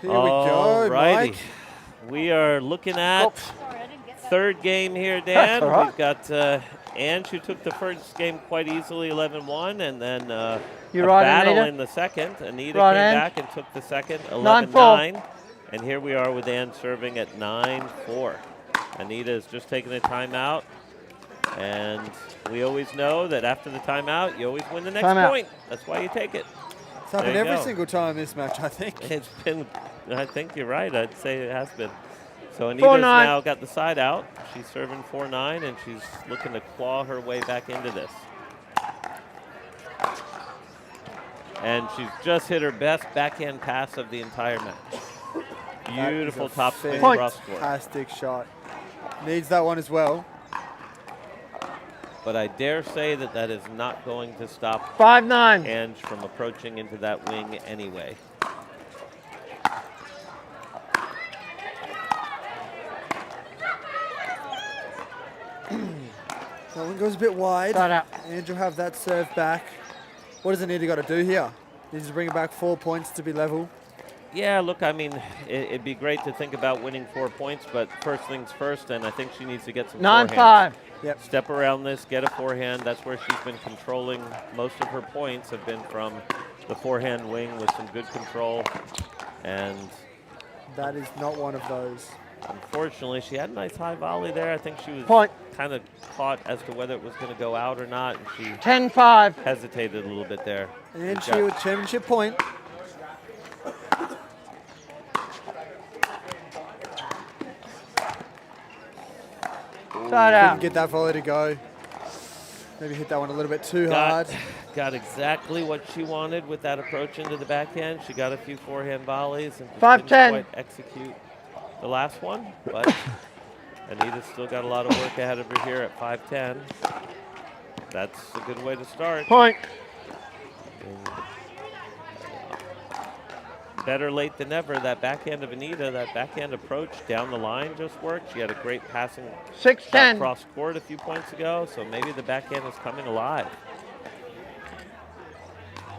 Here we go, Mike. We are looking at third game here, Dan. Right. We've got Ange, who took the first game quite easily, 11-1, and then a battle Anita. in the second. Anita Right, came Ange. back and took the second, 11-9. And here we are with Ange serving at 9-4. Anita is just taking a timeout. And we always know that after the timeout, you always win the next point. That's why you take it. It's happened every single time this match, I think. It's been, I think you're right. I'd say it has been. So Anita's now got the side out. She's serving 4-9, and she's looking to claw her way back into this. And she's just hit her best backhand pass of the entire match. Beautiful top spin cross court. Fantastic shot. Needs that one as well. But I dare say that that is not going to stop 5-9 Ange from approaching into that wing anyway. That one goes a bit wide. Ange will have that serve back. What does Anita got to do here? Needs to bring it back 4 points to be level. Yeah, look, I mean, it'd be great to think about winning 4 points, but first things first, and I think she needs to get some 9-5. Yep. Step around this, get a forehand. That's where she's been controlling. Most of her points have been from the forehand wing with some good control. And that is not one of those. Unfortunately, she had a nice high volley there. I think she was kind of caught as to whether it was going to go out or not. And she 10-5. hesitated a little bit there. And she with championship point. Couldn't get that volley to go. Maybe hit that one a little bit too hard. Got exactly what she wanted with that approach into the backhand. She got a few forehand volleys and just 5-10. didn't quite execute the last one. But Anita's still got a lot of work ahead of her here at 5-10. That's a good way to start. Point. Better late than never. That backhand of Anita, that backhand approach down the line just worked. She had a great passing 6-10 cross court a few points ago, so maybe the backhand is coming alive.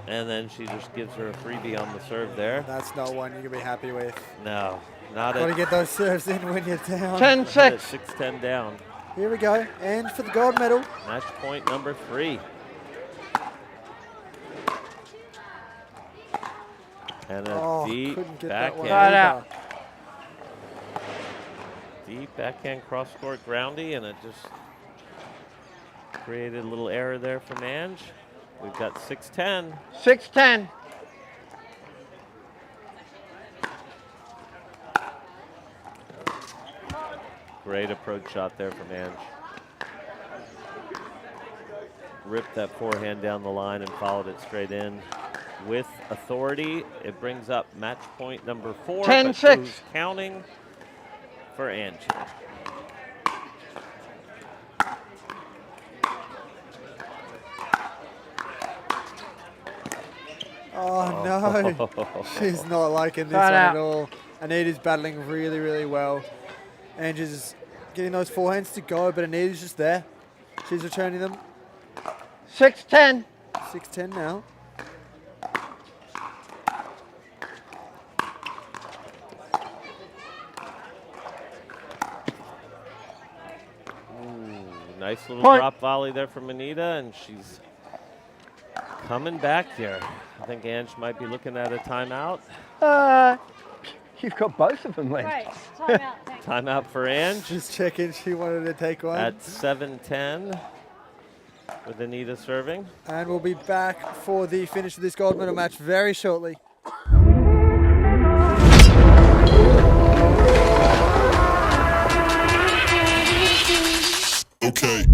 And then she just gives her a freebie on the serve there. That's not one you can be happy with. No, not Got to get those serves in when you're down. 10-6. 6-10 down. Here we go. And for the gold medal. Match point number 3. And a deep backhand. Deep backhand cross court groundy, and it just created a little error there from Ange. We've got 6-10. 6-10. Great approach shot there from Ange. Ripped that forehand down the line and followed it straight in with authority. It brings up match point number 4. 10-6. Who's counting for Ange? Oh, no. She's not liking this one at all. Anita's battling really, really well. Ange's getting those forehands to go, but Anita's just there. She's returning them. 6-10. 6-10 now. Nice little drop volley there from Anita, and she's coming back here. I think Ange might be looking at a timeout. You've got both of them left. Great. Timeout. Thanks. Timeout for Ange. Just checking she wanted to take one. At 7-10 with Anita serving. And we'll be back for the finish of this gold medal match very shortly. Okay.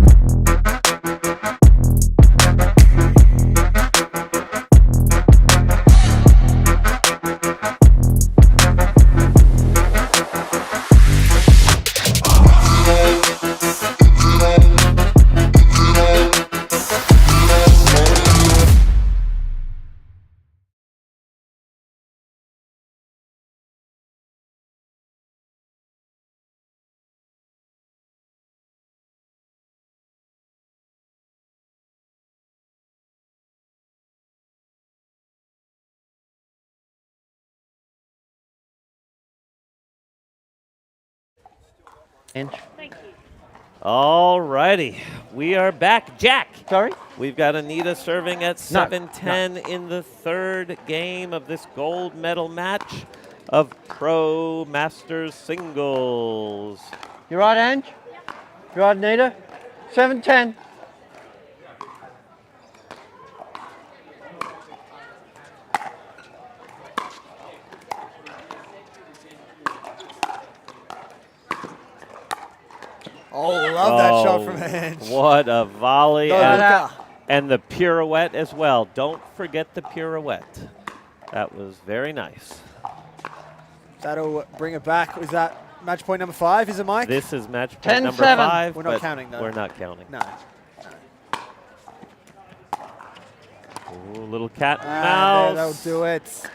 Thank you. All righty, we are back. Jack. Sorry? We've got Anita serving at 7-10 in the third game of this gold medal match of Pro Masters Singles. You right, Ange? You right, Anita? 7-10. Oh, love that shot from Ange. What a volley. No, and the pirouette as well. Don't forget the pirouette. That was very nice. That'll bring it back. Is that match point number 5? Is it, Mike? This is match point number 10-7. 5. We're not counting, though. We're not counting. No. Ooh, little cat and And mouse. that'll do it.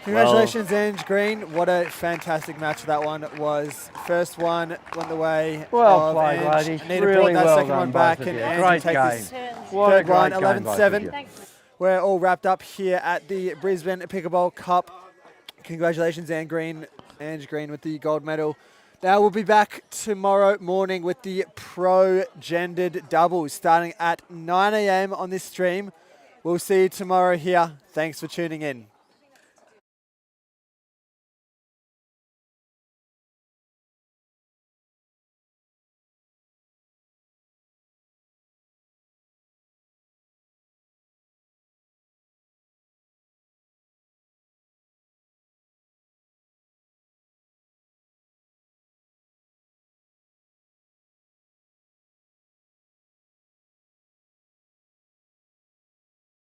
Congratulations, Ange Green. What a fantastic match that one was. First one went the way Well of played, Ange. ladies. Anita Really brought that well second done, one both back, of and you. Ange Great take game. this What a third one, great game, both of 11-7. you. We're all wrapped up here at the Brisbane Pickleball Cup Congratulations, Ange Green with the gold medal. Now we'll be back tomorrow morning with the pro gendered doubles starting at 9 a.m. on this stream. We'll see you tomorrow here. Thanks for tuning in.